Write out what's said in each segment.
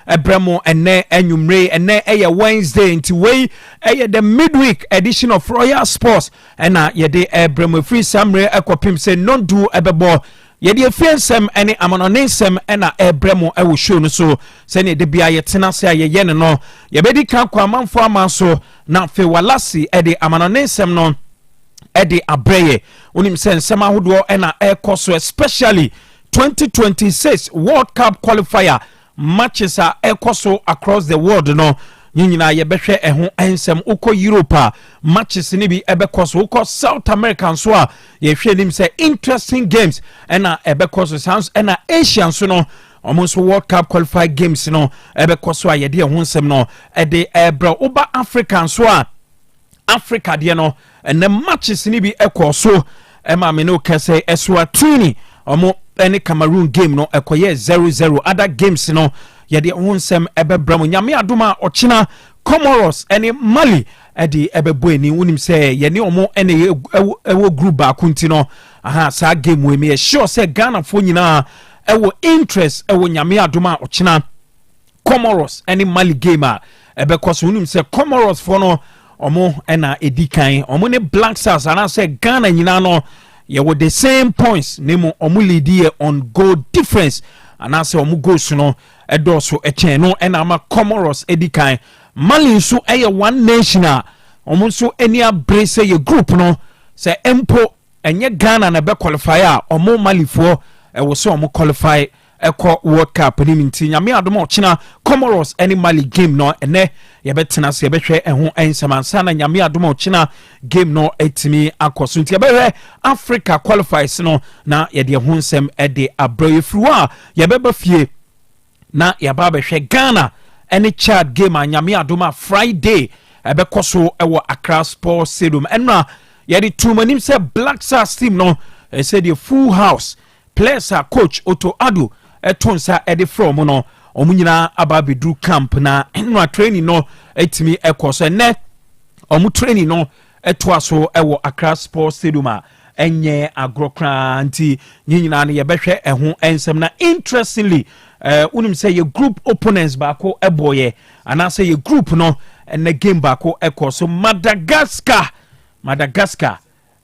Ebremo ene enyumre ene eye Wednesday nti wey eye the midweek edition of Royal Sports ena yede ebremo free samre ekopim se non do ebebo yede efiensem ene amanonensem ena ebremo ewo show no so se ne de bia yetena se ayeye ne no yebedi kan kwa amanfo amanso na fe walasi ede amanonensem no ede abreye unim se nsem ahodo ena ekoso especially 2026 World Cup qualifier matches are ekoso across the world no nyina yebehwe ehun ensem uko Europe matches ni bi ebekoso uko South America so a yehwe nim say interesting games ena ebekoso sounds ena Asian so no almost World Cup qualified games no ebekoso a yede ehun ensem no ede ebra oba African so a Africa de no ena matches ni bi ekoso ema me no kase Eswatini omo any Cameroon game no ekoye 0-0 other games no yede onsem ebebram nyame adoma ochina Comoros any Mali edi ebeboani wonim se yene omo ene ewo group ba kunti no aha sa game we me sure say Ghana fo nyina ewo interest ewo nyame adoma ochina Comoros any Mali game a ebekoso wonim se Comoros fo no omo ena edikan omo ne Black Stars ana say Ghana nyina no ye with the same points nemo omu lead on goal difference and as omu goals no edoso echen no and ama Comoros edikan Mali so eye one nation omu so any brace ye group no say empo enye Ghana na be qualify omu Mali fo e wo so omu qualify eko World Cup ni minti nyame adom ochina Comoros any Mali game no ene ye betena se behwe ehun ensamansa na nyame adom ochina game no etimi akoso nti ye behwe Africa qualifies no na ye de ehun sem e de abroye fruwa ye beba fie na ye ba behwe Ghana any Chad game nyame adom Friday ebekoso ewo Accra Sports Stadium enna ye de tumanim se Black Stars team no e say the full house players are coach Otto Ado etonsa ede from no omunyina ababedu camp na enwa training no etimi ekoso ne omu training no etoaso ewo Accra Sports Stadium enye agrokra nti nyinyina ne yebehwe ehun ensem na interestingly unim say your group opponents bako eboye and say your group no and the game bako ekoso Madagascar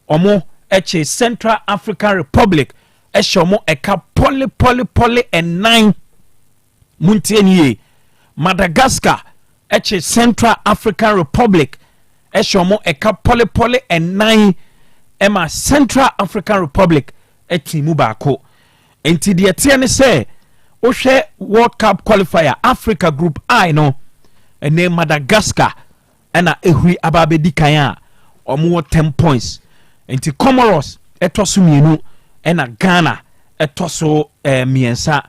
omo eche Central African Republic eshomo eka poly and 9 muntienie Madagascar eche Central African Republic eshomo eka poly and 9 ema Central African Republic etimu bako enti de tiene say ohwe World Cup qualifier Africa Group I no ene Madagascar ena ehuri ababedi kan a omo 10 points enti Comoros etosumienu ena Ghana etoso miensa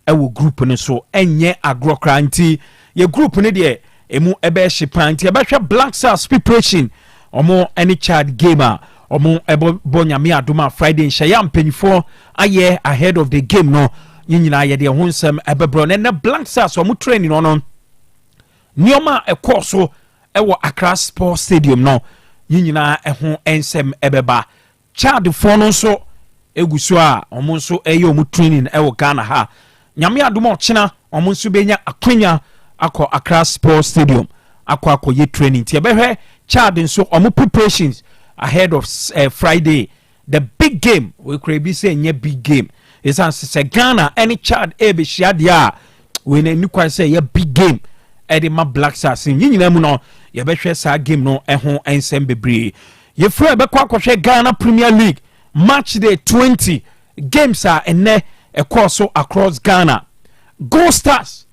ewo group ne so enye agrokra nti ye group ne de emu ebe hyepan nti ebe hwe Black Stars preparation omo any Chad gamer omo ebo bonyame adoma Friday nhya mpanyfo aye ahead of the game no nyina ye de ho nsem ebebro ne Black Stars omo training no nioma ekoso ewo Accra Sports Stadium no nyina eho ensem ebeba Chad fo no so egusu a omonso eye omu training ewo Ghana ha nyame adom ochina omonso benya akwanya akọ Accra Sports Stadium akọ ye training ti ebehwe Chad nso omu preparations ahead of Friday the big game we could be say nye big game is say Ghana any Chad ebe shiadia we na nikwa say ye big game e ma Black Stars nyina mu no ye behwe sa game no ehon ensem bebre ye fra be kwa kwhwe Ghana Premier League match day 20 games are ene a course across Ghana. Gold Stars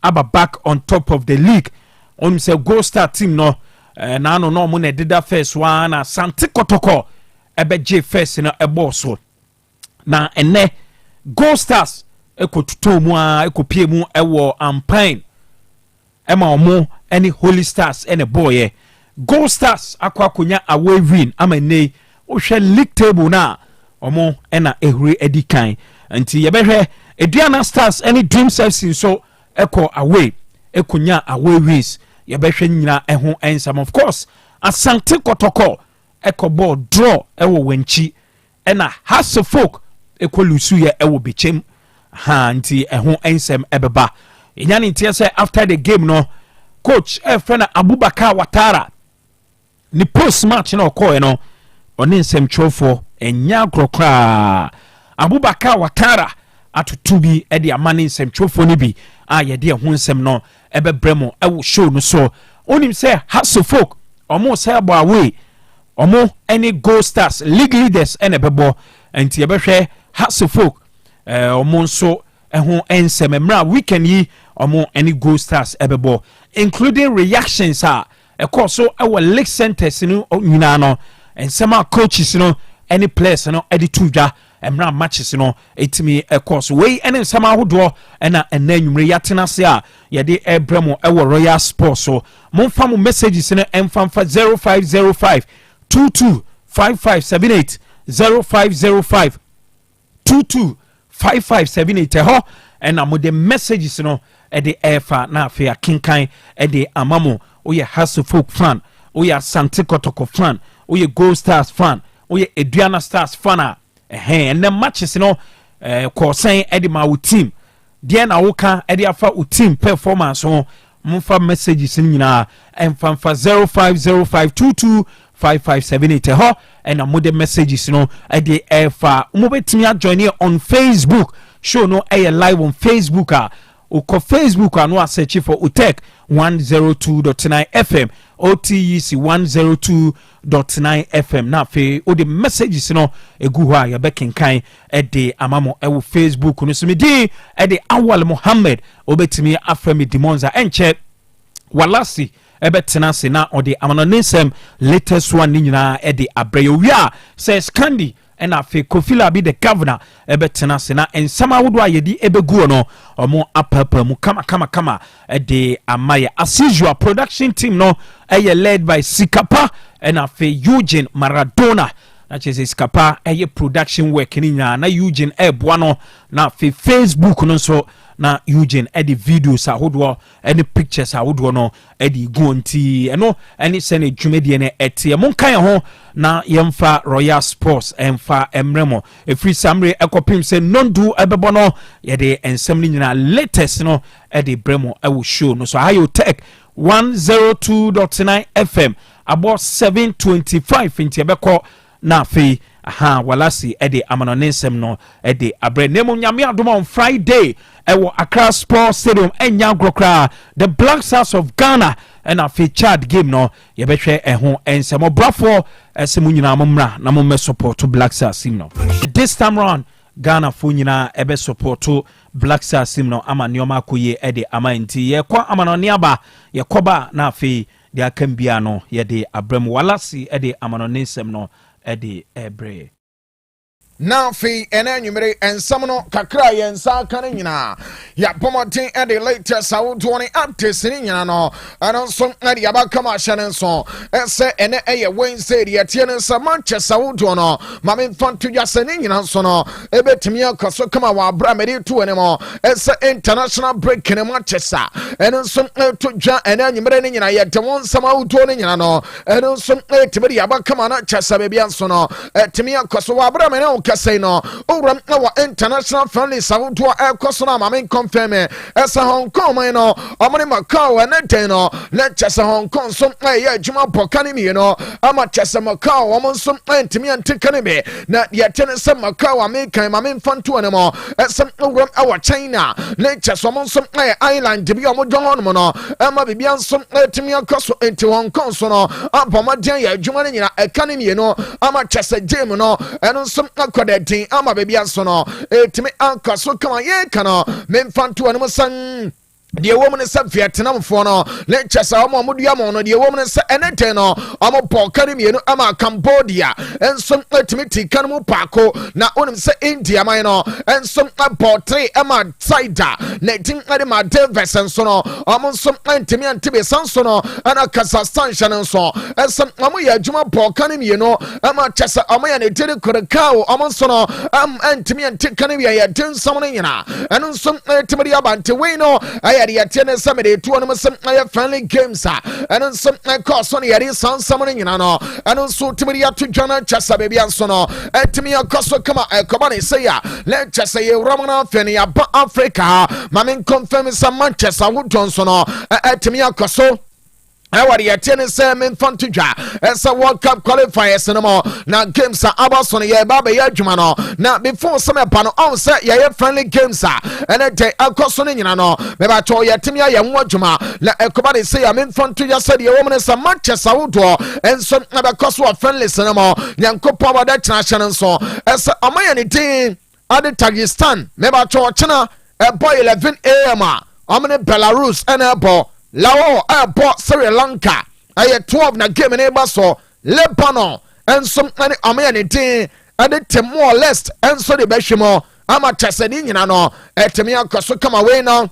are back on top of the league. On say Gold Star team no na no mo na did that first one Asante Kotoko ebe J first na ebo so. Na ene Gold Stars ekotuto mu a ekopie mu ewo Ampine. Ema omo any Holy Stars any boy. Gold Stars akwakonya away win amene ohwe league table na omo ena ehuri edikan nti yebehwe Ediana Stars any Dream FC so eko away ekonya away wins yebehwe nyina eho ensam of course Asante Kotoko eko ball draw ewo wenchi ena Hasselfolk eko lusu ye ewo bechem ha nti eho ensam ebeba inyani ntia say after the game no coach friend Abubakar Watara ni post match na okoe no oni nsɛmtwerɛfoɔ enya krokra Abubakar Watara atoto bi e de amane nsɛmtwerɛfoɔ no bi a ye de ho nsɛm no ɛbɛbrɛ mo ɛwo show no so onim sɛ Hasselfolk omo sɛ abo away omo any goal stars league leaders ene bɛbɔ enti ɛbɛhwɛ Hasselfolk omo nso ɛho nsɛm mra weekend yi omo any goal stars ɛbɛbɔ including reactions a ɛkɔ so ɛwɔ league centers no nyina no nsɛm a coaches no any players no ɛde to dwa mra matches no etimi ɛkɔ so wei ɛne nsɛm ahodoɔ ɛna ɛna nwumre yatena se a yɛde ɛbrɛ mo ɛwɔ Royal Sports so momfa mo messages no ɛmfamfa 0505 225578 0505 225578 ɛhɔ ɛna mo de messages no ɛde ɛfa na afei akenkan ɛde amamo oyɛ Hasselfolk fan oyɛ Asante Kotoko fan oyɛ Gold Stars fan oyɛ Aduana Stars fan a and then matches no kɔsɛn ɛde ma wo team deɛ na woka ɛde afa wo team performance ho momfa messages nyinaa ɛmfamfa 0505225578 ɛhɔ ɛna mode messages no ɛde ɛfa mobɛtumi ajoin on Facebook show no ɛyɛ live on Facebook a ukɔ Facebook a no asearch for Otec 102.9FM OTEC 102.9FM na fe o de messages no egu hɔ a yɛbɛkenkan ɛde amamo ɛwɔ Facebook no so me di ɛde Awal Mohammed obetimi afrɛ me Demonza ɛnkyɛ walasi ɛbɛtena se na ɔde amanonesem latest one ni nyinaa ɛde abrɛ yɛ wia sɛ Scandi ɛna fe Kofila bi the governor ɛbɛtena se na nsɛm ahodo a yɛdi ɛbɛguo no ɔmo apapa mu kama ɛde amaya as usual production team no ɛyɛ led by Sikapa ɛna fe Eugene Maradona na kyerɛ Sikapa ɛyɛ production work ni nyinaa na Eugene ɛboa no na fe Facebook no nso na Eugene ɛde videos ahodoɔ ɛne pictures ahodoɔ no ɛde gu nti ɛno ɛne sɛne dwumadie no ɛteɛ monka yɛ ho na yɛmfa Royal Sports ɛmfa ɛmmerɛmɔ ɛfiri samre ɛkɔpem sɛ nondu ɛbɛbɔ no yɛde nsɛm no nyinaa latest no ɛde brɛmɔ ɛwɔ show no so ha yɛ Otec 102.9FM about 7:25 nti ɛbɛkɔ na afei walasi ɛde amanonesem no ɛde abrɛ nemu nyame adom on Friday ɛwɔ Accra Sports Stadium ɛnya grokra the Black Stars of Ghana ɛna afei Chad game no yɛbɛhwɛ ɛho ɛnsɛm ɔbrafo ɛsɛ mu nyinaa momra na mommɛ support Black Stars team no this time round Ghana fo nyinaa ɛbɛ support Black Stars team no ama nneɔma akɔyie ɛde ama nti yɛkɔ amanone aba yɛkɔba na afei de akam bia no yɛde abrɛm walasi ɛde amanonesem no Eddie Ebre. Now fi enanumere ensam no kakra ye nsa kan nyina ya pomoten e de latest awuto ne updates ni nyina no ano so na de abaka ma hyene so ese ene eye Wednesday de tie ne nsa Manchester awuto no ma me fanto dwase ni nyina so no ebetimi akoso kama wa abra me de to ne mo ese international break ne Manchester ene so to dwa enanumere ni nyina ye de won sam awuto ne nyina no ene so etimi de abaka ma na chesa be bia so no etimi akoso wa abra me ne say no owram na wa international friendly sawoto ekoso na mame confirm esa Hong Kong man no omone Macau na den no na chese Hong Kong so ye adwuma bokane mi no ama chese Macau omon so ntimi antekane be na ye tene se Macau American mame mfanto ne mo esa owram awa China na chese omon so island bi omo don no no ama bibia so ntimi akoso enti Hong Kong so no aboma den ye adwuma ne nyina ekane mi no ama chese game no eno so the thing ama baby anso no etimi anka so kama ye kana memfanto anum san the woman is a Vietnam for no lectures are more mudiamo no the woman is anything no I'm a pokari no ama Cambodia and some ultimate kanamu pako na onim say India mino and some portray ama cider netting adema Davis and so no among some antimi and tibe sansono and a Kazakhstan shannon so and some amuya juma pokani no ama chasa amaya ne tele cow among sono antimi and tikanibia ya doing something and some timidity about to win no I yɛde yɛteɛ ne sɛ mede ɛtuo no m sɛ ɛyɛ friendly games a ɛno nso ɛkɔɔ so no yɛde saa nsɛm no nyina no ɛno nso tumi de yɛato dwa no kyɛ sɛ baabi nso no ɛtumi yɛkɔ so kama ɛkɔba ne sɛ a na kyɛ sɛ yɛwura mu no afei no yɛaba Africa ha ma menkɔmfam sɛ Manchester wodoɔ nso no ɛtumi yɛkɔ so ɛwɔ de yɛteɛ ne sɛ memfa nto dwa ɛsɛ World Cup qualifiers no mu na games a aba so no yɛba bɛyɛ adwuma no na before sɛ mɛba no ɔn sɛ yɛyɛ friendly games a ɛnɛ dɛ akɔ so no nyina no mɛbatɔ yɛtumi ayɛ ho adwuma na ɛkɔba de sɛ a memfa nto dwa sɛdeɛ ɛwɔ mu no sɛ Manchester wodoɔ ɛnso ɛbɛkɔ so wɔ friendlies no mu nyankopɔn wɔda kyena hyɛ no nso ɛsɛ ɔma yɛ ne din ade Tajikistan mɛbatɔ ɔkyena ɛbɔ 11 AM a ɔmo ne Belarus ɛna ɛbɔ Lao ɛbɔ Sri Lanka ɛyɛ 12 na game ne ba so Lebanon ɛnso ɛne ɔmo ne din ɛde Timor Leste ɛnso de bɛhwɛ mu ama kyɛsɛ ne nyina no ɛtumi akɔ so kama wei no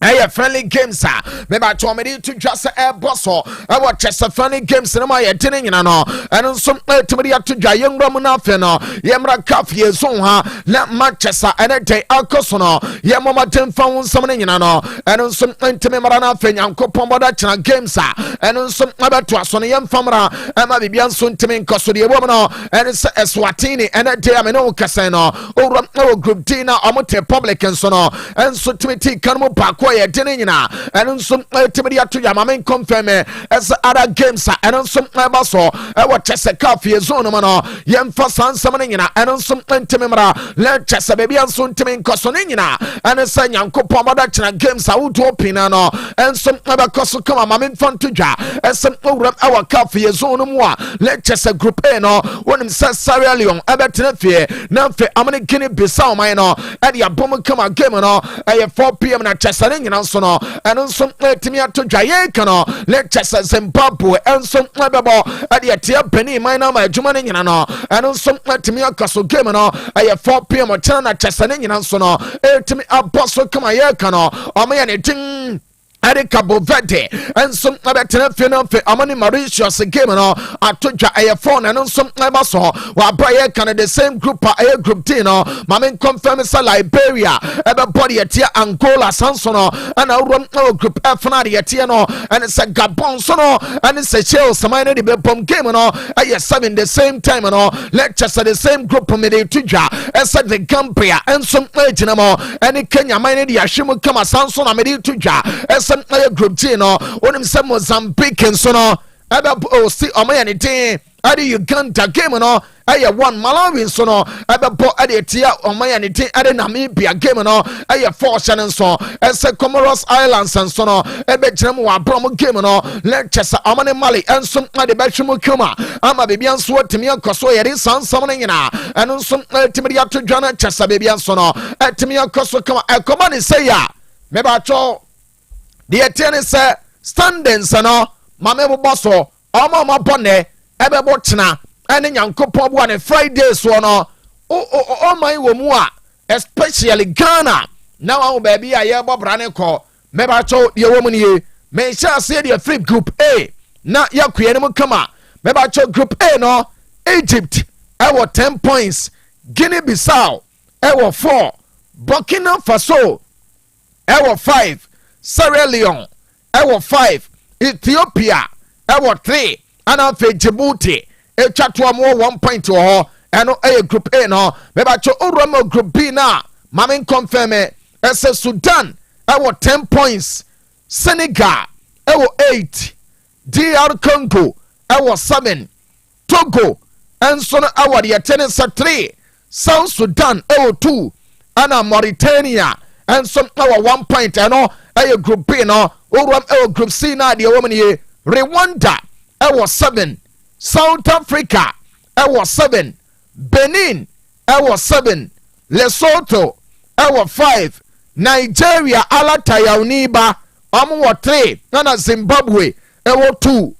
ɛyɛ friendly games a meba chomedi to just bosso ɛwɔ kyɛsɛ friendly games no ma yɛ de ne nyina no ɛno nso ɛtumi de ato dwa yɛnwura mu no afei no yɛmmra kaf yɛso ha na Manchester ɛne de akɔso no yɛmmɔma temfa ho nsɛm no nyina no ɛno nso ntumi mmara no afei nyankopɔn bɔda kyena games a ɛno nso ɛbɛto aso no yɛmfa mmara ɛma biribia nso ntumi nkɔ so deɛ ɛbɔ mu no ɛne sɛ Eswatini ɛne de a me ne wo kɛsɛn no owura ɛwɔ group D na ɔmo Republican so no ɛnso tumi ti kan mu baako yɛ de ne nyina ɛno nso tumi de ato dwa ma me confirm ɛsɛ other games a ɛno nso ɛba so ɛwɔ kyɛsɛ kaf yɛ zone mu no yɛmfa saa nsɛm no nyina ɛno nso ntumi mmara na kyɛsɛ baabia nso ntumi nkɔ so ne nyina ɛne sɛ nyankopɔn bɔda kyena games a wodoɔ pina no ɛnso ɛbɛkɔ so kama ma memfa nto dwa ɛsɛ owuram ɛwɔ kaf yɛ zone no mu a na kyɛsɛ group A no wonim sɛ Sierra Leone ɛbɛtena fie na mfe amene Guinea Bissau man no ɛde abɔm kama game no ɛyɛ 4 PM na kyɛsɛ ne nyina nso no ɛno nso ɛtumi ato dwa yɛka no na kyɛsɛ Zimbabwe ɛnso ɛbɛbɔ ɛde ɛteɛ Benin man no ma adwuma no nyina no ɛno nso ɛtumi aka so game no ɛyɛ 4 PM ɔkyena na kyɛsɛ ne nyina nso no ɛtumi abɔ so kama yɛka no ɔmo yɛ ne din ɛde Cabo Verde ɛnso ɛbɛtena fie no mfe ɔmo ne Mauritius game no ato dwa ɛyɛ 4 na ɛno nso ɛba so wɔaba yɛka no the same group a ɛyɛ group D no ma me confirm sɛ Liberia ɛbɛbɔ de yɛteɛ Angola sanso no ɛna worom ɛwɔ group F no de yɛteɛ no ɛne sɛ Gabon so no ɛne sɛ Seychelles man no de bɛbɔm game no ɛyɛ 7 the same time no lectures the same group me de to dwa ɛsɛ the Gambia ɛnso ɛgyina mu ɛne Kenya man no de ahwɛ mu kama sanso na me de to dwa ɛsɛ group G no wonim sɛ Mozambique nso no ɛbɛbɔ si ɔmo yɛ ne din ɛde Uganda game no ɛyɛ 1 Malawi nso no ɛbɛbɔ ɛde etia ɔmo yɛ ne din ɛde Namibia game no ɛyɛ 4 hyɛ ne nso ɛsɛ Comoros Islands nso no ɛbɛgyina mu wɔ abrom game no Leicester ɔmo ne Mali ɛnso ɛde bɛhwɛ mu kama ama bebia nso tumi akɔ so yɛde sansam no nyina ɛno nso tumi de ato dwa no kyɛsɛ bebia nso no ɛtumi akɔ so kama ɛkɔma ne sɛ ya mɛbatɔ deɛ ɛteɛ ne sɛ standings no ma mɛbobɔ so ɔma bɔ nɛ ɛbɛbɔ kyena ɛne nyankopɔn boa ne Friday soɔ no ɔman wɔ mu a especially Ghana na wawo baabi a yɛbɔ bra ne kɔ mɛbatɔ deɛ wɔ mu no ye menhyɛ aseɛ deɛ free group A na yɛkoɛ no mu kama mɛbatɔ group A no Egypt ɛwɔ 10 points Guinea Bissau ɛwɔ 4 Burkina Faso ɛwɔ 5 Sierra Leone ɛwɔ 5 Ethiopia ɛwɔ 3 ana afei Djibouti etwa to am 1 point wɔ hɔ ɛno ɛyɛ group A no mɛbatɔ owuram group B na ma me confirm ɛsɛ Sudan ɛwɔ 10 points Senegal ɛwɔ 8 DR Congo ɛwɔ 7 Togo ɛnso no ɛwɔ deɛ ɛtene sɛ 3 South Sudan ɛwɔ 2 ana Mauritania ɛnso ɛwɔ 1 point ɛno ɛyɛ group B no owuram ɛwɔ group C na deɛ wɔm nie Rwanda ɛwɔ 7 South Africa ɛwɔ 7 Benin ɛwɔ 7 Lesotho ɛwɔ 5 Nigeria Alatayauniba ɔmo wɔ 3 na Zimbabwe ɛwɔ 2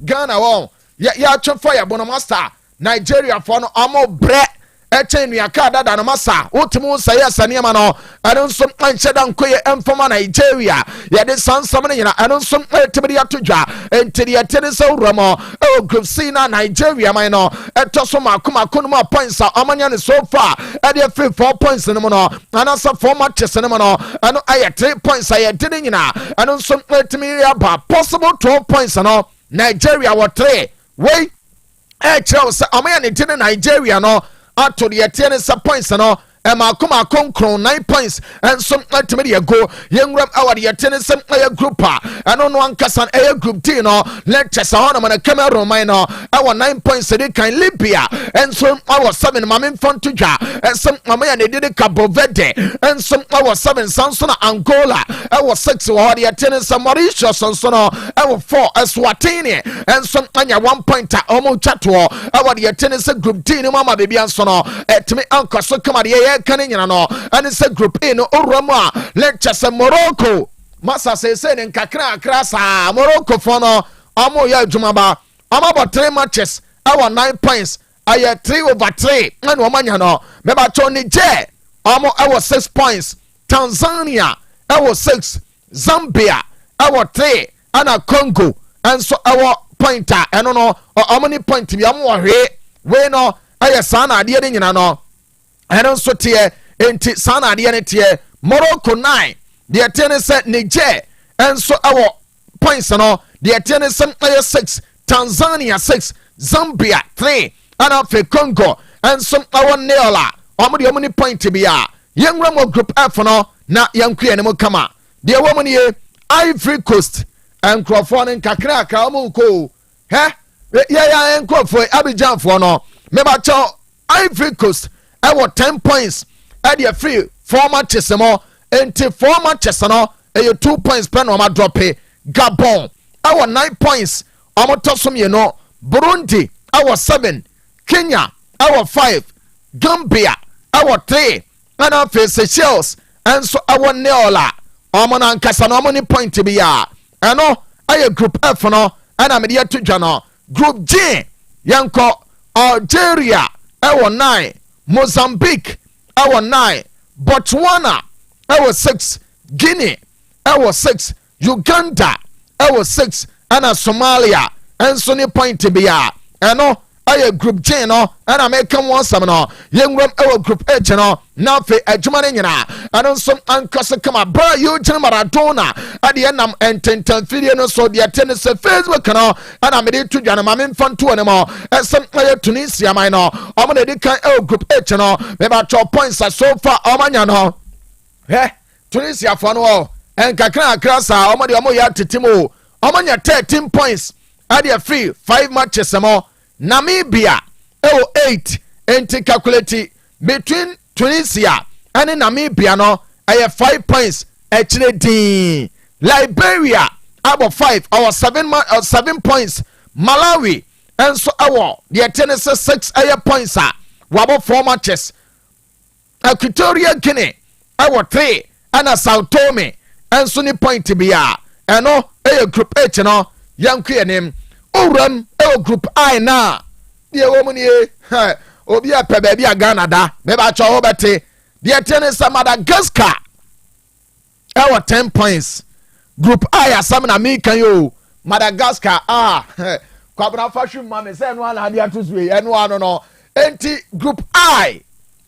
Ghana wɔn yɛatwe fɔ yɛ bono master Nigeria fɔ no ɔmo brɛ ɛkyɛn nuaka dada no masa wotimu sɛyɛ sɛnneɛma no ɛno nso anhyɛ da nkoyɛ ɛmfama Nigeria yɛde sansam no nyina ɛno nso ɛtibiri ato dwa enti deɛ ɛte ne sɛ wura mu ɛwɔ group C na Nigeria man no ɛtɔ so maako no mu a points a ɔmanya ne so far ɛde free 4 points no mu no anasa 4 matches no mu no ɛno ayɛ 3 points a yɛde ne nyina ɛno nso ɛtimi aba possible 12 points no Nigeria wɔ 3 wei ɛkyerɛ wo sɛ ɔmanya ne ti ne Nigeria no ato deɛ ɛteɛ ne sɛ points no maako nkron 9 points enso atime de go yenwram awade yete ne sem aye group a eno no ankasa aye group D no lectures ho na man Cameroon man no awo 9 points de kan Libya enso awo 7 mamen fonto dwa ensem mamaya ne de Cabo Verde enso awo 7 sanso na Angola awo 6 wo de yete ne sem Mauritius sanso no awo 4 Eswatini enso anya 1 point a omo chato awo de yete ne se group D ni mama bebi anso no etime ankaso kama de kane nyina no ane se group A no owuramu a lectures Morocco masa se ne nkakra sa Morocco for no omo ya adwuma ba omo about 3 matches our 9 points aye 3/3 ane omanya no me ba cho Niger omo our 6 points Tanzania our 6 Zambia our 3 ana Congo and so our pointer eno no omo ni point bi omo hwe we no aye sana ade de nyina no ɛno nso teɛ enti saa na adeɛ ne teɛ Morocco 9 deɛ teɛ ne sɛ Niger ɛnso ɛwɔ points no deɛ teɛ ne sɛ ɛyɛ 6 Tanzania 6 Zambia 3 ɛna afei Congo ɛnso ɛwɔ Neola ɔmo deɛ ɔmo ne point bi a yɛnwura mo group F no na yɛnkuɛ ne mu kama deɛ wɔ mo ne Ivory Coast nkurɔfoɔ ne nkakra ɔmo nko hɛ yɛyɛ nkurɔfoɔ Abidjanfoɔ no mebakyɛw Ivory Coast ɛwɔ 10 points ɛde free 4 matches mo enti 4 matches no ɛyɛ 2 points per no ma drop Gabon ɛwɔ 9 points ɔmo tosom ye no Burundi ɛwɔ 7 Kenya ɛwɔ 5 Gambia ɛwɔ 3 ɛna afei Seychelles ɛnso ɛwɔ Neola ɔmo na nkasa no ɔmo ni point bi ya ɛno ɛyɛ group F no ɛna me de ato dwa no group G yɛnkɔ Algeria ɛwɔ 9 Mozambique our 9 Botswana our 6 Guinea our 6 Uganda our 6 and Somalia and Sunny point to be and no I group J no and I make come one some no young room our group H no now for a Jumanina and on some uncasa come a bra you Maradona at the end I'm ententan video no so the attendance of Facebook no and I'm ready to Jana Mamin fun to anymore and some player Tunisia I know I'm gonna decline our group H no maybe 12 points are so far Omanya no eh Tunisia for no and Kakra Krasa Omadi Omo ya Titimo Omanya 13 points at the free 5 matches more Namibia 8 enti calculate between Tunisia and Namibia no I have 5 points actually din Liberia about 5 our 7 points Malawi and so our the Tennessee 6 points are about 4 matches Equatorial Guinea our 3 and a Sao Tome and Sunny point to be and no group H no young name Uram group I na dear woman ye obi a pe baby a Ghana da me ba cho obete dear tennis Madagascar our 10 points group I asamna me kan yo Madagascar kwabra fashion mame say no ala dia to swe eno ano no enti group I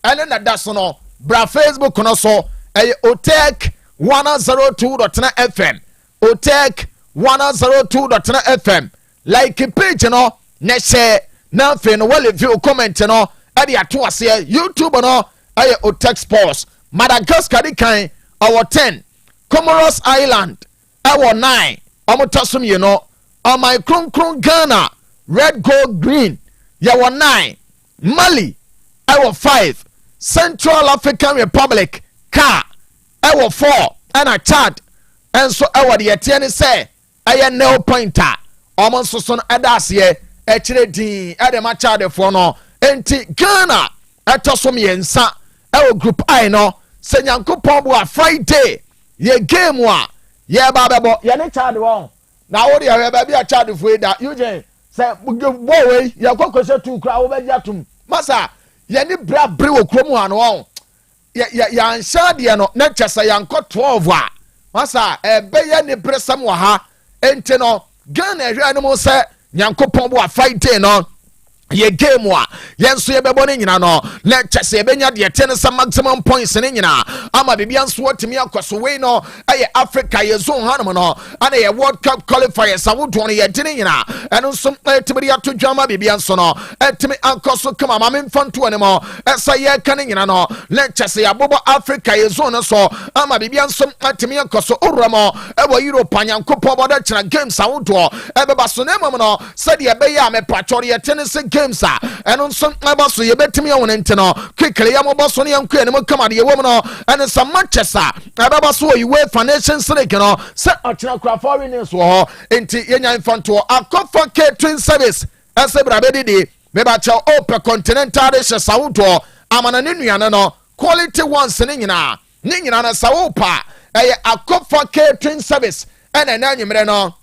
ene na da so no bra Facebook no so Otec 102.9Fm Otec 102.9Fm like page no na share na fe no wale view comment no e de ato ase YouTube no aye Otec Sports Madagascar di kan our 10 Comoros Island our 9 omotosom ye no on my kronkron Ghana red gold green our 9 Mali our 5 Central African Republic car our 4 and a Chad and so our the etienne say aye no pointer Omo soso no edase ekire din ade ma cha de fo no enti Ghana etosom yensa e group I no se Nyankopon bo a Friday ye game a ye ba bebo ye ne cha de won na wo de ye ba bi a cha de fo da you je se bo we ye kokose tu kra wo be jatum masa yɛne bra bere wɔ kurom ha no wɔn yɛanhyɛ deɛ no na kyɛ sɛ yɛnkɔ 12 a masa ɛbɛyɛ ne bere sɛm wɔ ha enti no Ghana ɛhwɛ no mu sɛ Nyankopɔn bo a fighting no ye game wa yenso ye bebo ne nyina no na kyese ye benya de te ne sa maximum points ne nyina ama bibia nso watimi akoso we no aye Africa ye zone hanum no ana ye World Cup qualifiers awodo no ye de ne nyina eno nso tibiri ato dwama bibia nso no etimi ankoso kama ma memfanto ne mo esa ye ka ne nyina no na kyese ya bobo Africa ye zone so ama bibia nso atimi akoso oramo ewo Europe Nyankopɔn bodo kyena games awodo ebeba so ne mom no se de be ya me patwore ye te ne se games a eno nso abaso ye betimi awon enti no quickly ya moboso ne yanku ene mo kama de ye wom no ene some matches a ababaso UEFA Nations League no se ochina kra foreigners wo ho enti yenya infanto akofa catering service ese brabedi di me ba cha Ope Continental de Sawodo amana ne nuane no quality ones ne nyina na Sawopa eye akofa catering service ene na nyimre no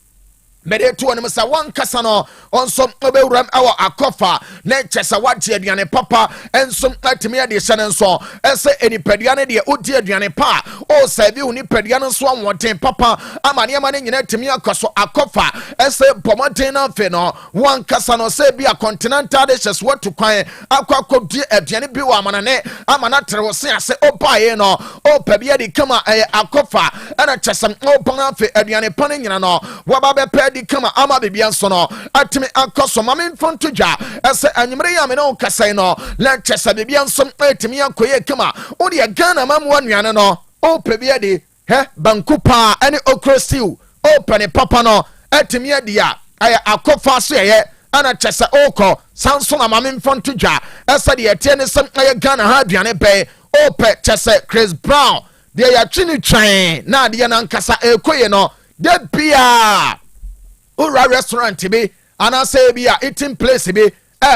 mede to no msa wan kasa no onso obewuram awo akofa na kyesa wagye aduane papa enso atimi ade hye ne nso ese enipadua ne de odi aduane pa o serve uni padua no so anwoten papa amane amane nyina atimi akoso akofa ese pomoten na fe no wan kasa no se bia continental dishes watu kwan akwakodi aduane bi wa amanane amana trewo se ase opaye no o pabia de kama akofa ana kyesa o pon afe aduane pa ne nyina no waba be kama ama bibia nso no atimi akoso mame mfonto dwa ese anyimre ya me no kasai no la chesa bibia nso atimi akoye kama o de Ghana mamwa nuane no o pebia de bankupa ene okro stew o pane papa no atimi adia aya akofa so ye ana chesa oko sanso na mame mfonto dwa ese de etie ne sem aya Ghana ha aduane be o pe chesa Chris Brown de ya twini twan na de na nkasa ekoye no de bia ura restaurant bi anase bi a eating place bi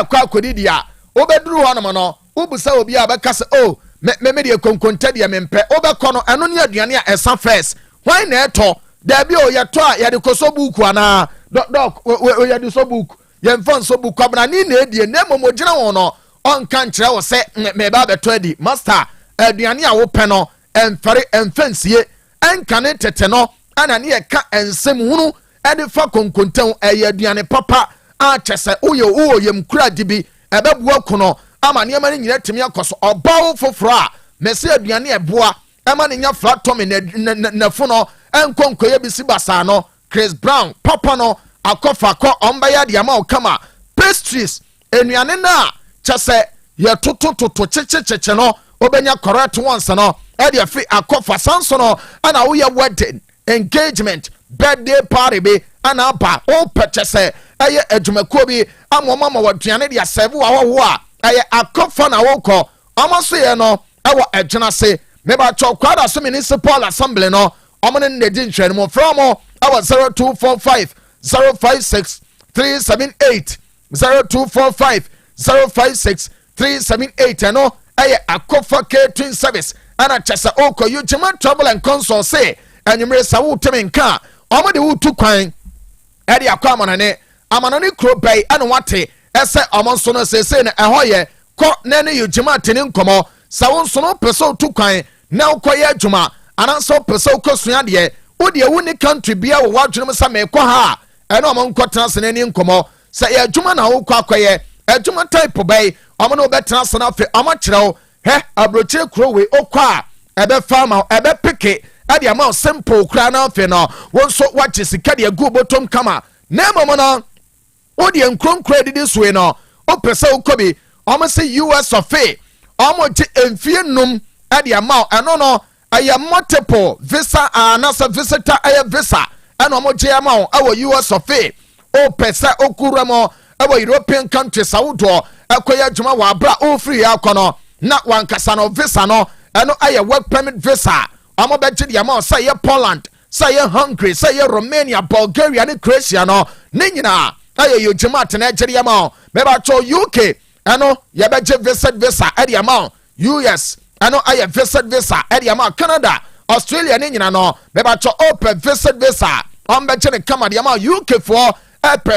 kwa kodidi a obeduru hono no ubusa obi a beka se o me de konkonta de mempe obekọ no eno ne aduane a esa first why na eto da bi o ye to a ye de koso buku ana dok o ye de so buku ye mfon so buku abna ni na edie na momogina won no on kan kire wo se me ba beto adi master aduane a wo pe no emfere emfansie enkane tete no ana ne ye ka ensem hunu ede fa konkontan aduane papa a kyese uyo yem kura dibi ebebuo kono ama ne mani nyina temi akoso obawo foforo a mese aduane eboa ema ne nya flat tummy na funo enkonkoye bisi basa no Chris Brown papa no akofa ko ombaya de ama okama pastries enuane na kyese ye totototo chechecheche no obenya correct ones no ede afi akofa sanso no ana wo ye wedding engagement birthday party be ana ba o purchase aye adwumakuo bi amoma ma waduane de serve wa wo a aye akofa na wo ko amaso ye no awo adwena se me ba cho kwada so municipal assembly no omne ne di nhwene mo from awo 0245 056 378 0245 056 378 no aye akofa catering service ana chesa oko you jema trouble and console say anyumre sawo temenka omode wutu kwan ede akwa amanane kro bai ane wate ese omonso no sese na ehoye ko na ne yujima tene nkomo sawo nso no peso tu kwan na ukoye adwuma ananso peso ukosua de wode wuni country bia wo wadwene sa me kwa ha ene omonko transene ni nkomo sa ye adwuma na wo kwa akoye adwuma type bai omono betra sana fe omokyerɛw abrochire kro we okwa ebe farmer ebe pike ade ama simple kra na fe no wonso wache sika de agu botom kama na momo no odi enkronkro de suwe no opese ukobi omo se US of A omo je emfie num ade ama eno no aya multiple visa anasa visitor aya visa eno omo je ama awo US of A opese okuramo awo European countries awodo akoya djuma wa bra o free akono na wankasa no visa no eno aya work permit visa amo beje de ama say ye Poland say ye Hungary say ye Romania Bulgaria ne Croatia no ne nyina aye yo jema tena gere ama me ba cho UK eno ye beje visa ade ama US eno aye visa ade ama Canada Australia ne nyina no me ba cho open visa on beje ne kama de ama UK for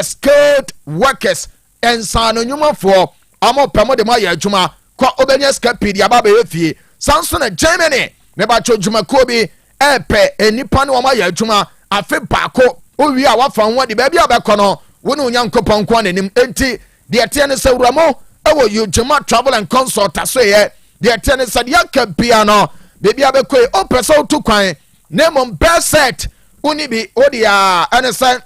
skilled workers ensano nyuma for amo pemo de ma ye adwuma kwa obenya skapidi ababa efie sanso na Germany me ba cho dwumakuo bi epe enipa ne wo ma ya adwuma afe baako owi a wafa ho de ba bia obekọ no wo ne onyankopon kwa nanim enti de tie ne sawuramo ewo Ujima travel and consult aso ye de tie ne sadia ka bia no bebia bekọ o pese otu kwan name best set uni bi odia anesa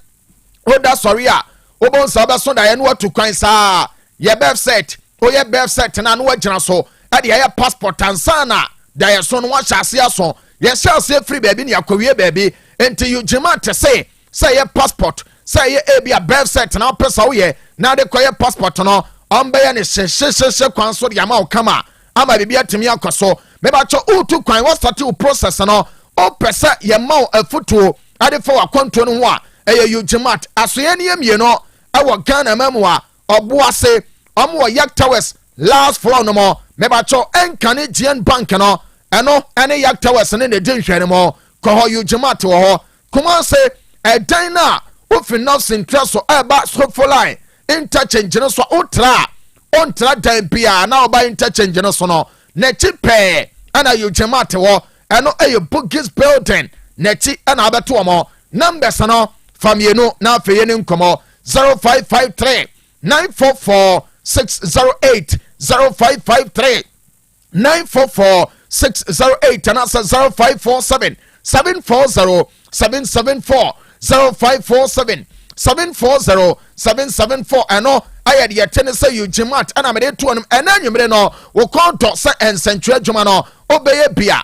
oda sorry a obon sa obeso da ye no otu kwan sa ye best set o ye best set na no agina so ade ye passport ansana da ye so no wa hyase aso ye hyase free baby ne yakowie baby enti Ujima te say ye passport say ye e bia best set na pesa wo ye na de koye passport no ombe ne hye kwan so de ama o kama ama bibia temi akoso me ba cho utu kwan wo start o process no o pesa ye ma afutuo ade for akonto no ho a eye Ujima aso ye ne yemie no awo Ghana mamu a oboase omo Yak Towers last floor no mo me ba cho enkane GN bank no eno ene Yak Towers ne de hwere mo ko ho Ujima to ho kuma se edan na ofi north interest so eba so line interchange no so otra dan bia na oba interchange no so no na chipe ana Ujima te ho eno eye Bugis building na chi ana abeto mo numbers no famienu na afeye ne nkomo 0553 944 608 0553 944 608 and that's 0547 740 774 0547 740 774 ano ayɛ de yɛtene sɛ Ujima and amede to no ɛna nwumere no wo konto sɛ ensentwe adwuma no obeye bia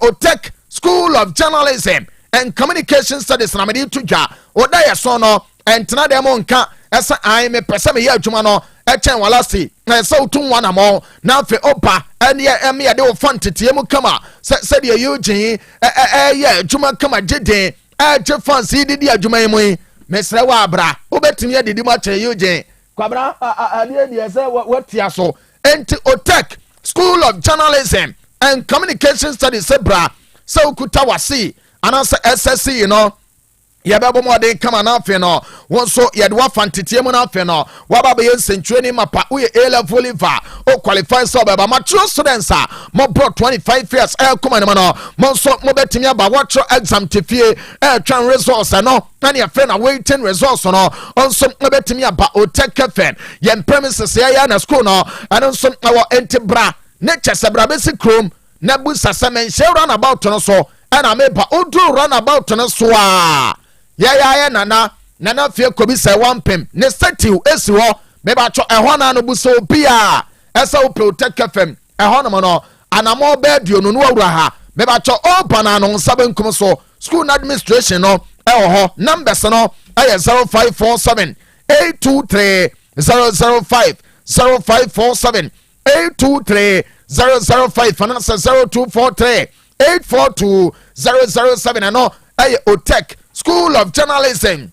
Otec School of Journalism and Communication Studies na amede to dwa oda yɛ so no entena dem nka ɛsɛ ai me pɛsɛ me yɛ adwuma no ɛkyɛn walasi na ɛsɛ utum wana mo na afi opa ɛne ɛme yɛ de wo font tie mu kama sɛ de Eugene yɛ adwuma kama geden je fancy didi adwuma yi mu mesre wa abra obetumi adidi ma kyerɛ Eugene kwabra ade de ɛsɛ watia so enti Otec School of Journalism and Communication Studies sebra sɛ ukuta wasi anasa SSC you know yababo mo de kama na afi no won so ye de wa fantetie mu na afi no wa ba be nsentwe ni mapa wo ye A level liver o qualify so ba mature students mo bro 25 years kuma ne no mo so mo betimi aba watch exam tifie twan results no na ne afi na waiting results no on so mo betimi aba Otec FM ye premises ya na school no and so na wo entibra ne chesebra besi chrome na bu sasemen share about no so and meba odu run about no so ya nana fie kobi se wampem ne statue esi ho me ba cho ehọ na no buso bia esa wo Otec FM ehọ no no anamo bedio no awura ha me ba cho opa no nsabe nkum so school administration no ehọ numbers no aye 0547 823 005 0547 823 005 finance 0243 842 007 and no aye Otec School of Journalism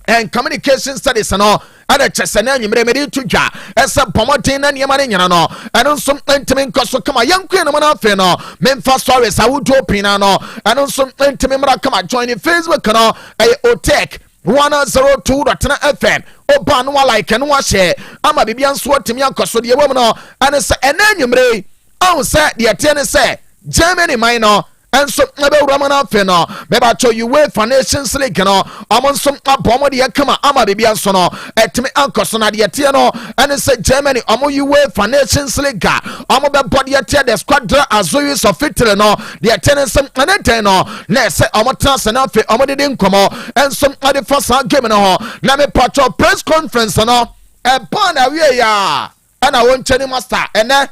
and Communication Studies no ada chesena nyimre mede to dwa esa pomoten na niema ne nyana no eno nso ntimi nkoso kama yankwe no na afi no memfa stories awudo pina no eno nso ntimi mra kama join Facebook no Otec 102.9FM oba no like no wa share ama bibia nso atimi akoso de wom no ane se ena nyimre on se de tie ne se Germany mine no and so ebe uramana fe no me ba cho UEFA Nations League no amon so abomo de kama ama bibia nso no etime ankoso na de tie no and say Germany amo UEFA Nations League amo be body tie the squadra Azoris of Italy no de tie some aneten no na say amo transfer na fe amo de nkomo and some ade first game no ho na me patro press conference no e ban awie ya ana won chani master ene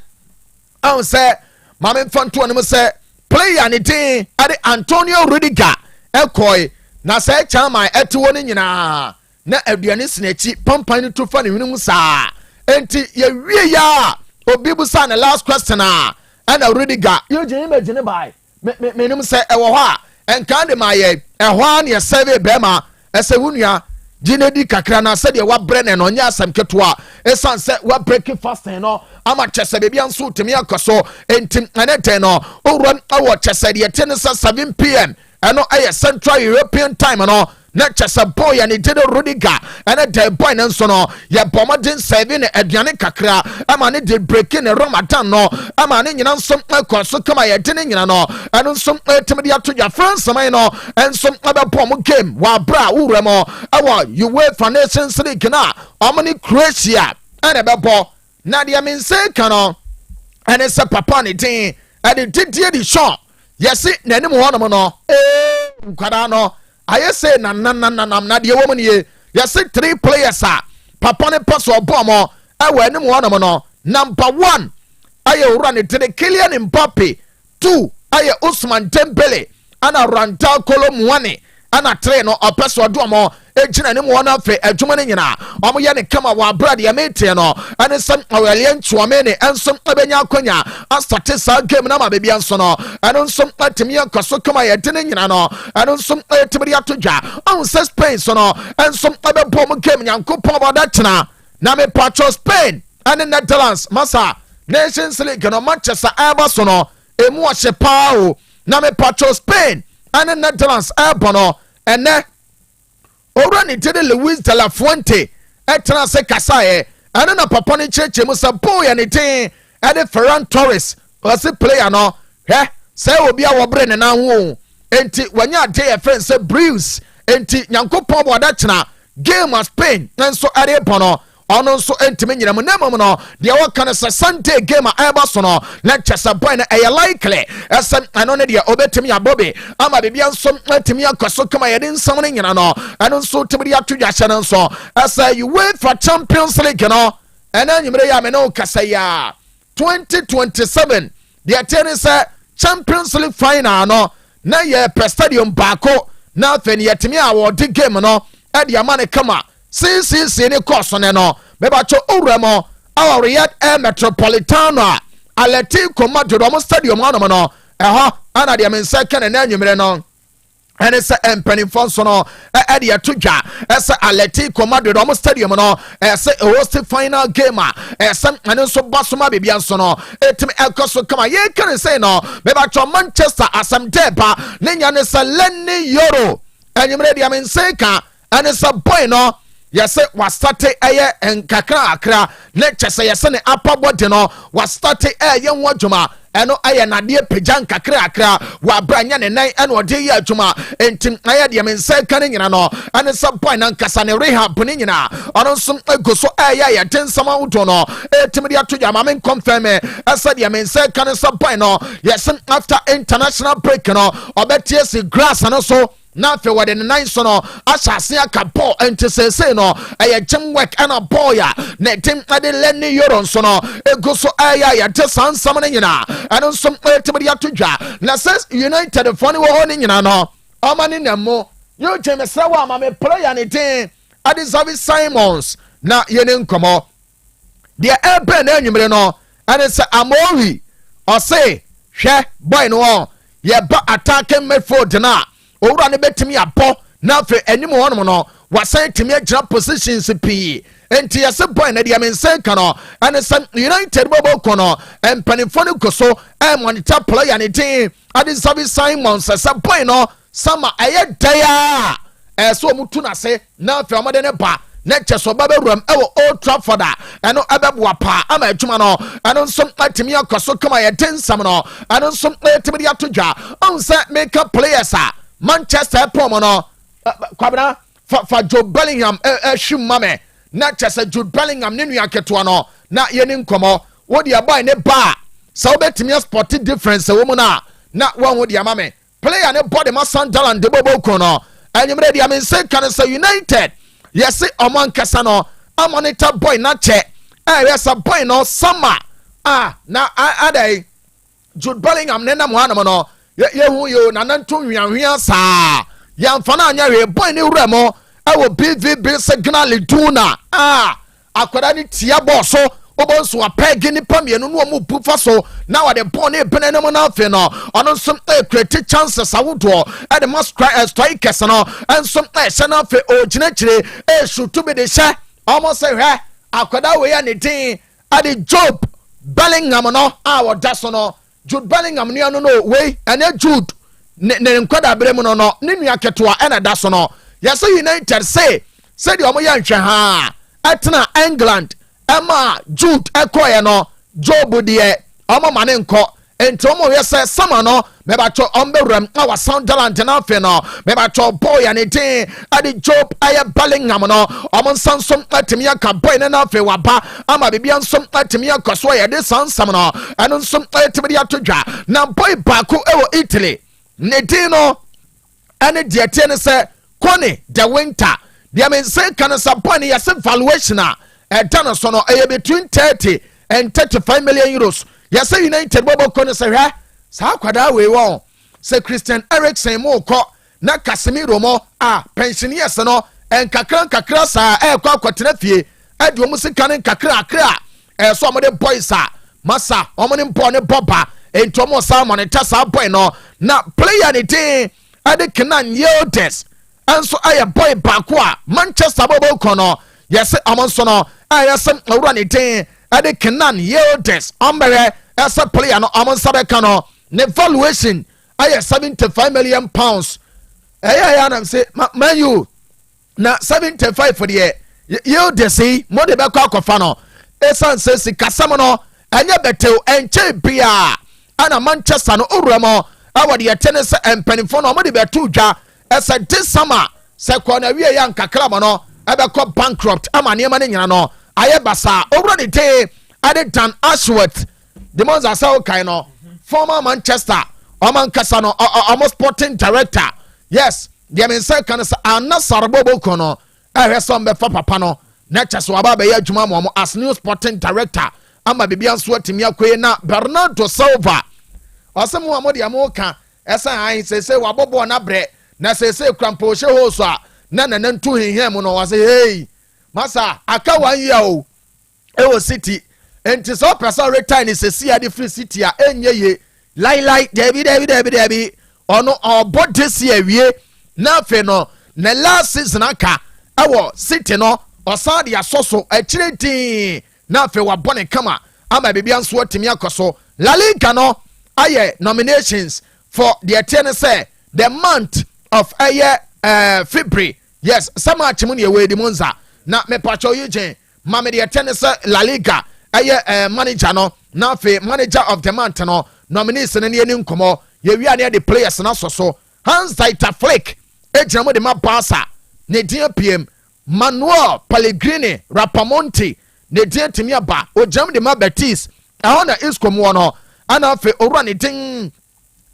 an say mame fanto no say player ni tin ade Antonio Rudiger ekoi na say chairman etewo ni nyina na aduane sinachi pampan ni tofa ni hwenu saa enti ye wie ya obi bu sa na last question ana Rudiger yo gene bai me nim say ewo ho a enka de maye eho an ye serve be ma ese wunua gine di kakra na se de wa bre ne no nya asam ketoa esan se wa break fasting no ama chese bebia nso temi akoso entim aneten no oron awo chese de ten 7 pm eno aye Central European time no na chesa boy and it did a Rudiga and a dead boy and so no ya bomadin saving a diane kakra amani did break in a Ramadan no amani you know some so come I didn't you know and some timidity to your friends and some other bomb game wa bra uremo awa you wait for nations league na amani Croatia and a babo Nadia mean say kano and it's a papa ni tin and it did the show yes it nani mo no nkwadano I say na Nadia woman ye yes 3 players are papa ni pass or bomb awa ni mo no number 1 aye run it to the Kylian Mbappe 2 aye Usman Dembele ana Randal Kolomwani ana train no apeso adomo ejina ne mo na fe adwuma ne nyina omo ye ne kama wa brad ya mete no ane sam awalian chuame ne ensom abenya akonya astate sa game na ma bebia nso no ane nsom atimi akoso kama ye de ne nyina no ane nsom atimi atodwa on se Spain so no ensom abebo mo game nyankopon boda tena na me patro Spain ane Netherlands masa Nations League no Manchester aba so no emu ahye pao na me patro Spain ane Netherlands ebono ene ora ni tede Luis de la Fuente etra se kasaye ane na papa ni cheche musa boy ni tin ade Ferran Torres was player no se obi a wo bre ne na ho enti wanya ade e friend se Bruce enti nyankopon bo da chena game of Spain nso ade bono ono nso entime nyina mu namum no de waka no Sunday game a eba so no na chesa boy na e likely esen ano ne de obetimi abobe ama bibia nso entimi akoso kama ye din nsam ne nyina no ano nso tibiri atodwa hye no nso asa you wait for Champions League no ena nyimre ya me no kasa ya 2027 de atene se Champions League final no na ye per stadium bako na feni yetimi award game no e de amane kama si ni course no beba cho uremo our Riyadh Air Metropolitano Atletico Madrid mo stadium no ana de men second na nwumere no ene se empanifo so no e de atodwa ese Atletico Madrid mo stadium no ese host final game ese ene so basoma bebia so no etim ekoso kama ye kan say no beba cho Manchester asamtepa nenya ne se lenni euro enwumere de men seka ene se boy no yese was starte eye enkakra akra ne chese yese ne upper body no was starte eye nwadwuma eno aye nade pejan kakra akra wa branya ne nan eno ode ye adwuma entim aye de mense kan nyina no ane some point nan kasa ne rehab ne nyina ono som egoso aye ya tensama wuto no etim de atoja ma men confirm asa de mense kan some point no yese after international break no obetie si grass no so na fe wade ne nan so no asase aka ball ntesese no eye gym work ana ball ya na tim ade lenni euro so no ego so aya ya te sansam ne nyina eno so tibiri atodwa na says United foni wo ho ne nyina no amani namo yo jemesra wa ma me player ne tin ade Xavi Simons na ye ne nkomo de ebe na anwumre no ane se Amori o say hwe boy no ye ba attacking midfield na owura ne betimi abɔ na fe anim honom no wasan timi agyina positions pi enti yese boy na de amensen ka no ane some United bobo kono empanifo ne koso monitor player ne tin ade Xavi Simons se boy no sama aye daya so mutu na se na fe amade ne ba na cheso baba rum Old Trafford eno abeboa pa ama adwuma no eno nso atimi akoso kama ye tensam no eno nso atimi de atodwa on se make up players Manchester promo no kwabena fa Jude Bellingham hwimame na chese Jude Bellingham ne nua keto no na ye ni nkomo wo de boy ne ba sa obetimi sport difference wo mu na won wo de amame player ne body ma Sunderland de bobo ko no anyumre de amense kan say United yes omon kasa no monitor boy na che yes boy no summer na adai Jude Bellingham ne na mo anam no ye hu yo na nanto hwiahwia saa yamfana anya we boy ne wuramo wo BVB signal tuna akwada ni tia boss obonso apegi ni pamienu no mu bufa so na wa de ball ne benene mo na afi no ono nso create chances awodo e de must strikers no enso hye na afi ogina kire shoot to be de hye almost say hwe akwada we ya ne tin ade Job Bellingham no wo daso no Jude Bellingham ni no we ene Jude ne nkwada brem no ne nua keto ena daso no yɛsɛ United say sɛdeɛ ɔmo yɛ nhwɛ ha ɛtena England ɛma Jude ɛkɔɛ no Job deɛ ɔmo ma ne nkɔ enti ɔmo yɛ sɛ sama no mɛbatɔ ɔmbɛwuram awa Sunderland na afei no mɛbatɔ boy ne din ade Job ayɛ Bellingham no ɔmo nsa nsom atumi aka boy ne na afei waba ama bibia nsom atumi akɔ so yɛde sansam no ɛno nsom atumi de ato dwa na boy baako ɛwɔ Italy ne din no ɛne deɛ tie ne sɛ Kone the Winter deɛ me nse ka no sɛ boy ne yɛsɛ valuation a ɛda no so no ɛyɛ between 30 and 35 million euros yɛsɛ United bɔbɔ no sɛ hwɛ saa kwadaa wei wɔn sɛ Christian Eriksen mo kɔ na Casemiro mo a pensioners no nkakra saa ɛkɔ akɔtena fie ɛde ɔmo sika ne nkakra ɛso ɔmo de boys a masa ɔmo ne bɔ ne bɔba enti ɔmo saa monitor saa boy no na player ne din ɛde Kenan Yildiz ɛnso ayɛ boy baako a Manchester bɔbɔ kɔ no yɛsɛ ɔmo nso no ɛyɛsɛ ɔwura ne din ɛde Kenan Yildiz ɔmbɛrɛ ɛsɛ player no ɔmo nsa bɛka no ne valuation ayɛ 75 million pounds ɛyɛ anam sɛ Man U na 75 for deɛ Yildiz yi mo de bɛkɔ akɔfa no ɛsan sɛ sikasɛm no ɛnyɛ bɛtɛw ɛnkyɛ bia ana Manchester no owura mo ɛwɔ deɛ tene sɛ mpanimfo no ɔmo de bɛto dwa ɛsɛ this summer sɛ kɔ na wie yɛ nkakra mo no ɛbɛkɔ bankrupt ama nneɛma no nyina no ayɛ basa owura ne te ade Dan Ashworth Demonza sɛ wokae no former Manchester ɔman kasa no ɔmo sporting director yes deɛ me nsa ka no sɛ Anasar Boboko no ɛhwɛ sɛ ɔmbɛfa papa no na kyɛ sɛ waba bɛyɛ adwuma ma ɔmo as new sporting director ama bibia nso atumi akɔye na Bernardo Silva ɔsɛ mo a mo deɛ mo ka ɛsɛ ahe sɛsɛ wabɔbɔ na brɛ na sɛsɛ krampa ɔhyɛ hɔ so a na nanantu hehia mu no wɔsɛ hey masa aka 1 year o ɛwɔ City enti sɛ ɔpɛ sɛ retire ne sɛsi ade free City a ɛnyɛ ye lai David ɔno ɔbɔ this year wie na afei no ne last season aka ɛwɔ City no ɔsan de asɔ so akyire din na afei wabɔ ne kama ama bibia nso atumi akɔ so La Liga no ayɛ nominations for the tie ne sɛ the month of February yes sama akyemu ne ɛwɔ Demonza na mepacho yigyen ma me de tie ne sɛ La Liga manager no na afei manager of the month no nominees ne ne nkomo ye wi ane de players na so Hans Dieter Flick ejina mo de ma Barca ne dia PM Manuel Pellegrini Rapamonti ne dia timi aba ojam de ma Betis ehon na Isco mo no ana afei owura ne din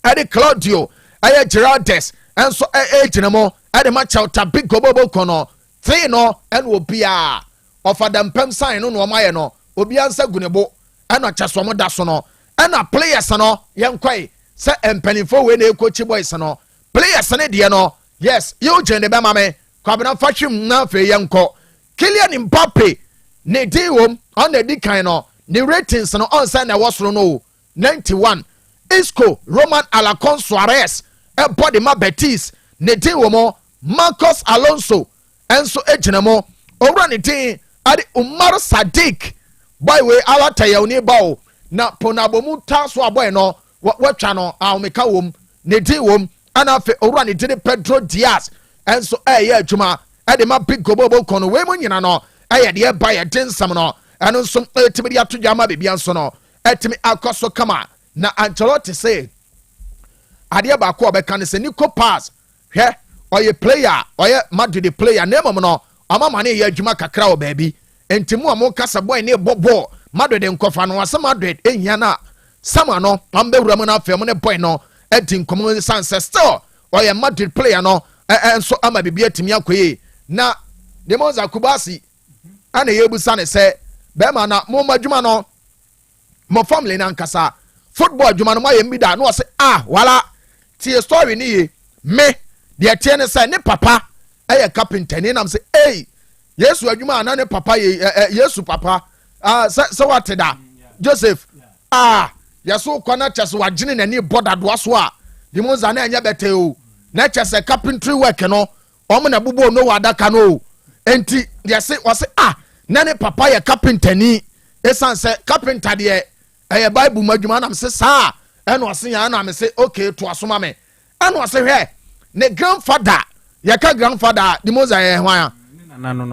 ade Claudio Gerardes enso ejina mo ade ma Celta Vigo bobo kono 3 no en obia ofadampem sign no no maye no obi ansa gunebo ana chaso mo da so no ana players no yenkoi se empanifo we na ekochi boys no players ne de no yes you gende be mame kwabena fahwem na fe yenko Kylian Mbappe ne diwom on the dikan no the ratings no on sign na was no 91 Isco Roman Alacon Suarez e body ma Betis ne diwom Marcos Alonso enso ejinamo owura ne tin ade Umar Sadiq boy we ala tayawni bawo na ponabomu taso aboy no watwa no awmeka wom ne din wom ana fe owura ne din Pedro Diaz enso eye adwuma ade ma big gobobo kono we mu nyina no eye de ba ye din sam no eno nso etimi de atodwa ma bebia nso no etimi akoso kama na Ancelotti say ade ba ko obeka ne se Nico Paz hwe oye player oye Madrid player na mom no amama ne ye adwuma kakra o baabi entimu amo kasa boy ne bobo Madrid nkofa no asa Madrid ehia na sama no ambewura mu na afem ne boy no edi nkomo sanse still oye Madrid player no enso ama bibia timi akoye na Demonza Kubasi ana yebusa ne se be ma na mo madwuma no mo family na nkasa football adwuma no maye mbida no se wala tie story ni ye me de tie ne se ne papa eye carpenter ni nam se Yesu adwuma na ne papa Yesu papa se wateda Joseph yeso kwana chese wagene nani boda do so a Demonza na anya bete o na chese carpentry work no omo na bubo no wadaka no enti yese wase na ne papa ye carpenter ni esan se carpenter de Bible madwuma na mse saa eno ase ya na mse okay to asoma me eno ase hwe ne grandfather yaka grandfather Demonza ye hwan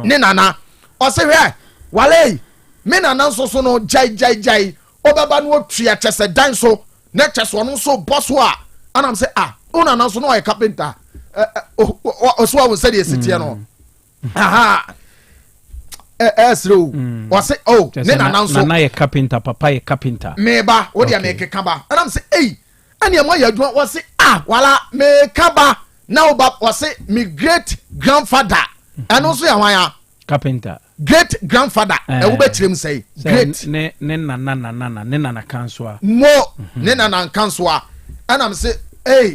ne nana o se hwe wale me nana so no jai obaba no otua chese dan so na chese ono so boso a anam se una nana so no carpenter o so wa say dey sitie no aha esro was say ne nana so nana ye carpenter papa ye carpenter me ba wo dia me keka ba anam se ane mo ya adwuma was say wala me kaba na oba was say me great grandfather and also ya hwan carpenter great grandfather wo be kirem say great ne nana kansoa mo ne nana kansoa anam say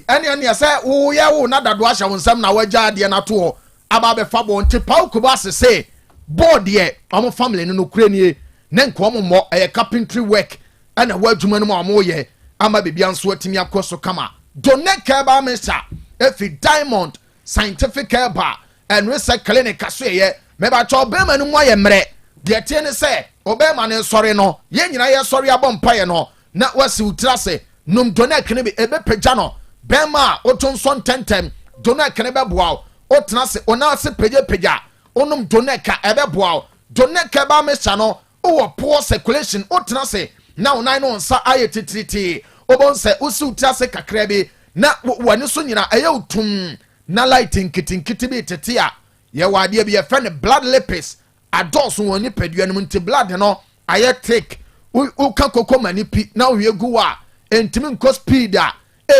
ane say wo ya wo na dado ahya wonsam na wagya de na to aba be fa bo nti pa ko ba say board ye omo family no kure nie ne nko mo carpentry work ana wadwuma no mo ye ama bebia nso atimi akoso kama doneka ba mesa efi diamond scientific herba and research clinic aso ye meba cho obema no mo ye mre de tie ne se obema ne sori no ye nyina ye sori abompa ye no na wasi utrase num doneka ne be ebe pagya no bema otonso tentem doneka ne be boa otena se ona se pagya onum doneka ebe boa doneka ba mesa no o poor circulation otena se na onai no nsa aye titriti obon se usi utrase kakra bi na wani so nyina aye utum na lighting kitinkiti bi tete a ye wade bi ye friend blood lipase ados woni padua no nti blood no aye thick u ka kokoma mani pi na wie gu a entimi nko speed a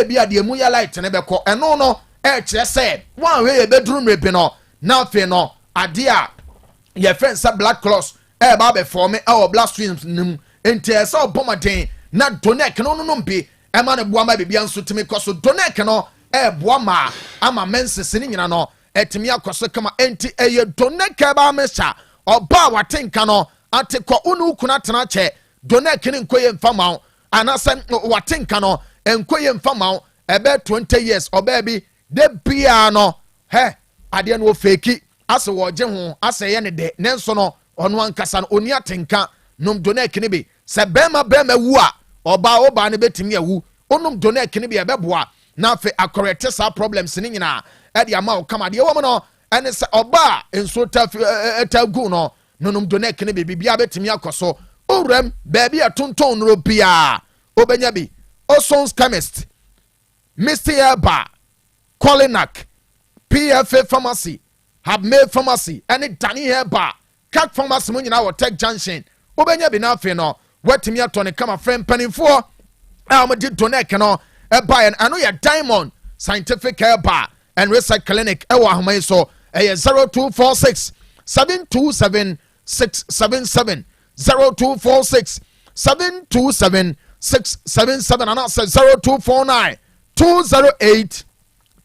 bi ade mu ya light ne beko eno no kire se wan we ye bedroom rebi no na fe no ade a ye friend sa blood clots ba be form our blood streams nim enti esa obomaden na donek no mbi ema ne boa ma bibia nso timi koso donek no boa ma ama menses ni nyina no etimi akoso kama enti eye donek ba mesha oba watenka no ate ko unu kuna tena che donek ni nkoye mfama anasem watenka no enkoye mfama ebe 20 years oba bi de bia no ade no feki ase wo je ho ase ye ne de nenso no ono ankasa no oni atenka nom donek ni bi se bema wu a oba ne betimi awu onum donek ni bi ebeboa na fe akorete sa problems ni nyina e de ama o kama de wo no ene se oba enso tagu no nonum donek ni bi bibia betimi akoso orem baby atonton no bia obenya bi Osons chemist Mr. Herba Colinac PFA pharmacy Habme pharmacy ene Danny Herba Kak pharmacy mo nyina Otec junction obenya bi na fe no watimi atone kama friend panimfo amadi donek no buy and ya diamond scientific herba and research clinic ewa ahomai so 0246 727 677 0246 727 677 and answer 0249 208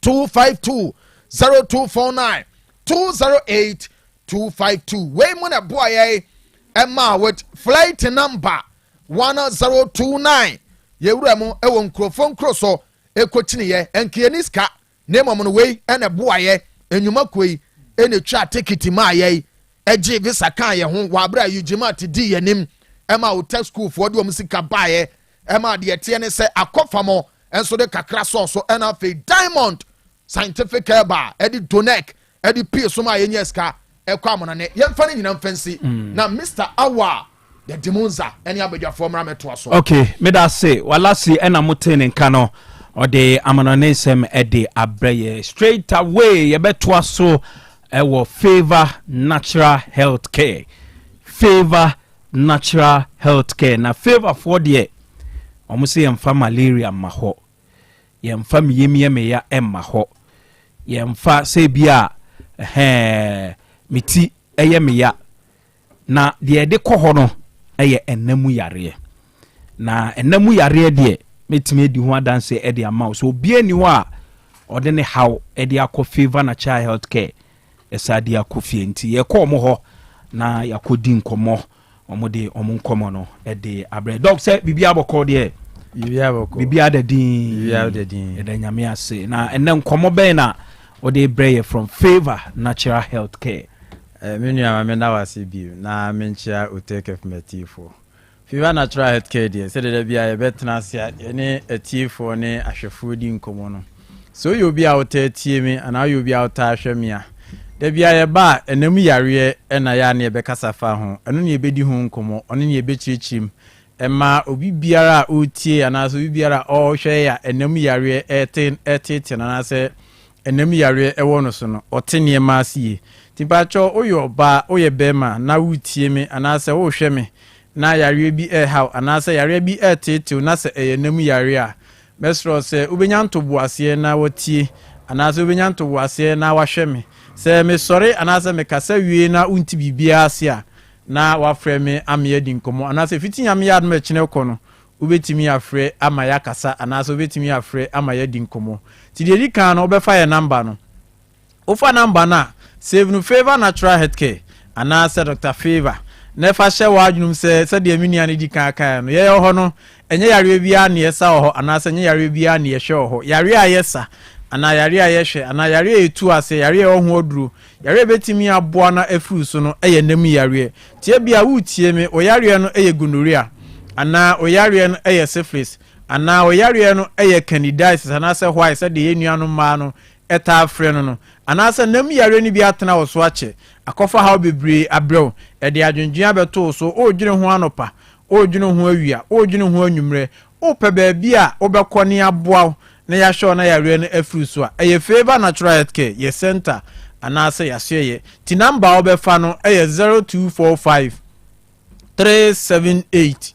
252 0249 208 252 we mona boy Emma with flight number 1029 yewura mu ewo nkrofon kroso ekochini ye enkieniska name mo no we ene boaye enwuma koi ene twa ticket ma ye eje visa kan ye ho wa bra yujima ti di yenim ema Otec school for de musika baye ema de tie ne se akofamo enso de kakra so ena fe diamond scientific herba edi donek edi pie so ma ye nyeska ekwa mo na ne yemfa ne nyina mfansi na Mr. Awal the Demonza any abedwa formula meto so okay me da say wala si ena mutene nka no o de amanonesem e de abreye straight away ye beto so ewo favor natural health care na favor for de omo se yemfa malaria ma ho yemfa miyemie ya emma ho yemfa se bia miti eye meya na de kɔ no eye enamu yare na enamu yare de metime di ho adanse e de ama so obi ani ho a ode ne haw e de akɔ favor na child health care esade akɔfie nti ye kɔ mo ho na yakodi nkomo omo de omo nkomo no e de abre doc say bibia bɔkɔ de bibia da din e da nyame ase na enne nkomo bɛn na ode breye from favor natural health care menu amena wasi bi na menchia Otec F4 favor natural health care dey say dey bia ye betena sia ne atifo ne ahwefo di nkomo no so you be out there me and now you be out there shemia there be a ba enemu yare na ya na ebekasa fa ho eno na ebedi ho nkomo ono na ebechirichim ema obi biara otie anaso obi biara o hwe ya enemu yare eten na se enemu yare ewo no so no otene ma asie tipacho oyo ba oye bema na wutie me anase wo hwe me na yare bi how anase yare bi etetew na se enemu yare a mesro se ubenya ntoboase na wotie anase ubenya ntoboase na wahwe me se me sori anase me kasa wie na unti bibia ase a na wafre me amye di nkomo anase fitinya me yad me kine kono ubetimi afre ama ya kasa anase ubetimi afre ama ya di nkomo ti de kan no obefa ye number no ofa number na save no favor natural healthcare anase Dr. Favor na fa hye wadwunum se de amini di kan no ye ho no enye yare bia na yesa ho anase enye yare bia na ye hwe ho yare a yesa ana yare a yehwe ana yare etu ase yare ohun oduru yare betimi aboa na afuru so no eye nam yare tie bia wutie me oyare no eye gonorrhea ana oyare no eye syphilis ana oyare no eye candidiasis ana se why se de enuanu ma no eta afre no ana se nam yare ni bia tena wo so ache akofa ha bebre abrew e de adwendwen abeto so o dwene ho anopa o dwene ho awia o dwene ho anwumre o pe ba bia obekọ ne aboa na ya show na yare no afuru so a eye Favor natural healthcare ye center anase yaseye ti number obefa no eye 0245 378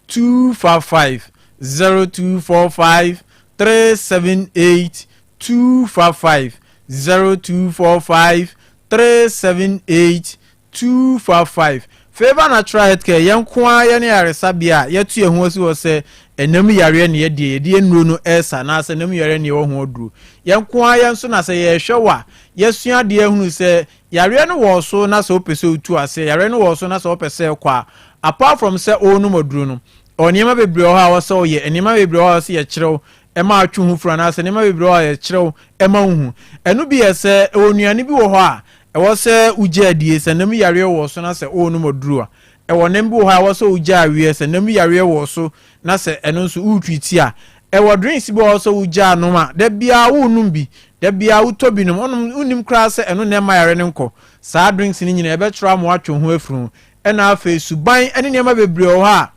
255 0245 378 255 0245 378 255 Favor natural healthcare yenkwa ye ne yaresabia yetu ehu osi wo se enam yare ne ye de enuro no esa na ase enam yare ne wo ho oduru yenkwa ye nso na se ye hwewa yesua de ehunu se yare no wo so na se opese otu ase yare no wo so na se opese kwa apart from se onu moduru no oniema bebre ho a wo se oye eniema bebre ho se ye kirew ema atwu hu fura na ase eniema bebre ho ye kirew ema hu enu bi ye se onuane bi wo ho a ewo se uje adie se nam yare wo so na se onu moduru a ewo nem bi wo ha wo se uje awie se nam yare wo so na se eno nso utwiti a ewo drinks bi wo so uje anoma da bia wo num bi da bia wo tobi num onum unim kra se eno na ma yare ne nko sa drinks ni nyina ebe tra mo atwo ho afuru ena afa suban ene ne ma bebre wo ha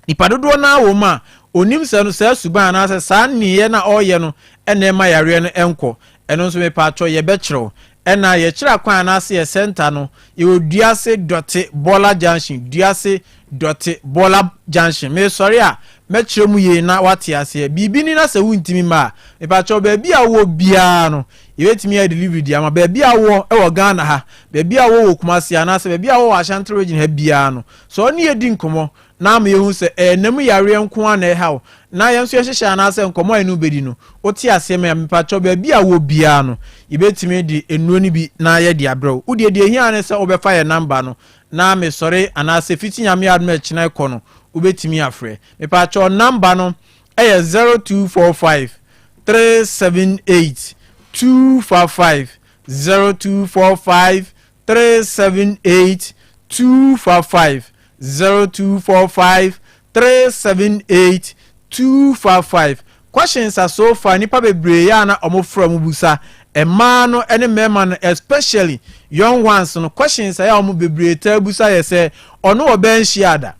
ipadodo na wo ma onim se no se suban na se sa niye na oye no ene ma yare no enko eno nso me pa atwo ye be kire ena ye kira kwan na se center no ye oduase dote bola junction duase dote bola junction me sorry a me kire mu ye na wate ase bibi ni na se wuntimi ma me pa cho ba bia wo bia no ye wetimi ya delivery dia ma ba bia wo e wo Ghana ha ba bia wo Kumasi na se ba bia wo Ashanti region ha bia no so ni ye di nkomo na me hu se enam yare nko ana e ha na yenso ye hihya na se nkomo enu bedi no oti ase me pa cho ba bia wo bia no ye betimi di enuo ni bi na ye di abrew udie die hia ne se obefa ye number no na me sorry ana se fitinya me adme china ko no ubetimi afre me pa cho number no eye 0245 378 255 0245 378 255 0245 378 255 questions are so far nipa bebre ya na omofra mu busa ema no ene mema no especially young ones no questions ya omo bebre ta busa ye se ono oben shiada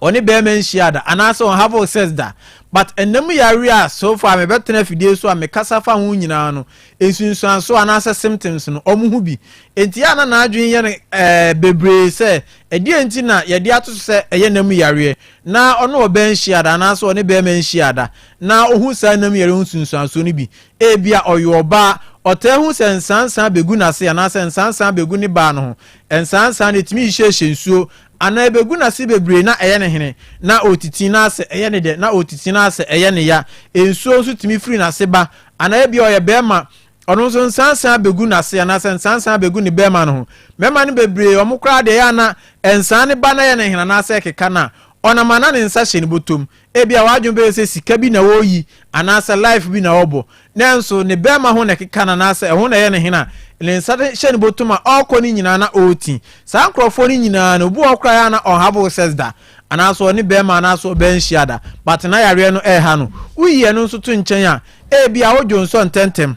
oni be men shiada anase on have says that but enemu yare so far me betena fidie so me kasa fa hu nyina no ensunsuan so anase symptoms no omo hu bi enti ya na adwen ye bebre se edi enti na ye de ato se eye nemu yare na ono oben shiada anase oni be men shiada na ohu sa nemu yare ensunsuan so ni bi e bia oyoba ote hu se nsansan begu na se anase nsansan begu ni ba no nsansan etimi hye nsuo ana ebegu na se bebre na eye ne hene na otiti na se eye ne de na otiti na se eye ne ya ensuo so timi free na se ba ana ebi oye bema ono so nsansan begu na se na se nsansan begu ni bema no mema ne bebre omukra de ya na ensan ne ba na eye ne hene na se keka na ona mana ne nsa hye ne botom ebi a wadwon be se sika bi na woyi ana se life bi na obo nenso ne bema ho ne keka na se ho na eye ne hene le nsa hye ne botom a okọ ni nyina na oti sa nkrofo ni nyina na obu okra ya na on have says that anaso ni be ma anaso be nhia but na yare no ha no uyiye no nso to nchen a bia wo Johnson tentem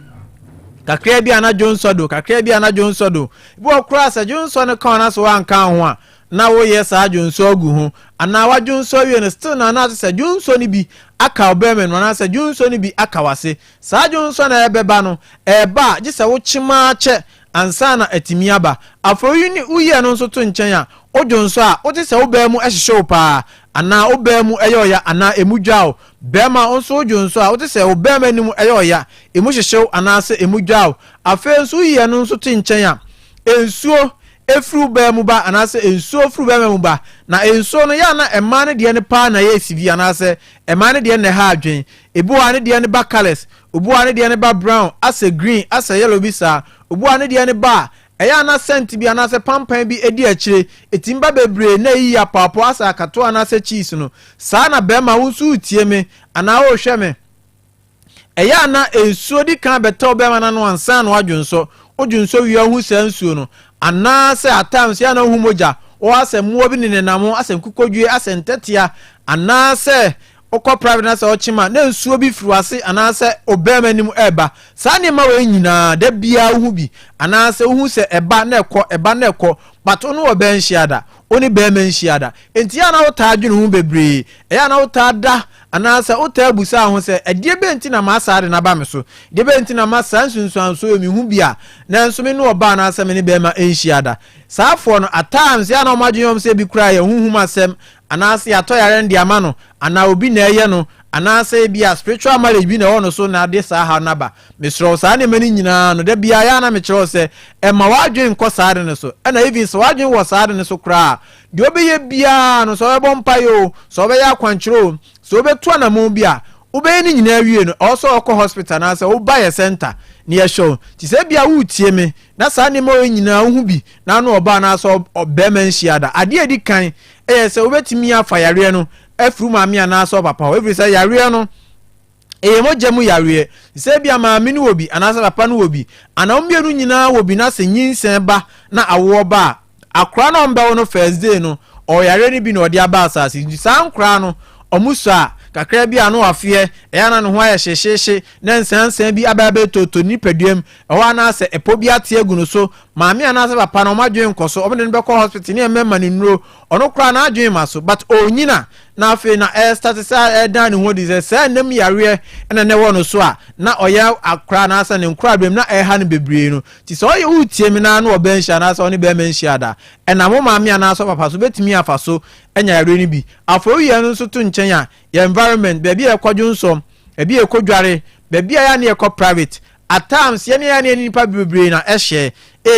kakra bia na Johnson do kakra bia na Johnson do bi okura sa Johnson no kan na so anka ho a na wo ye sa Johnson ogu ho ana wa Johnson wie no still na sa Johnson ni bi aka obeme no na sa Johnson ni bi aka wase sa Johnson na ebeba no eba gise wo chima che ansa na atimiaba afoyi ni uye no nso to nchen a Johnson a wo te se wo ba mu ehhyew pa ana wo ba mu eyoya ana emudwao bema onso Johnson a wo te se wo ba ma ni mu eyoya emu hyehyew ana se emudwao afa nso uye no nso to nchen a ensuo efru ba mu ba ana se ensuo fru ba mu ba na ensuo no ya na ema ne de ne pa na ye sivi ana se ema ne de ne ha adwen ebuwa ne de ne ba colors obuwa ne de ne ba brown ase green ase yellow bisa obuwa ne de ne ba eya na scent bi ana se pampan bi edi akire etimba bebre na yi ya papo asa akato ana se cheese no sa na bema wonsu tie me ana wo hwe me eya na ensuo di kan beto bema na no ansa no adwonso odwonso wi ahu se nsuo no ana se atams ya na hu moja o ase muo bi ne namo ase nkukodwe ase ntetia ana se okọ private na se ochima na nsuo bi fruase ana se obema nim eba sa ne ma we nyina da bia hu bi ana se hu se eba na ekọ pato no oba nhia oni bema nhia da enti ya na wota adwene hu bebre ya na wota da ana se wota abusa ho se edie be enti na ma asare na ba me so de be enti na ma sansunsuanso mi hu bia na nso me no oba na se me ne bema nhia da sa afọ no at times ya na omadwom se bi kra ya huhum asem ana se atoyare ndi ama no ana obi na eye no ana se bia spiritual marriage bi na wono so na de sa ha na ba mesro sa na mani nyina no da bia ya na me kire se e ma wadwen ko sa de ne so na even so wadwen wo sa de ne so kra de obeye bia no so ebo mpa yo so obeye akwankyero so obetu na mo bia obeye ni nyina wie no also okọ hospital na se obaye center ni ye show ti se bia wu tie me na sa ne mo nyina hu bi na no oba na so obema nhia da ade edi kan se obetimi afa yare no afru maami ana so papa o every say yare no mojemu yare se bia maami no obi ana so papa no obi ana omienu nyina obi na se nyinsen ba na awo ba akra no mba no first day no o yare ni bi no odi aba asase san kra no omuso a kakra bia no afie na no ho aye hyehye na nsansan bi ababe toto ni paduam ho na se epo bi ate aguno so maami ana se papa no madwen koso obene be ko hospital ni emma ni nuro ono kra na adwen maso but onyina na afi na start say dan ho di say nem yare na ne wono so a na oya akra na asa ne nkra bem na ha ne bebre no ti so oye utie mi na no obenhia na asa oni be menhia da na mo maami ana so papa so betimi afa so enya yare ni bi afo yi no so to nchen ya environment baby e kwadwonsom ebi e kodware baby ya na e ko private at times ye na nipa bebre na ehye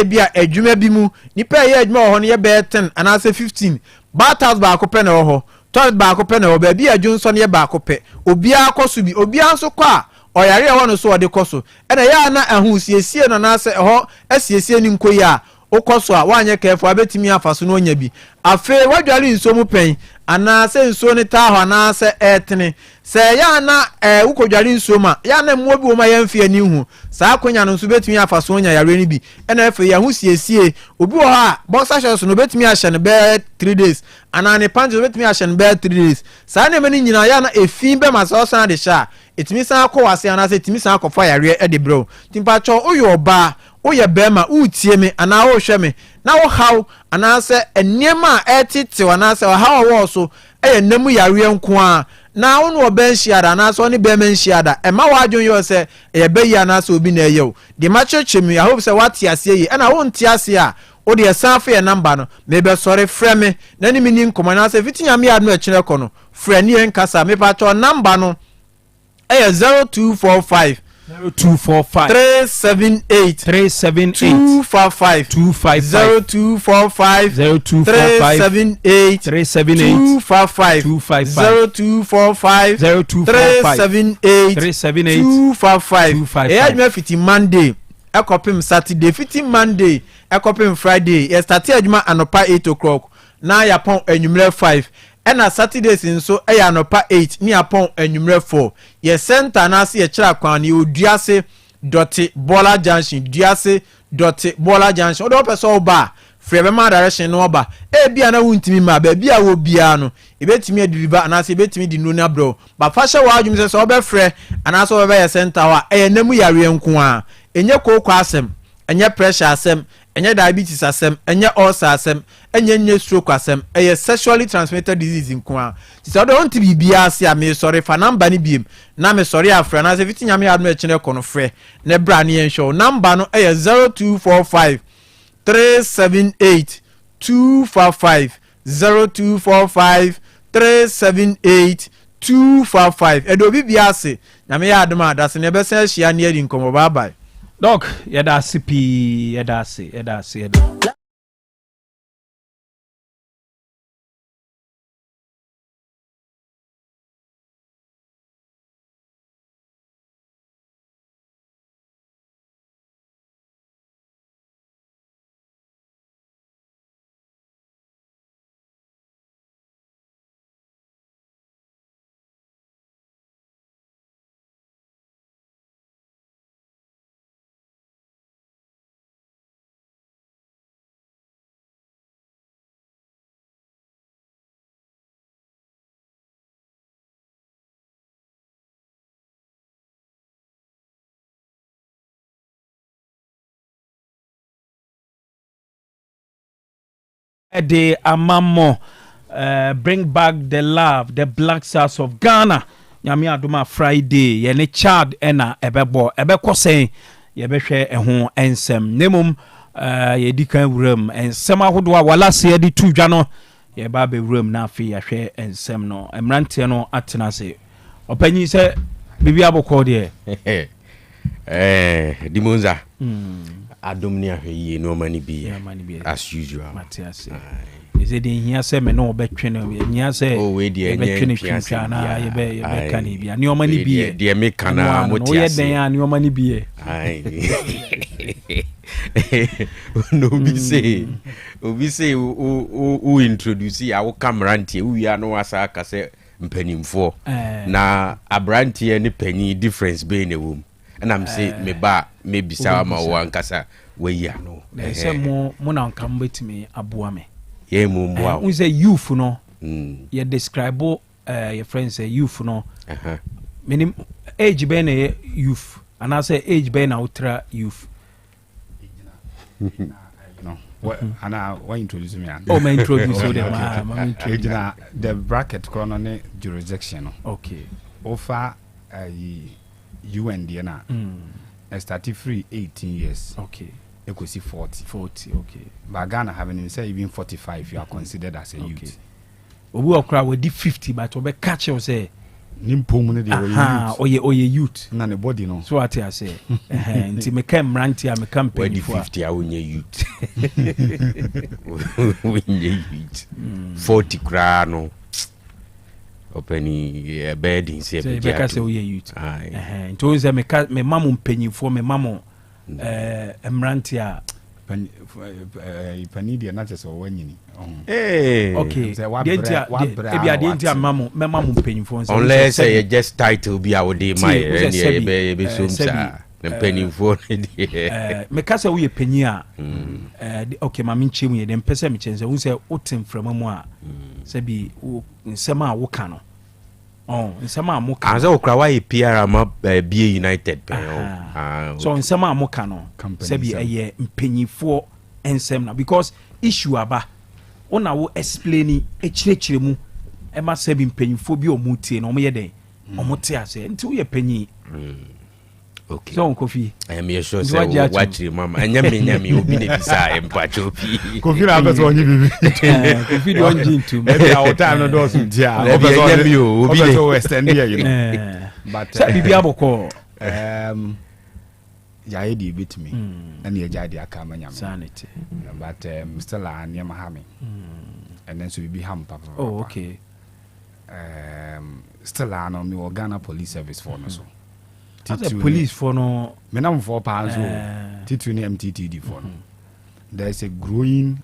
bia adwuma bi mu nipa ye adwuma ho no ye be 10 ana se 15 battles ba ko pe na ho toilet ba ko pe na ho baby adwonsom ye ba ko pe obi akoso bi obi anso ko a oyare ho no so ode koso na ya na ahu siesie no na se ho asiesie ni nkoyi a okoso a wanye kefo abetimi afaso no onya bi afe wadware nso mu pen ana se nso ni ta ho ana se etene se ya na ukodware nso ma ya na muo bi wo ma yamfie ni hu sa akonya no nso betimi afaso onya yare ni bi na efe ya hu siesie obi wo ha boxer shorts no betimi ahye ne be 3 days ana ne pants betimi ahye ne be 3 days sa na mani nyina ya na efin be ma so san de sha etimi san akowase ana se etimi san akofa yare e de bro timpa cho oyo oba oye bema utie me ana wo hwe me na wo haw ana se eniema etete wana se haw wo so nemu yare nko a na wo no benhia da na so ne bema nhia da e ma wadwon yo se e be yi ana se obi na eyew de ma chechemi I hope se wati ase yi na wo nti ase a o de sanfa ye number no me be sorry frɛ me na ni mini nkoma na se fitinya me adu e kire kɔ no frɛ ni en kasa me pa to number no 0245 0245 378 255 0245 378 255 0245 378 255 e fiti Monday ekopim Saturday fiti Monday ekopim Friday e start adwuma anopa 8 o'clock na ya pon anwumre 5 ena Saturdays nso ya anopa 8 ni apon anwumre 4 ye center na se ye kira kwan ni oduase dot bola junction duase dot bola junction odo person oba frɛ bɛ ma direction no oba e bia na wuntimi ma ba bia wo bia no e betimi adiriba anase e betimi di nuna bro ba fa hye wa adwum se oba frɛ anase oba ya center wa e namu yare nko a enye kokɔ asɛm enye pressure asɛm enye diabetes asɛm enye ulcer asɛm enye stroke asɛm eye sexually transmitted disease nko a se o don't be bia ase a me sorry fa number ni biem na me sorry afrɛ na se fiti nyame adom e kine kɔ no frɛ ne bra ne yen show number no eye 0245 378 245 0245 378 245 edo bi bia ase nyame ya adom a dase ne be se hia ne adi nkomo bye bye Doc, yada sipi, yada si. The amamo bring back the love, the Black Stars of Ghana. Nyame adoma Friday, yene Chad ena ebebo sen yebehwe eho ensem. Nemum yedi kan wuram ensem ahodo a wala se yedi tu dwa no yeba be wuram na afi yahwe ensem no. Emrante no atena se. Opanyi se bibi abokọ de. Demonza. Adomni ahwe no mani be as usual. Matias. Is it in here say me no betwe no nya say we dey betwe no twintwa na ye be kan bia ne o mani be dey me kana motias. No ye den ya ne o mani be. No obi say who introduce ya wo camrantie wo ya no asa aka say mpanimfo na abrantie ne panyi difference be na wom. And I'm say me ba me bisa ma wo ankasa we ya no. Say mo na nka mbetimi aboa me. Ye mo mboa. We say youth no. You describe your friends say youth no. Meaning age be na youth and I say age be na ultra youth. No. What why introduce me? Oh, me introduce you them. The bracket chrono jurisdiction. Okay. Offer UN DNA. I started free 18 years. Okay. You could see 40. 40, okay. But Ghana having him say even 45, you are considered as a youth. We crowd with 50, but we catch you say. Nimpomune de oye youth. Na ne body no. So what I say. Nti me kam ranti a me campaign for 50 I wonye youth. Wonye youth. 40 kra no. Openi bed in say be say oye youth. Nti say me mamu mpanyifo me mamu emranti a panidi na just wanyini. Okay. Dia mamu me mamu mpanyifo nse. Unless you just title be our day my be so sa mpanyifo dey. Me ka say we panyi a okay mama nchemu ye dem pese me chense wo say otem framamu a say bi nsema a wo ka no. Nsema amuka. Anza okra wa PR ma BA United so nsema amuka no. Say bi eye mpanyifo ensem na because issue aba ona wo explain echirechire mu e ma say bi mpanyifo bi omutie no omoye den omote ase nti wo ye panyi. Okay. So Kofi. I am sure say watch mama. Anyame obi na bisa empacho pi. Kofi na abeso onyi bibi. Kofi don jintu. Maybe our time no do so dia. Anyame obi na so extend here you know. But say bibi aboko ya edi bit me. Na ye jade aka manyam. Sanity. But still an yam ha me. And then so bibi ham papa. Oh okay. Still an me Ghana Police Service for no so. As a police for no menam 4 pounds T2 MTTD for no. There's a growing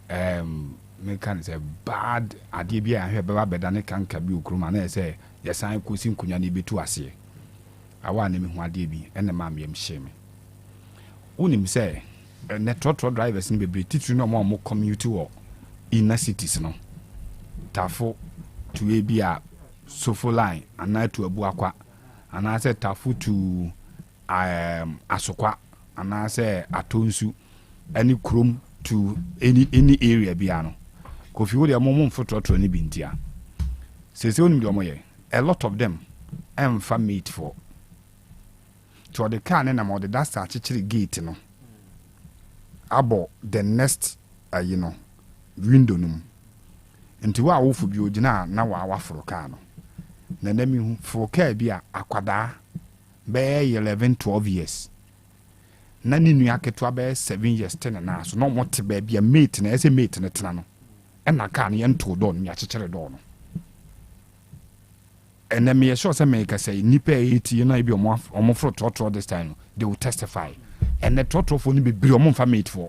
mechanic say bad idea bi ahwe beba bedane kan ka bi okroma na say yesan kosi nkunya ne betu ase awa na me hu ade bi ene ma me hye me unim say network drivers in be teaching no more commute or inner cities no tafo to a sofo line and night to Abuakwa and I said tafo to Asokwa and I say Atonsu any chrome to any area biano kofi wo de momon foto ni bintia sese onim de omoye a lot of them am made for to the car na mo de that start chichiri gate no abo the next window num nti wa wo fu bi ogina na wa waforo car no na na mi hu for car bi a akwada be 11-12 years na ni nua keto be 7 years 10 na so no mote be bia mate na ese mate na tena no e na car no yento do no ya chichiri do no and then me sure say make say nipa 80 na bi omo fro trotro this time they will testify and the trotro for ni be bri omo fa mate for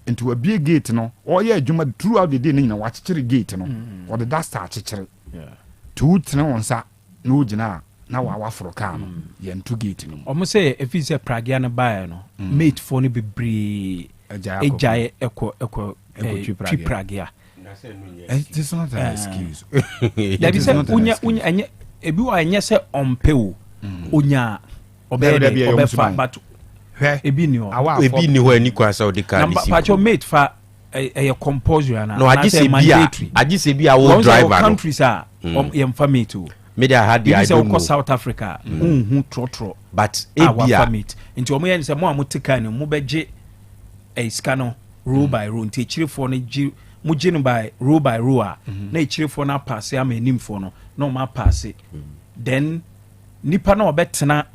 into a big gate no or yeah adwuma throughout the day na wa chichiri gate no or the dust start chichiri to tena onsa na ogina na wa waforo car no ye ntu gate no omo say if is a pragia na buy no mate for ni be bri ejaye eko pragia. It is not an excuse. That is unya ebi wa enye se ompewo unya obefa but ebi ni ho ani kwasa odi ka ni si pacho mate fa e composure na no agise bia wo driver no countries are yem fa mate o media had the I don't know South Africa trotro but ebia mate nti omo ye se mo amutika ni mo beje e scanner row by row nti chirifo no mujinu by row na chirifo na pass am enimfo no no ma pass then nipa na obetena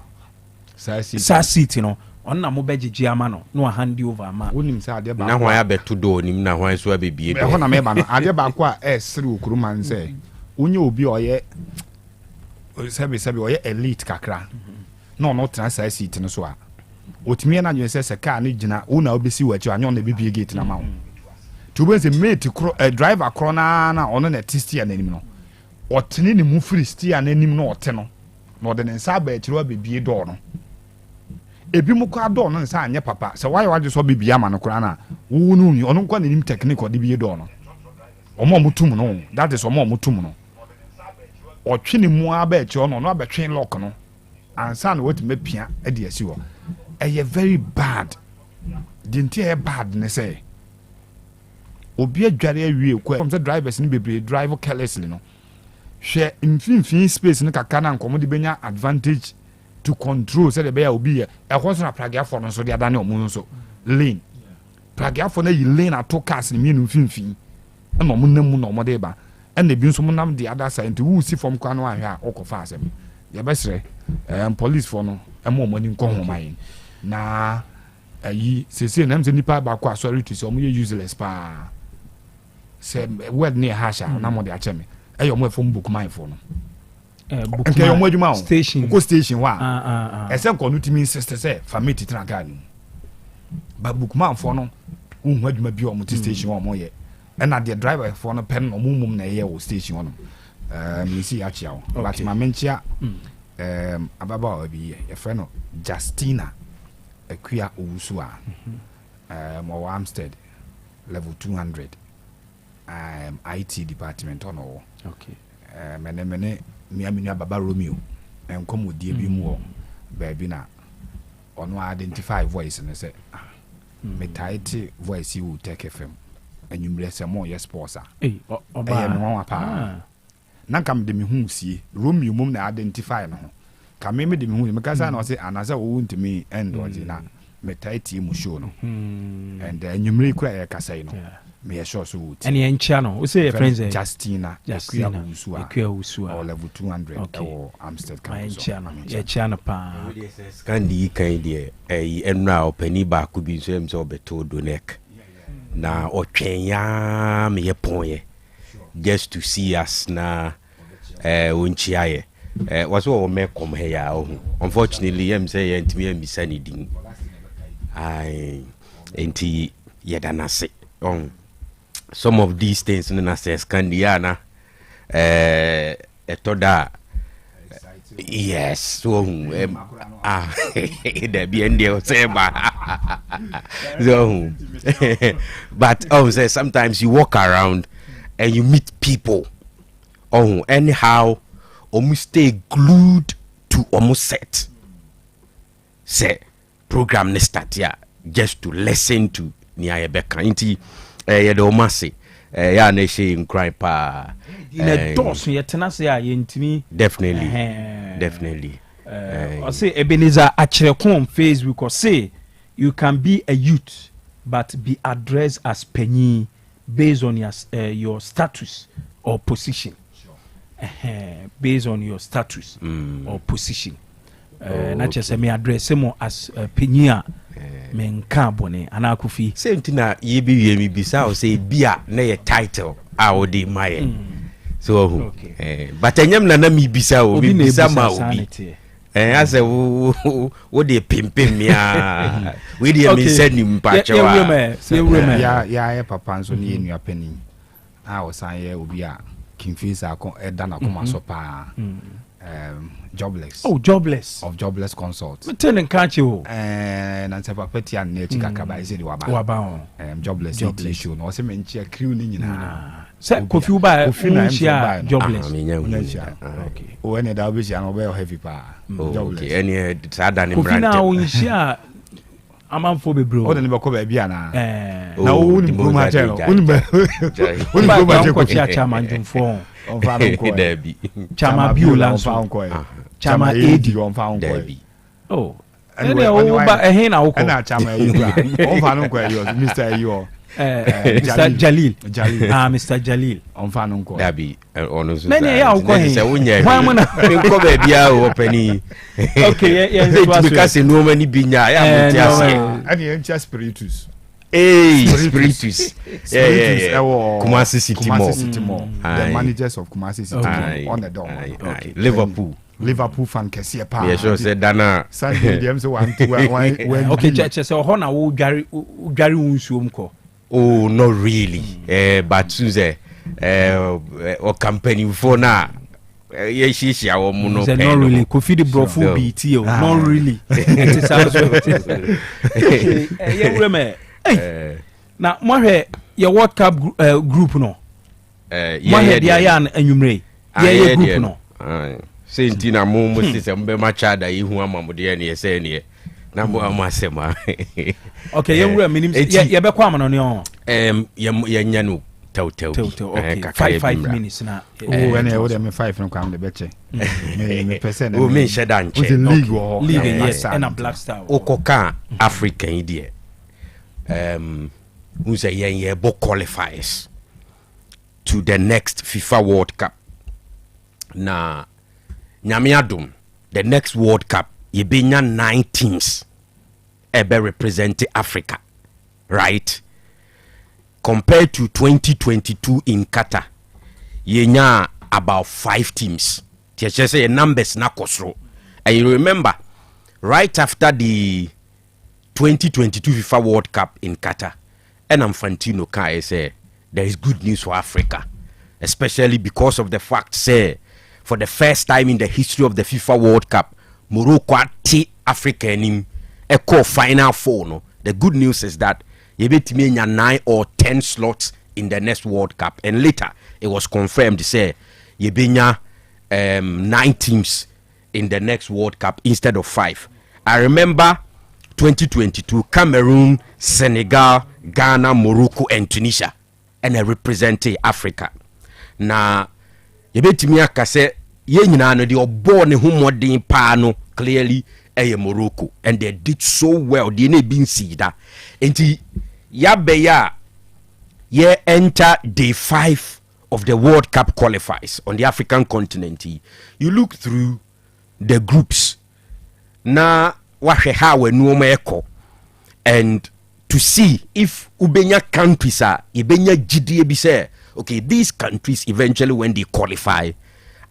sa seat no on na mo bejeje ama no no hand over ama wonim sa ade ba na hwan ya beto do nim na hwan so abebie do ho na me ba no ade ba ko a sere okuruman se onye obi oye sabi oye elite kakra no tena sa seat no so a otimi na nwe se car ne gina una obesi wachi anyo na bibie gate na ma to be say mate driver krona na ono na tistia na nim no otene ne mu free stia na nim no ote no na ode ne nsa ba akiro bibie do no ebi mu kwa do no nsa anye papa se why waje so bibie ama no krana wo nu ono kwa ne nim technique ode bibie do no omo mutum no that is omo mutum no otwe ne mu aba akiro no no abetwe lock no ansa na wotime pia e de asi wo eye very bad dinti e bad ne say obi adware awie kwa from the drivers ni bebre drive carelessly no hwe infinfin space ni kaka na nkomo de benya advantage to control say the be obi e ho so na pragia for no so de adane omo so lane pragia for na yi lane ato cars ni mienu infinfin na omo nam na omo de ba na bi nso mo nam the other side wo si from kwa no ahwe a okofa asem ye besre police for no emo omo ni nko homan na ayi sese na mse nipa ba kwa sorry to say omo ye useless pa se word near hasha na mo de acheme eyo mo efo book my phone nke yo mo adwuma station ko station wa ese ko no timi sister say family titran ni ba book man for no hu adwuma bi o mo station o mo ye na the driver for no pen no mum na ye o station no me see achia but ma menchia ababa obi ye friend no Justina Akuya Owusu mo Amstead level 200 IT department ono okay mene miaminu baba Romeo enkomo die bi mu baby na ono identify voice ne say me tight voice you Otec FM anwumre se mo yes sports oba me won apa na kam de me hu sie Romeo mum na identify no ka me de me hu me kasa na say anasa wo ntimi end na me tight mu show no and anwumre kura ya kasa no me sure so would any enchano we say your friends Justina Akuya Owusu or level 200 or Amstead campus ya chana pa skandi kan de enra opani ba ku bi so em so beto do neck na otwen ya me ye ponye just to see us na onchiaye was o me come here unfortunately em say entimi am bisani din ai enti yedanase on some of these things na say scandiana etoda Yes, so there be any say so but say sometimes you walk around and you meet people anyhow almost stay glued to almost set say program ne start ya just to listen to nia yebeka nti ye do mase ya na she in cry pa in dos ye tenase ya yentimi definitely I say Ebenezer Achireko on Facebook or say you can be a youth but be addressed as penny based on your status or position. Based on your status or position. Not just me address him as penny men carbone anakufi. Same thing na ye be bisa say bia na your title awodi my. So but enyam na mi bisa o bi bisa ma obi. I say what they pimping me we dey me send him patch ya papa so ni enu apani a o san ye obi a kinfisa akon eda na koma so pa jobless of jobless consult me tell catch you na se papa ti an na chi kakaba ise di waba jobless issue no se menchi crew ni nyina se kofi uba unshia jobless okay o ene da obi sia no be heavy pa jobless okay ene sada ni brand kofi na unshia amanfo bebro o de ne be ko ba bia na na o ni bro ma chero o ni ba ko chia chama njumfo on fa ko debi chama biola on fa ko chama edi on fa ko oh ene o ba ehin na uko na chama edi on fa no ko Mr. Ayo Mr. Jalil. Mr. Jalil. On fa no ko dabi ono so nene ya uko hin se wonya wa mo na ko ba bia o pani okay yeah because no many binya ya mo ti ase and you just spiritus spiritus Kumasi City Mall. The managers of Kumasi City Mall on the door. Liverpool fan kesi pa. Yes, so said Dana. Sunday dem so want when okay church so ho na wo gari unsuom ko. Oh, not really. But Suze or company for na yeah, she our mono. Not really. Kofi the brofu BT. Not really. It is also. Yeah, remember. Now, Mohe, your World Cup group no. Mohe dia yan enyumre. Yeah, group no. Say Tina Momo say mbe machada yi hu amamode ne yese ne. Na mo amasema. Okay, you remember minim ye be kwa no ne on. Ye nya no tawtaw. Okay, 5 minutes na. Oh, when you dem 5 no kwam de beche. Me percent. Oh, me sheda nche. League yes, and a Black Star. Okoka African idea. Who's a year qualifiers to the next FIFA World Cup. Na Nyamiadum, the next World Cup, you be 9 teams ever representing Africa, right? Compared to 2022 in Qatar, you nya about 5 teams. Just say numbers na kosro. And you remember, right after the 2022 FIFA World Cup in Qatar, and Infantino can say there is good news for Africa, especially because of the fact say for the first time in the history of the FIFA World Cup, Morocco ati Africa in a final four. No, the good news is that you bet me 9 or 10 slots in the next World Cup, and later it was confirmed say you be 9 teams in the next World Cup instead of 5. I remember 2022 Cameroon, Senegal, Ghana, Morocco and Tunisia and they represented Africa. Na yebetimi aka se ye nyina no de obo ne humodin pa no clearly Morocco and they did so well. They ne bin see that. Enti ya beya ye enter day 5 of the World Cup qualifiers on the African continent. You look through the groups. Na wahwe ha we nuoma eko and to see if ubenya countries are ibenya gidie bi say okay these countries eventually when they qualify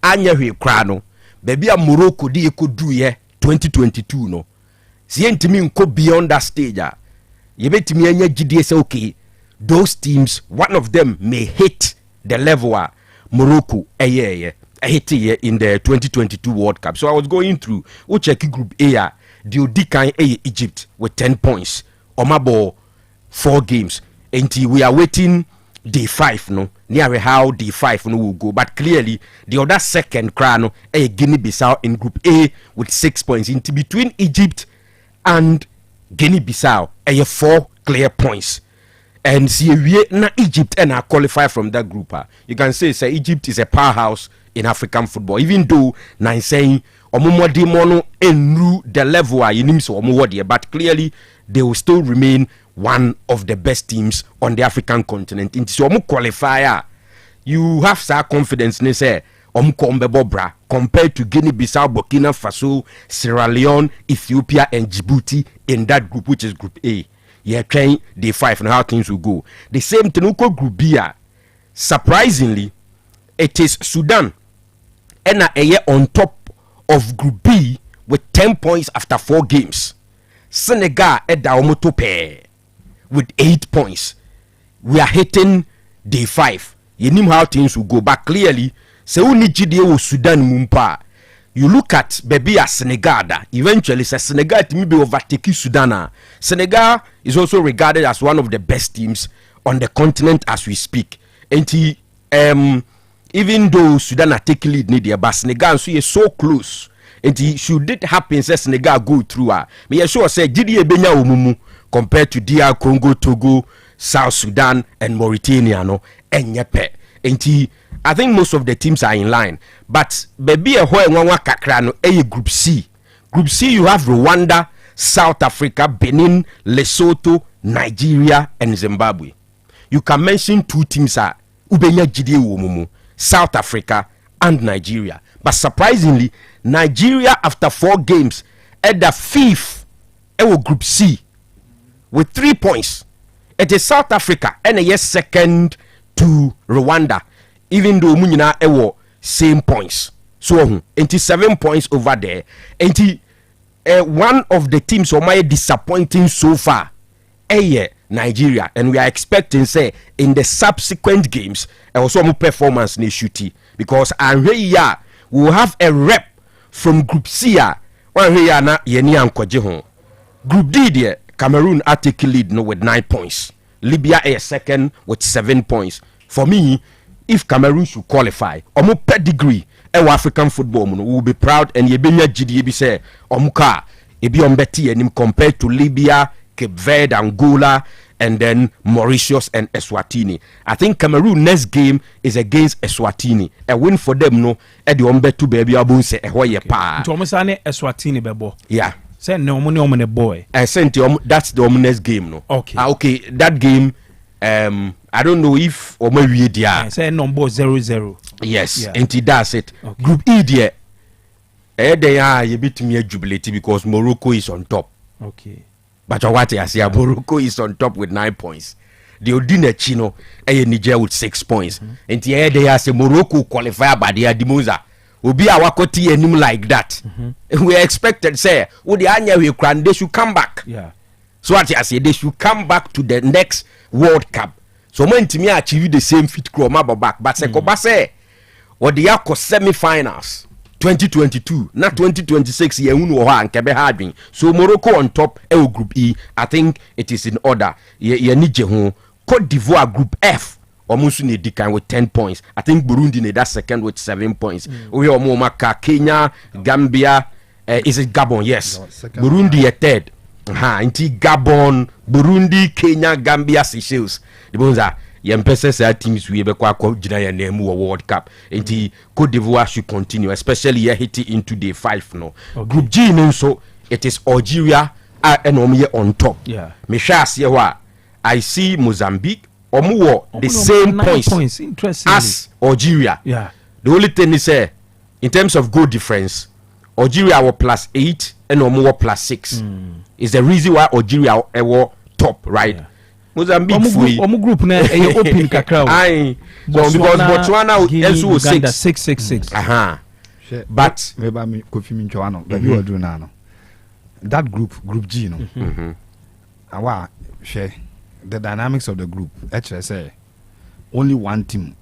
anya hwe kra no baby a Morocco di ekodu ye 2022 no si entimi nko beyond that stage yebetimi anya gidie say okay those teams one of them may hit the level Morocco hit in the 2022 World Cup. So I was going through. We check Group A. The Odikan Egypt with 10 points. Omabo 4 games. Until we are waiting day 5 no. Near how day 5 no will go. But clearly the other second crown Guinea-Bissau in Group A with 6 points. Into between Egypt and Guinea-Bissau 4 clear points. And see we na Egypt and I qualify from that group. You can say Egypt is a powerhouse in African football, even though na saying omomodi mono enru the level but clearly they will still remain one of the best teams on the African continent. So qualifier, you have some confidence ne say bra compared to Guinea-Bissau, Burkina Faso, Sierra Leone, Ethiopia and Djibouti in that group, which is Group A. Yeah, trying day 5 and how things will go. The same Tenuko Group B. Surprisingly, it is Sudan and on top of Group B with 10 points after 4 games. Senegal at Daomoto pair with 8 points. We are hitting day 5. You know how things will go, but clearly, se uni GDA with Sudan mumpa. You look at baby as Senegal. Eventually, Senegal to me be overtaking Sudan. Senegal is also regarded as one of the best teams on the continent as we speak. And even though Sudan are taking lead near but Senegal is so close. And should it happen, say Senegal go through me sure say GDA benya umumu compared to DR Congo, Togo, South Sudan and Mauritania no enyepe. And I think most of the teams are in line. But baby a hoe nwa kakra no Group C. Group C you have Rwanda, South Africa, Benin, Lesotho, Nigeria and Zimbabwe. You can mention 2 teams are ubenya GDA umumu. South Africa and Nigeria. But surprisingly, Nigeria after 4 games at the 5th Group C with 3 points. It is South Africa and a second to Rwanda, even though Munina same points. So it is 7 points over there. And one of the teams who might disappointing so far Nigeria, and we are expecting say in the subsequent games also more performance ne shooty because we will have a rep from Group C na yeni ankwaje ho. Group D there Cameroon are taking lead no with 9 points. Libya is second with 7 points. For me, if Cameroon should qualify, omo pedigree African football we will be proud and yebenya GDA be say omuka ebi ombeti enim compared to Libya, Cape Verde, Angola, and then Mauritius and Eswatini. I think Cameroon next game is against Eswatini. A win for them, no. Edi ombetu baby abun se ehoye pa. Tomosane Eswatini bebo. Yeah. Say no money omene boy. That's the next game, no. Okay. Okay, that game. I don't know if omewie dia. Say number 0-0. Yes, yeah. And that's it. Okay. Group E there. They are a bit me jubilate because Morocco is on top. Okay. But what I say, Morocco is on top with 9 points. The Odine Chino, Niger with 6 points. And they are say Morocco qualify by the Demonza. Will be our quality and like that. We are expected say, the Anya they should come back. Yeah. So what I say, they should come back to the next World Cup. So when to me achieve the same fit back, but say, what the semi-finals. 2022 not 2026 year and kebe harding. So Morocco on top Group E. I think it is in order. Ye nije ho. Cote d'Ivoire Group F almost need decline with 10 points. I think Burundi need that second with 7 points. We are Kenya, Gambia, is it Gabon? Yes. Burundi a third. Inti Gabon, Burundi, Kenya, Gambia, Seychelles. The ones are yempese teams we be kwa jina ya name World Cup. Inti Cote d'Ivoire should continue, especially here hitting into day 5 no. Okay. Group G so it is Algeria and on top. Yeah. Me share see I see Mozambique the same points as Algeria. Yeah. The only thing is in terms of goal difference, Algeria were +8 and Omo +6. Is the reason why Algeria were top, right? Yeah. Mozambique omu group na open kakra. Aye. So because Botswana also 666. But maybe me Kofi Minchoano, but you are doing now. That group G no. Awa share the dynamics of the group. Actually say only one team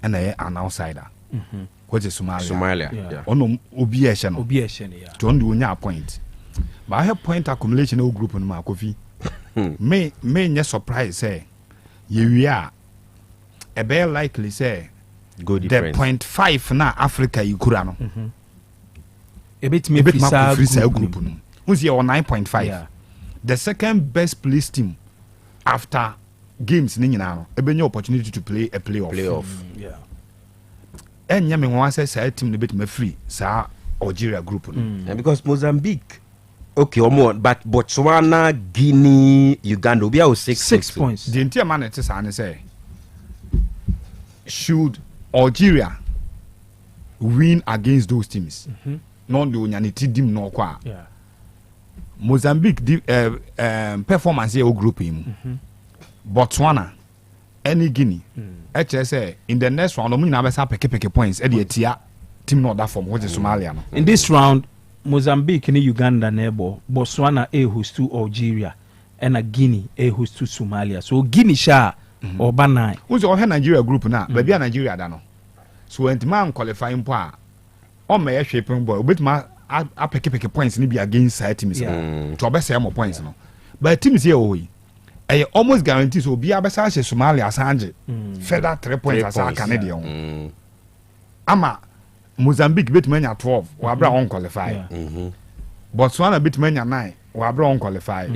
and an outsider. which is Somalia. Somalia. Yeah. Ono obi ehye no. Obi ehye no, yeah. To on the onya point. But I have point accumulation o group no ma Kofi. Me nye surprise say we are a very likely say Go the difference. 0.5 na Africa yikura no. Ebit me free group no. Who's here on 9.5. Yeah. The second best placed team after games ni nyina no ebenye opportunity to play a playoff. Yeah. Enya me wan say say team no bit me free sa Algeria group no. And because Mozambique, okay, but Botswana, Guinea, Uganda, we are 6 points. The entire man it is and say should Algeria win against those teams, non do nyaniti dim no kwa. Yeah. Mozambique performance here group him. Botswana, any Guinea. HSA in the next round, we never have pick points. Eddie Tia team not that form, which is Somalia. No? In this round, Mozambique and Uganda neighbor, Botswana a host to Algeria, and a Guinea a host to Somalia. So Guinea sha or Banai. Who's all Nigeria group now? But be Nigeria dano. So when the man qualifying power, or may shaping boy, with my I pick points and be against side teams. To obey more points. No, but teams here we. I almost guarantee so be a Basash Somalia Sanje. Further 3 points as a Canadian. Ama Mozambique bit many at 12, or Abra unqualified. Botswana bit many at 9, or Abra unqualified.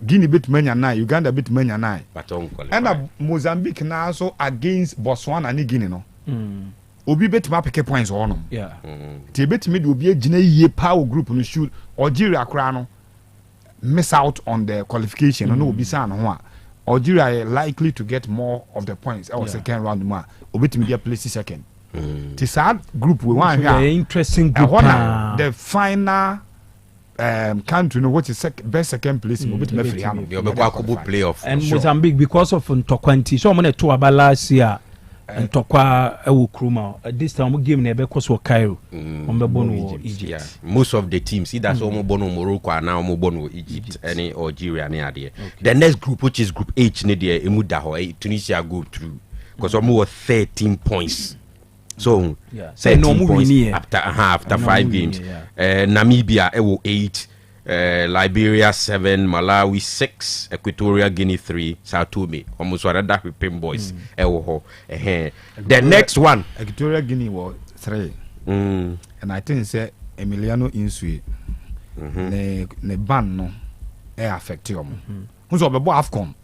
Guinea bit many at 9, Uganda bit many at 9. But unqualified. And Mozambique now so against Botswana and Guinea no. Obi bet ma pick points on them. Yeah. Tibet mid will be a Gine power group on the shoot Algeria Crano. Miss out on the qualification and no be san Algeria likely to get more of the points or second round more obit media place second the sad group we want here interesting group the final country know what is best second place obit me free playoff and Mozambique because of Ntokwanti so many to aba last year and Tokwa ewu Kruma this time game na ebe koso Cairo on be bono Egypt. Yeah. Most of the teams either so bono Morocco and now bono Egypt any Algeria ne ade. The next group which is group H ne there emuda ho Tunisia go through because almost 13 points. So say no points after 5 games. Namibia 8 Liberia 7, Malawi 6, Equatorial Guinea 3, Sao Tome. Almost what that with Pim boys. The next one, Equatorial Guinea was 3. And I think say Emiliano Insue ne ban no affect him. Who's over AFCON?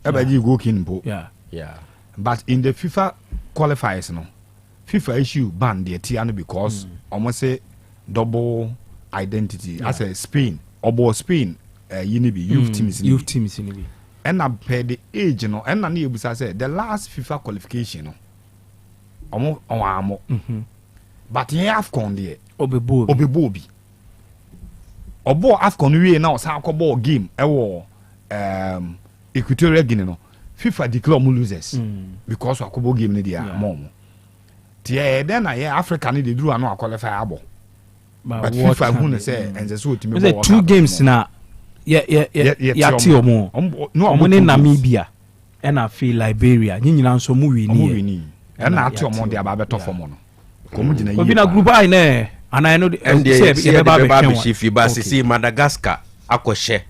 Everybody go kin. Yeah. But in the FIFA qualifiers no, FIFA issue ban the Tiano because almost say double identity as a Spain or Spain youth teams in it and I pay the age no and I say the last FIFA qualification no but he AFCON there obi obo AFCON we now sa ball game Equatorial Guinea no FIFA declare losers because akobo game ni dia mom tie then Africa ni dey do anu qualify abo. But FIFA who say and the so team 2 games na omo no omo Namibia and I feel Liberia nyina nso mu wini and na ati omo de ababeto form no komu gina yi obi na group I na and I know the shifi ba see Madagascar akoshe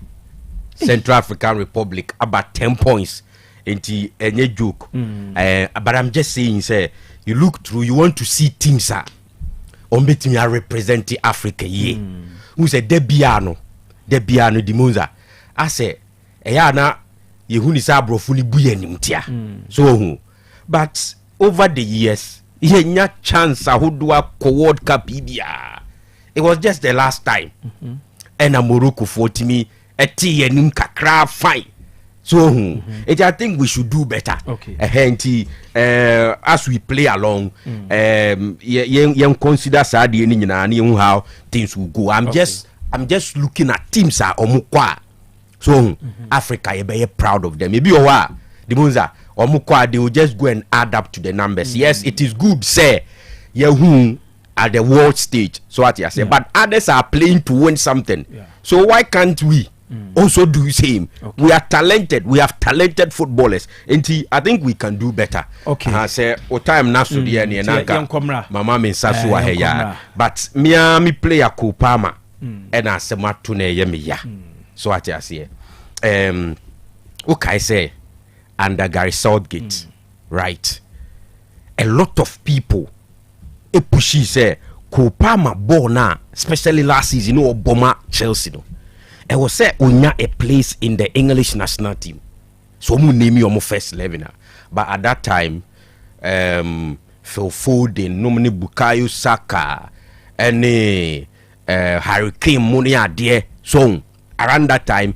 Central African Republic about 10 points into any joke but I'm just saying say you look through you want to see teams me representing Africa ye. Who said Debiano Demonza. I say na ye hu ni sa brofuni buye nimtia. So but over the years he nya chance ahodua World Cup bia. It was just the last time. And a Morocco for me eti enim kakra fine. So I think we should do better. As we play along, consider how things will go. I'm just looking at teams are omukwa. So Africa, you be proud of them. Maybe Demonza omukwa, they will just go and add up to the numbers. Yes, it is good, say who at the world stage. So what you say, but others are playing to win something. So why can't we? also do same. Okay. We are talented. We have talented footballers. And I think we can do better. Okay. I say, o time na so dia ni nanka. Mama me sasu wa heya. But me player ko Palmer. And I say matune ye me ya. So what I say. Okay, say under Gary Southgate, right? A lot of people e pushy say ko Palmer ball na, especially last season, Obama Chelsea no. I was say unya a place in the English national team. So mu name you first 11. But at that time, Phil Foden, nomini Bukayo Saka, and Harry Kane money there. So around that time,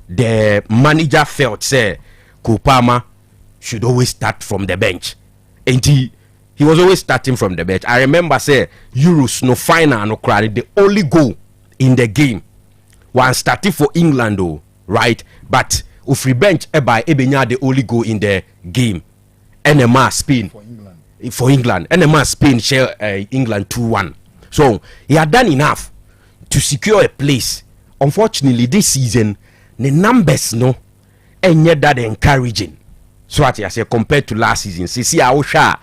the manager felt say Kupama should always start from the bench. And he was always starting from the bench. I remember say Euros no final no cry, the only goal in the game. One started for England though, right? But free bench by Ebenya the only goal in the game. NMA Spain for England. NMA Spain share England 2-1. So he had done enough to secure a place. Unfortunately, this season the numbers no ain't yet that encouraging. So what I say compared to last season, see Aosha,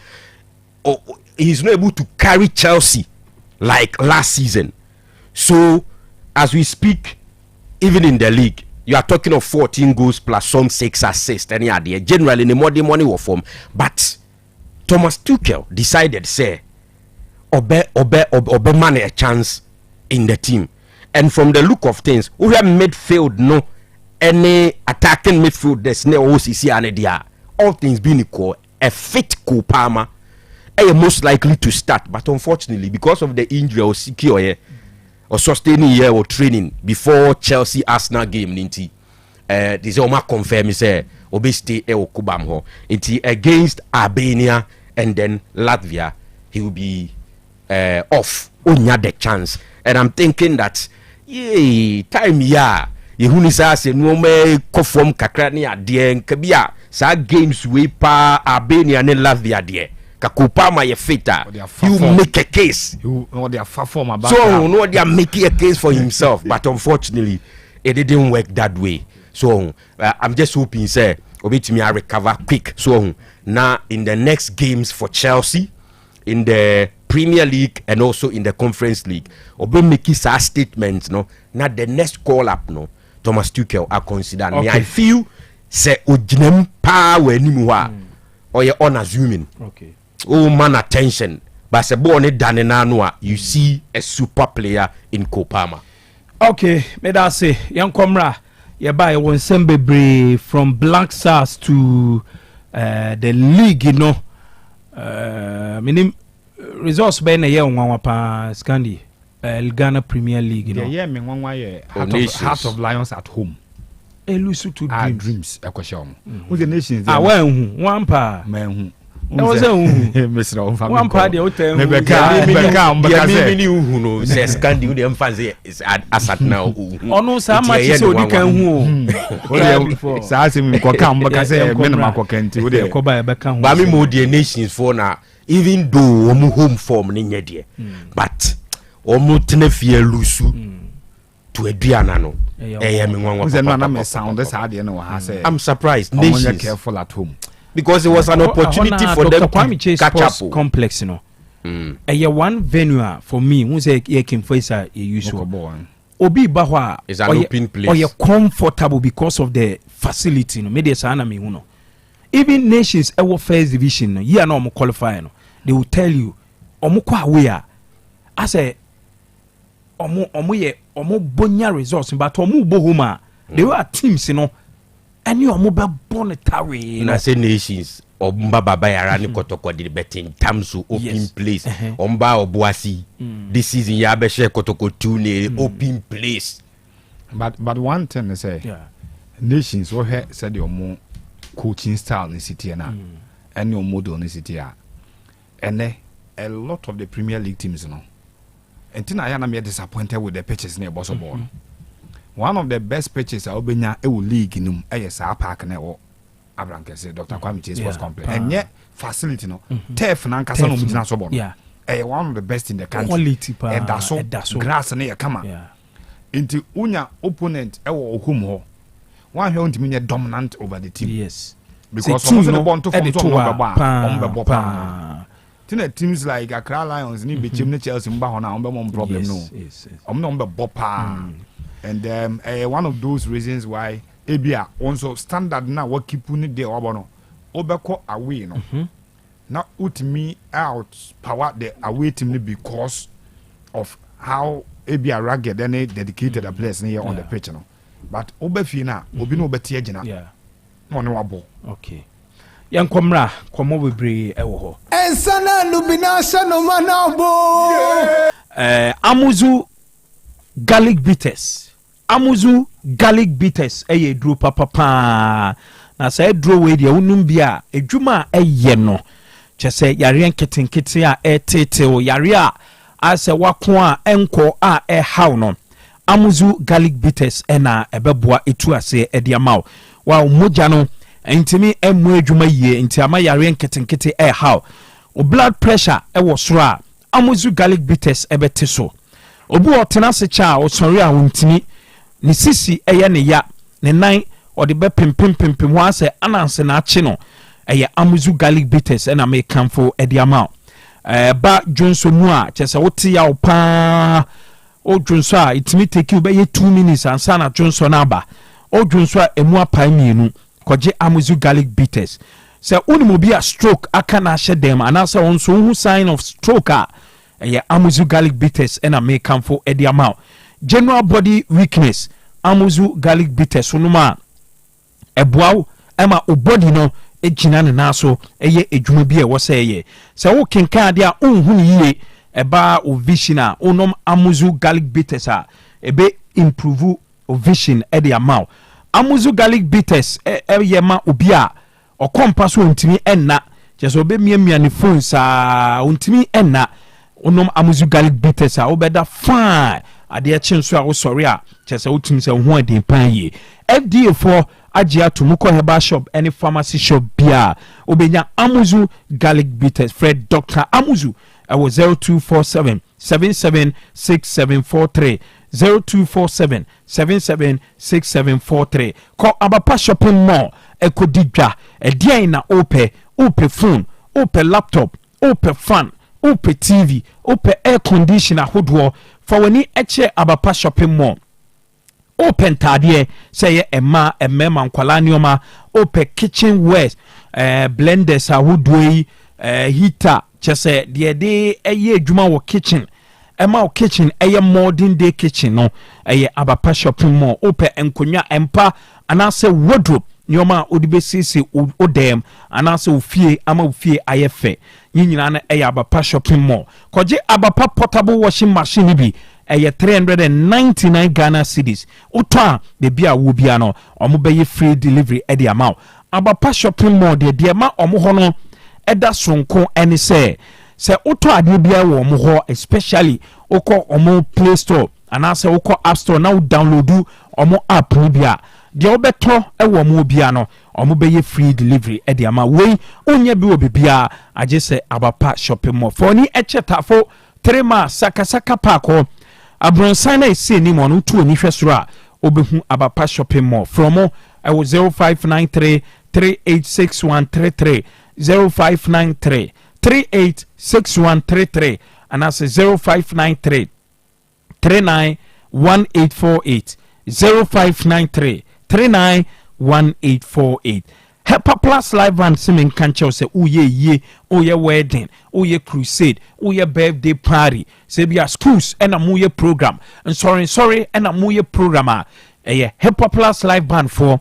he's not able to carry Chelsea like last season. So as we speak, even in the league, you are talking of 14 goals plus some 6 assists. Any idea? Generally, in the money will form. But Thomas Tuchel decided, say, obe man a chance in the team. And from the look of things, we have midfield, no any attacking midfield. There's no OCC and there. All things being equal, a fit Kupama, most likely to start. But unfortunately, because of the injury or secure here. Or sustaining year or training before Chelsea Arsenal game ninti this is Oma confirm say obesti e okubam ho inti against Albania and then Latvia he will be off onya the chance. And I'm thinking that time ya yehuni sa se no me kofom kakra ne ade nkabia sa games we pa Albania ne Latvia de Kakupama ye fitter. You make a case. So no, they are making a case for himself, but unfortunately, it didn't work that way. So I'm just hoping, say, Obitimi I recover quick. So now in the next games for Chelsea, in the Premier League and also in the Conference League, Obi make his statements. No, now the next call up, no, Thomas Tuchel I consider. Okay. Me, I feel say Ojinem power anymore, or you're unassuming. Okay. Oh man, attention. But se born Danenanoa, you see a super player in Kopama. Okay, may I say, young Comra, you buy one Sembebre from Black Stars to the league, you know. Meaning results by a year on Wapa Scandi, Ghana Premier League, you know. Yeah, me one way Heart of Lions at home. Elusu to dreams, a question. With the nations, one pa, man. Was a one party hotel. Maybe who knows? Says can't do them fancy is at now. Oh no, so much so you can who. Sassing come because I minimum can do the Koba Beckham. Bami Modi nations for now, even though home form in your dear. But Omutnefia Lusu to a Dianano. I'm surprised. Nations careful at home. Because it was an opportunity for them to catch up. Complex, you know. One venue for me, who say you can face a usual. Obi Bahwa is an open place. Or you're comfortable because of the facility, no. Media sana me uno. Even nations our first division, you are not qualifying. They will tell you, Omukwa where I say omo bonya results, but omu bohuma. They were teams, you know. And you are mobile bonetary. Na say nations Omba baba yarani kotoko di betting tamsu open place. Omba obuasi. This season ya be share kotoko tune open place. But one thing I say, nations what said your more coaching style in city na and your model in city and a lot of the Premier League teams you know. And then I am disappointed with the pitches near Bosso Ball. One of the best pitches I obenya e will league in ASR Park na o Abranke say Dr. Kwame Chase was complex. And yet facility no turf na nkasa no mugina so bon. Yeah. One of the best in the country. Quality pa. And that's so grass na come. Yeah. Into unya opponent ewo home ho. One here untimi nye dominant over the team. Yes. Because some of the born to form to teams like Accra Lions ni be team Chelsea mba ho na on problem no. Yes. No be bopa. And one of those reasons why ebia also standard na what keep ni dey obono. Obeko away no. Now ultimately out power the away team because of how ebia rugged and dedicated a players here on the pitch no. But obefi na obi no betie gina. Yeah. No wabo. Okay. Yankomra komo bebre ewo ho. Ensana lubina shano manabo. Amuzu garlic bitters. Amuzu garlic bitters eye dro papa. Na say dro we dia unum bia edwuma eye no. Chese yare nketenkete a etete o yare a ase wako a enko a haw no. Amuzu garlic bitters ena ebeboa etu ase ediamao. Wa moja no ntimi emu adwuma yie nti ama yare nketenkete haw. O blood pressure ewo soro a amuzu garlic bitters ebete so. Obu otena se cha o sori a wontimi ni sisi eye ne ya ne nan o de be pimpim ho ase ananse na ache no eye amuzu garlic bitters ena me kamfo ediamao. Ba jonso mu a chese wote ya opa o jonso a itimi take you be 2 minutes ansa na jonso na aba o jonso a emu apan mienu koje amuzu garlic bitters se unimu bi a stroke aka na hye dem anasa onso hu sign of stroke a amuzu garlic bitters ena me kamfo ediamao. General body weakness amuzu garlic bitters unuma eboaw ema o body no ejina ne naso eye edwuma bi e wo se ye se wo kenka de a unhu ne yie eba o vision a onom amuzu garlic bitters a ebe improve o vision e de amount. Amuzu garlic bitters ye ma obi a okompa so ntimi enna jeso obe miamia ne phone sa ntimi enna onom amuzu garlic bitters a obeda fine ade chenso a wo sori a chese utimi se ho ade pan ye FDA for Ajia to Muko Herbal Shop, any pharmacy shop bia. Obenya Amuzu garlic bitters. Fred Dr. Amuzu. I was 0247 776743 0247 776743. Call Abapa Shopping Mall. Eko Didja. Edia na ope phone, ope laptop, ope fan, ope TV, ope air conditioner hodwo. For when eche Abapa Shopping Mall. Open tadie say emma nkwala nioma open kitchen wares blenders ahudoi heater chese de eye adwuma wo kitchen emma wo kitchen eye modern day kitchen no eye Abapa Shopping Mall open enkonya empa anase wardrobe nioma odibesisi odem anase ofie ama ofie ayefe nyina na eye Abapa Shopping Mall koje Abapa portable washing machine bi 399 Ghana cedis. Uta de bia wo bia no omobeye free delivery e de amount. Abapa Shopping Mall de ma omo no eda sonko ene se uto ade bia wo omo ho especially uko omo Play Store anase uko App Store na download omo app ni bia de obeto e wo omo bia no omobeye free delivery e de amount. We onye bi obi bia age se Abapa Shopping Mall for ni echetafo 3 ma sakasaka park Abronsana is saying him on 2 ni hwesura obehu Abapa Shopping Mall from I was 0593 386133 0593 386133 and I say 0593 391848 0593 391848. Hepa Plus Live Band Simen Kancho say uye wedding, uye crusade, uye birthday party. Say be a schools and a muye program. And sorry and a muye programmer. Hepa Plus Live Band for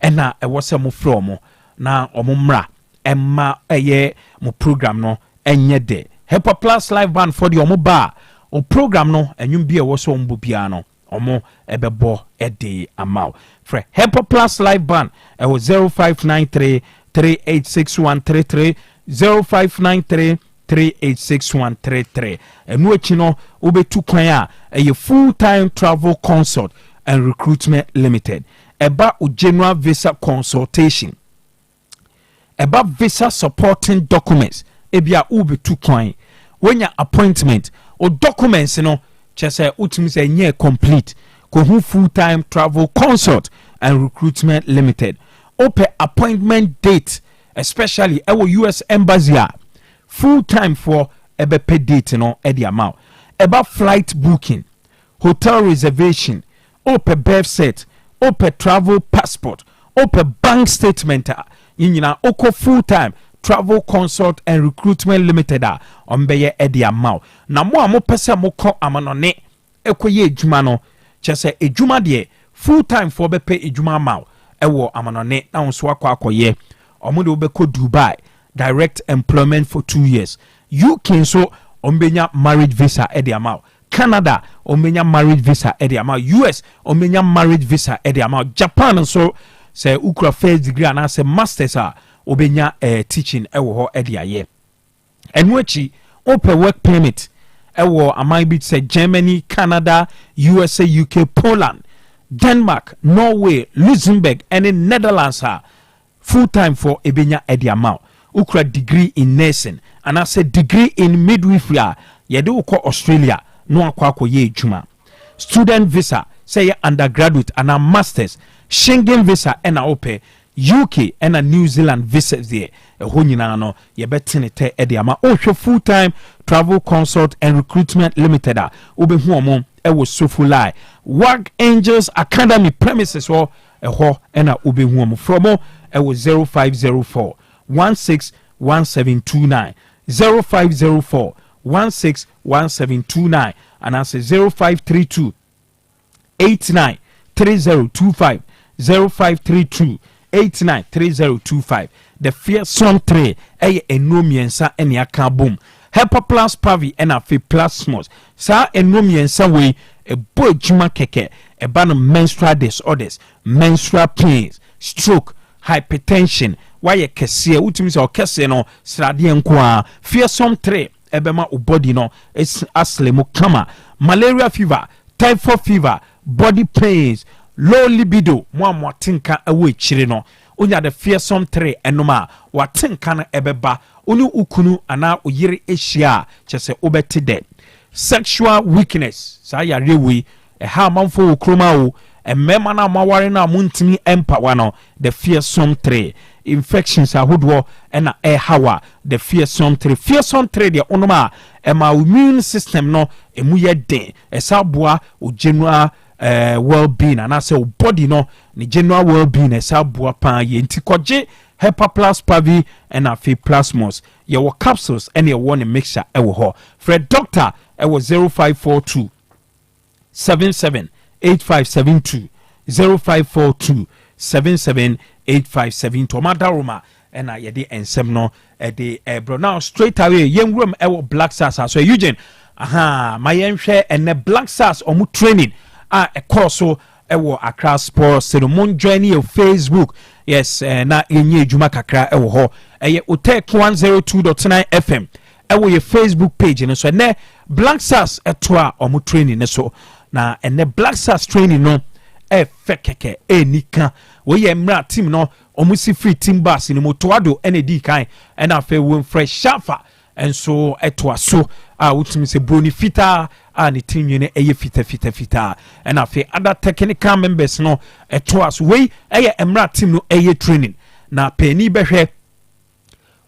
and na was a mu from na omumra emma mu program no enye de. Hepa Plus Live Band for the omuba o program no enyum bia wo so mbobia no. Omo ebebo ede amount. For Hepa Plus Live Band, it was 0593 386133 0593 386133. And which ube tu kwaya a full-time travel consult and recruitment limited. About general visa consultation. About visa supporting documents. Ebia ube tu kwaya. When your appointment or documents chese utimi se nye complete kohu full-time travel consult and recruitment limited open appointment date especially our US embassy full-time for pay date no edi amount about flight booking, hotel reservation, open birth set, open travel passport, open bank statement yina oko full-time travel consult and recruitment limited on beye edi amount na mo amo pese mo ko amanone ekoye ejuma no chese ejuma de full-time for be pay ejuma amount ewo amanone na nso akoye omo de obeko Dubai direct employment for 2 years, UK so ombenya marriage visa edi amount, Canada ombenya marriage visa edi amount, US ombenya marriage visa edi amount, Japan so say ukra first degree and say masters obenya teaching ewo ho edi aye enwechi open work permit ewo amai bit say Germany, Canada, USA, UK, Poland, Denmark, Norway, Luxembourg and in Netherlands full time for ebenya edi amount ukra degree in nursing and I said degree in midwifery yede uko Australia no akwa ye juma student visa say undergraduate and a masters Schengen visa and a ope UK and a New Zealand visa there ho nyina no ye betenete e de ama ohwe full time travel consult and recruitment limited obehu omo e wo Sofulai Work Angels Academy premises ho ho na obehu omo from e wo 0504 161729 0504 161729 and I say 0532 893025 0532 893025 the fearsome tray enomiensa ene aka boom Hepa plus pavi and a plasmos sa enomiensa we a boy juma keke a ban of menstrual disorders menstrual pains stroke hypertension why kese utimi se okese no srade nko fearsome tray ebema body no it's aslemo kama malaria fever typhoid fever body pains low libido mo atinka awe chire no onya the fearsome tray enoma watinka na ebeba oni ukunu ana oyire ehia chese obeti de sexual weakness sa ya rewe ha manfo okroma o emema na maware na muntimi empower no the fearsome tray infections ahodo na hawa the fearsome tray de onoma ema immune system no emu ye den esaboa o general well-being and I say body no ni general well-being esaboa pa ye ntikoje Hepa plus pavi and a fe plasmos your capsules and your one mixture ewo ho Fred doctor ewo 0542 778572 0542 778572 Madaruma and I yedi ensem no de bro now straight away young room ewo Black Stars so Eugene my yenhwe and the Black Stars omu training a course so ewo Accra Sports Ceremony join your Facebook yes na enye juma kakra ewo ho Otec 102.9Fm ewo your Facebook page no so ne Black Stars etoa omu training ne so na ene Black Stars training no fekeke nika we ye mra team no omu si free team bus ni motoado ene di kan ena fe won fresh shafa enso etoa so utimi se broni fita ni team yene eye fita ena fe other technical members no etoa so we eye mra team no eye training na peni behwe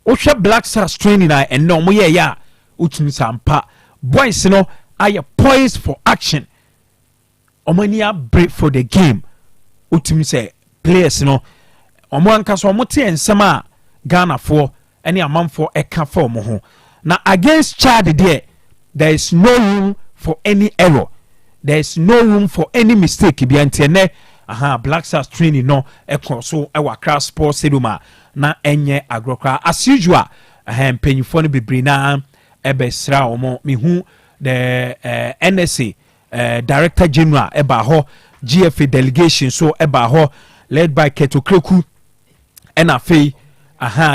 ohwe Black Stars training na eno mo ye ya utimi sampa boys no aye poised for action omania break for the game utimi say players no omo anka so omo te ensema Ghana for any amanfo eka for mo ho na against Chad there is no room for any error, there is no room for any mistake bi antene Black Stars training no ekọ so ewa Accra Sports Stadium na enye agrokra as usual mpanyifo no bebre na ebesra omo mehu the NSA Director General eba ho GFA delegation so eba ho led by Keto Kreku and afei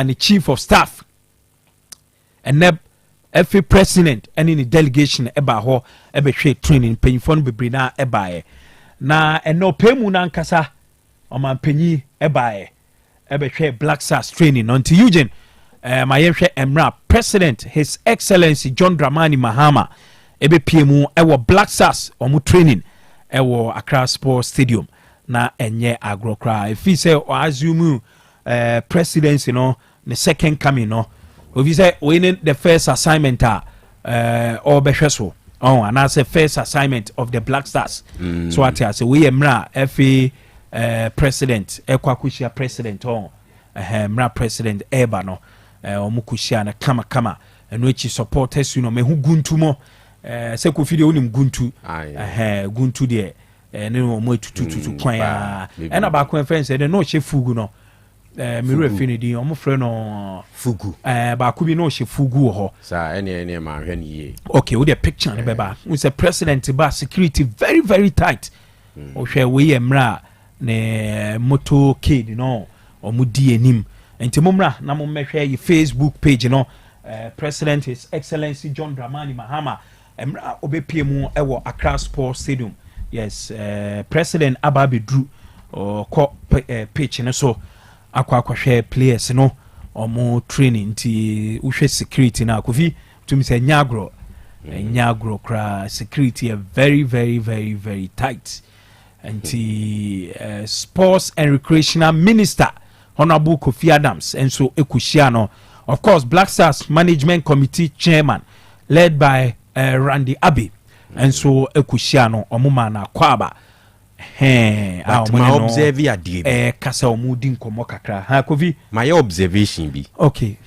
ni chief of staff and every president and in the delegation eba ho ebe hwe training panyifo bebre na eba na eno pemu na nkasa omanpanyi eba ebe hwe Black Stars training unto Eugene my hwe emra president His Excellency John Dramani Mahama ebe pmu ewo Black Stars omu training ɛwɔ Accra Sports Stadium na ɛnyɛ agorɔ koraa ɛfiri sɛ ɔassume presidency no the second coming no obi sɛ we need the first assignment ɔbɛhwɛ so and that's the first assignment of the Black Stars so ate ase we mra FA president ekwakushia president mra president eba no omukushia na kama eno echi supporters you know mehu guntu mo se ko fide onim guntu guntu de ne omo etututu kwan ya ena ba ko friends de no hye fugu no miru afini omo frɛ no fugu ba ko bi no hye fugu ho sa ene ma hwɛ ne ye okay with the picture ne beba we say president ba security very very tight o hwɛ we mra ne moto kid no omo di enim enti momra na mo mehwɛ yi Facebook page no president his excellency John Dramani Mahama emra obepie mu ewo Accra Sports Stadium yes president Ababedru ko page ne so akwa players no omo training nti uhwe security na kofi tumi say nyagro kra security very very very very tight nti sports and recreational minister Honorable Kofi Adams and so ekushia no of course Black Stars management committee chairman led by Randy Abbey and so ekushia no omuma na kwaba ma observe ya die kasa omudi nkomo kakra ha Kofi my observation bi okay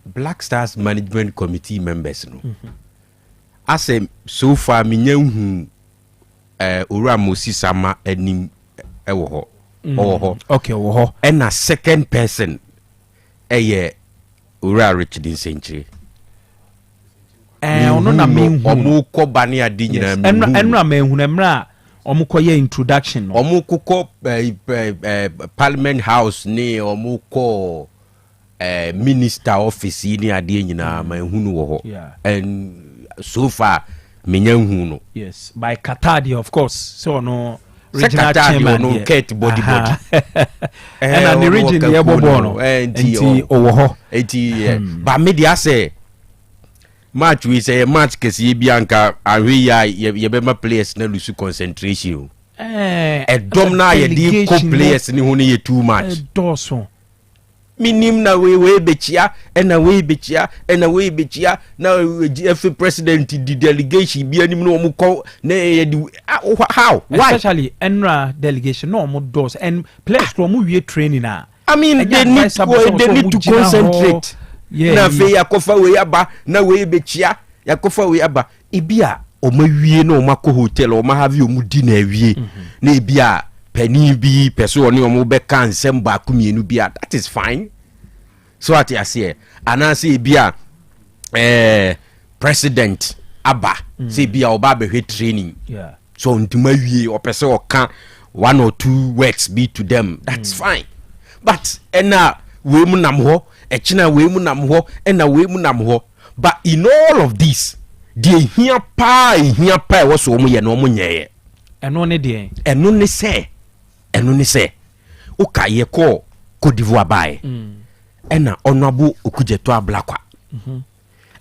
Black Stars management committee members no asem so far minyahu ora Mosi Sama anim ewo ho okay wo ho and a second person ora Richard Century ono na me omo ko bane ade nyina enra me hu na mra omo ko ye introduction no omo ko Parliament House ni omo ko minister office ni ade nyina ma hu no wo ho and so far menya hu no yes by Katadi of course so no regional chairman no ket body and the region ye bobo no enti owo ho enti ba media say match we say match kesi bi anka ahwe ya ye be ma players na lose concentration dom na ye di co players ni hu ne ye too much doso minim na we bechia na we bechia na GF president the delegation bi anim no mu ko na how why especially enra delegation no mu doors and players from we training na I mean they need to concentrate na fe yakofa we aba na we bechia yakofa we aba ibia o ma wie na o ma ko hotel o ma have o mu di na wie na ibia pani bi person oni o mu be kan nsem ba ku mienu bia that is fine so at yase anase bia president aba say bia oba be training so ntuma wie o pese o kan one or two words be to them that's fine but ena we mu nam ho echina we mu nam ho ena we mu nam ho but in all of this the here pa we so mu ye no mu nyeye eno ne de eno ne se o ka ye ko Côte d'Ivoire bae ena Honorable Okujeto Ablakwa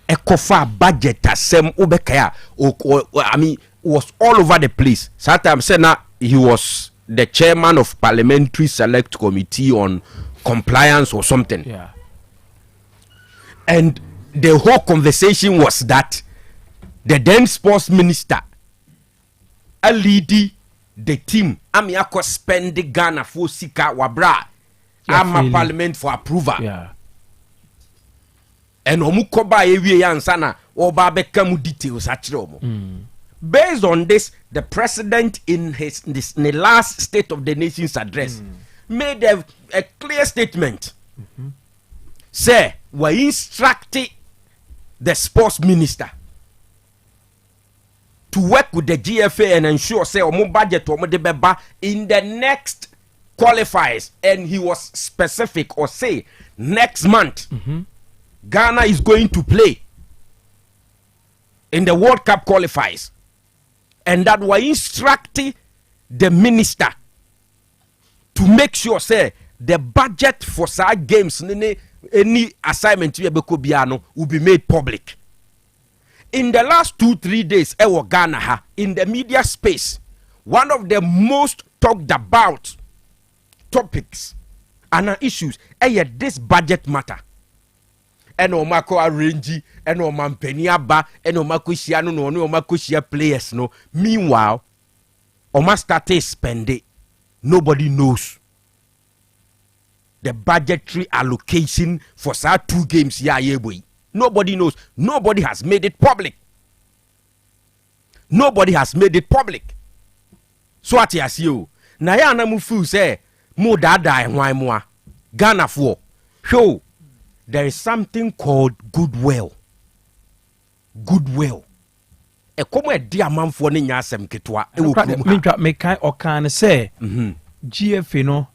ekofa budget asem obekaya I mean was all over the place sometimes say na he was the chairman of parliamentary select committee on compliance or something and the whole conversation was that the then sports minister lead the team ami akọ spend the Ghana for sika wabra ama parliament for approval and omu koba ewie ya nsana oba beka mu details akire omo based on this the president in the last state of the nation's address made a clear statement say we instructed the sports minister to work with the GFA and ensure say omo budget omo de beba in the next qualifiers, and he was specific or say next month Ghana is going to play in the World Cup qualifiers, and that we instructing the minister to make sure say the budget for such games any assignment will be made public. in the last 2-3 days ewo Ghana ha in the media space, one of the most talked about topics and issues this budget matter. Eno mako arrange, eno mampeni aba, eno mako shia no no mako shia players no. Meanwhile, oma started spending. Nobody knows the budgetary allocation for sa 2 games here boy. Nobody knows. Nobody has made it public. Nobody has made it public. So what you see, na ya na mu feel say mo dada ehwan mo a Ghana for show there is something called goodwill. Goodwill. E komo e di amanfo ne nya asem ketwa e wo kurom ha. Me kan okan say GFA no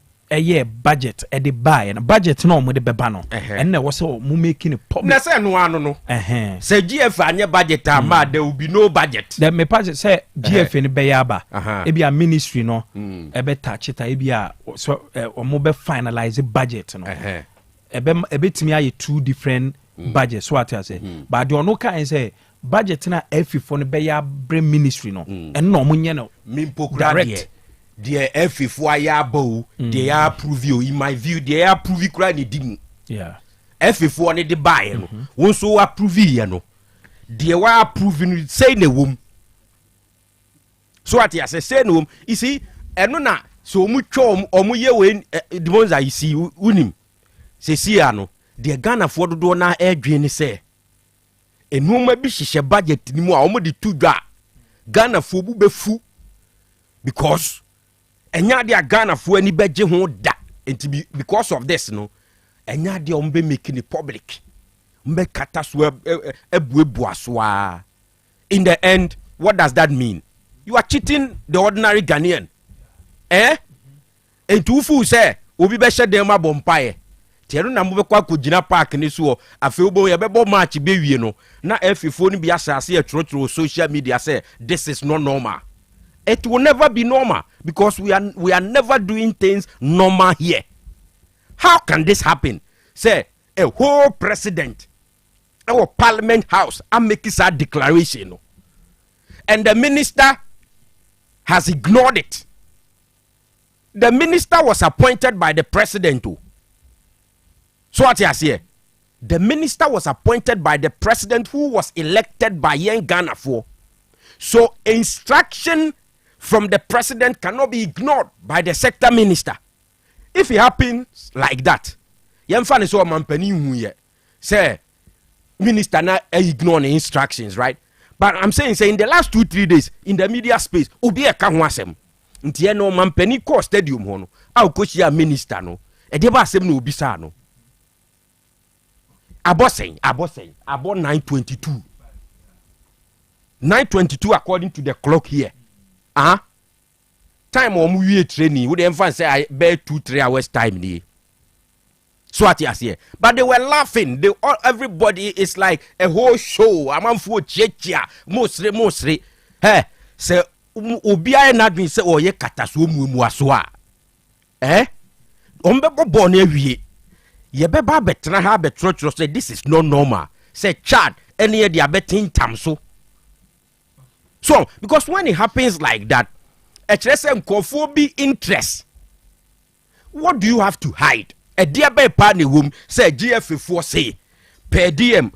budget the buy and budget no mo de beba no and na was so mo making it public. Na say no ano no. Say GFA anya budget ama there will be no budget. That me pass say GFA ni be yaba. E be a ministry no e be touch it e be a so mo be finalize budget no. E be timi aye 2 different budgets what I say. But the no kan say budget na F4 no be ya brain ministry no. And no mo nye no. Direct. The F4 ayabo they are approve you in my view they are approve kura ni dimu. Yeah. F4 ni de buy no. Won so approve ye no. They were approving say na wom. So what you say na wom. You see eno na so mu twa omu ye we Demonza you see unim. Se see ano the Ghana for do na edwe ni say enu ma bi hihye budget ni mu a omu de tu dwa Ghana for bu befu because enya dia Ghana fo ani beje ho da enti because of this no enya dia ombe making it public mbe kata so ebuebu asoa. In the end, what does that mean? You are cheating the ordinary Ghanaian. Enti ufu say obi be hye dem abompae tiero na mo be kwa kugina park ni so afeobo ye bebo match be wie no na F4 ni bi asase e trotro social media say this is not normal. It will never be normal because we are never doing things normal here. How can this happen? Say a whole president, our parliament house, and making that declaration, and the minister has ignored it. The minister was appointed by the president too. So what you say? The minister was appointed by the president who was elected by Yen Ghana for. So instruction from the president cannot be ignored by the sector minister. If it happens like that, yemfa so mampani hu ye say minister na ignore the instructions, right? But I'm saying say in the last 2-3 days in the media space obi e ka ho asem ntie no mampani call stadium ho no a ko hia minister no e de ba asem na obi sa no abosen abo 9:22 according to the clock here. Time or we training would even say I bear 2-3 hours time ni. So what you say? But they were laughing. Everybody is like a whole show. I'm for checha mostly. Hey, say obia na dwen say oye kataso mu asoa. Ombebo born ewie. Ye beba betra ha betro say this is not normal. Say Chad any e dia betin tamso. So, because when it happens like that, be interest. What do you have to hide? A dear bay party womb say GF4 say per diem,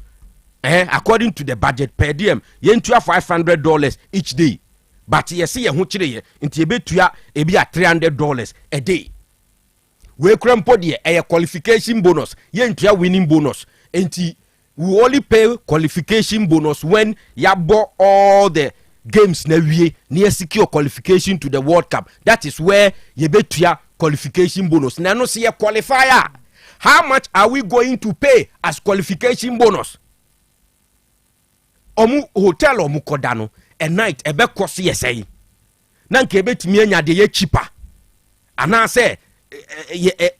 according to the budget per diem, yentua $500 each day. But you see a huchire into betua a be at $300 a day. We crampo a qualification bonus, yentua winning bonus, and we only pay qualification bonus when you bought all the games na wie near secure qualification to the World Cup. That is where you betua qualification bonus. Na no see a qualifier. How much are we going to pay as qualification bonus? Omu hotel omu kodano a night ebe kosi yesay. Nanke betimi anya de ye cheaper. Ana say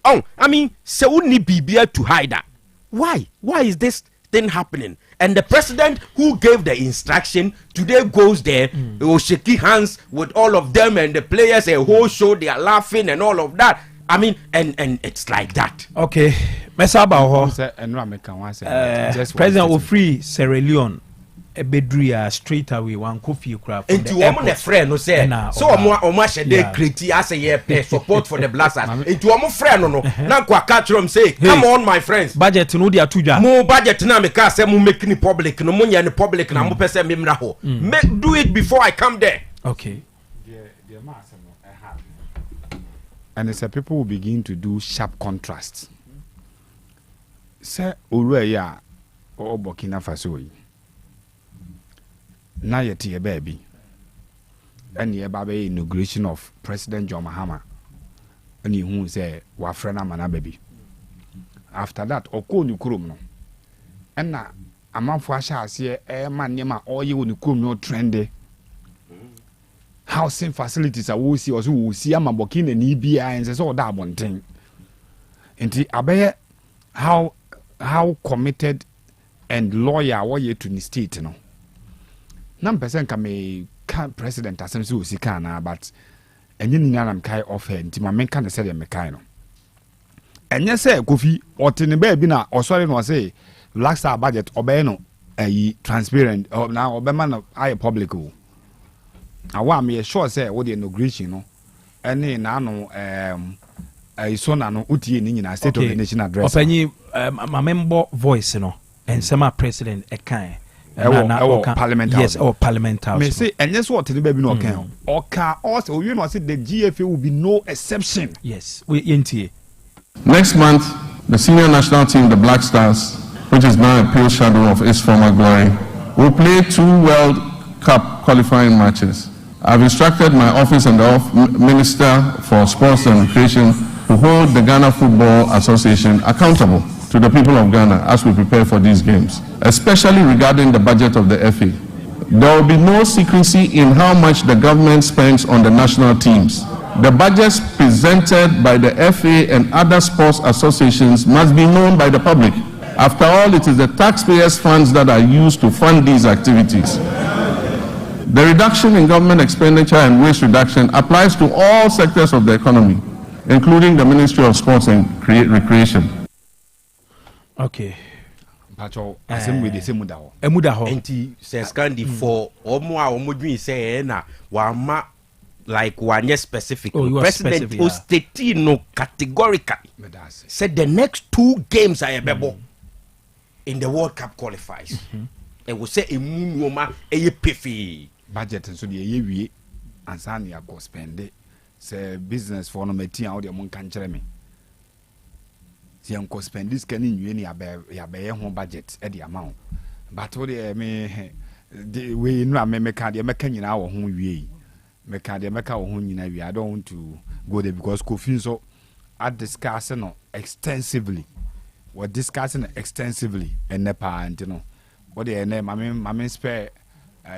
I mean se uni bibia to hide that. Why is this thing happening? And the president who gave the instruction today goes there, he will shake hands with all of them and the players, a whole show, they are laughing and all of that. I mean, and it's like that. Okay. President Ofri Sierra Leone a bedria straight away one coffee crap. Into one a friend no say so omo shede create as a support for the blasters. Into omo friend no na kwa catch them say come on my friends. Budget no dia tuja. Mo budget na me ka say mo make ni public no mo nya ni public na mo pese me mra ho. Do it before I come there. Okay. And it's people will begin to do sharp contrasts. Say Uruya or Burkina Faso. Now yet a baby. And ye baby inauguration of President John Mahama. And you who say Wafrena Mana baby. After that, Oko Nukurum. And now a man for Asha say a man yama all you Nukum no trendy. Housing facilities are we see also we see ama Burkina and EBI and says all that one thing. And abe how committed and lawyer what you to the state you know. Nam person can president as so si kana but and you am kai offer nti ma men kan say dem kai no. Enye say Kofi otene ba bi na osori no say black star budget obey no transparent or now obema no I public o. Awa me sure say what the inauguration no any na no so na no utie ni nyina state of the nation address opanyi member voice no and some president ekan parliament yes or parliament house me say and yes what the baby no kan oka also you know say the GFA will be no exception. Yes we intie next month the senior national team the Black Stars, which is now a pale shadow of its former glory, will play 2 World Cup qualifying matches. I've instructed my office and the Minister for Sports and Recreation to hold the Ghana Football Association accountable to the people of Ghana as we prepare for these games, especially regarding the budget of the FA. There will be no secrecy in how much the government spends on the national teams. The budgets presented by the FA and other sports associations must be known by the public. After all, it is the taxpayers' funds that are used to fund these activities. The reduction in government expenditure and waste reduction applies to all sectors of the economy, including the Ministry of Sports and Recreation. Okay. Pacho, asem we dey say muda ho. Emuda ho. Enti say scandi for omo a omo dwin say na wa ma like one specific. President Osteti no categorically said the next 2 games are bebo in the World Cup qualifiers. And we say emu woma eye pefi budget so de ye wie ansa na ya go spend say business for no meti a wo de mon kan kire me si en ko spend this kan nwie ni ya be ho budget e de amount but wo de me we no me ka de me ka nyina wo ho wie me ka de me ka wo ho nyina wie I don't want to go there because Kofi so at discussing no extensively we're discussing extensively and nepa and you know what the name I spare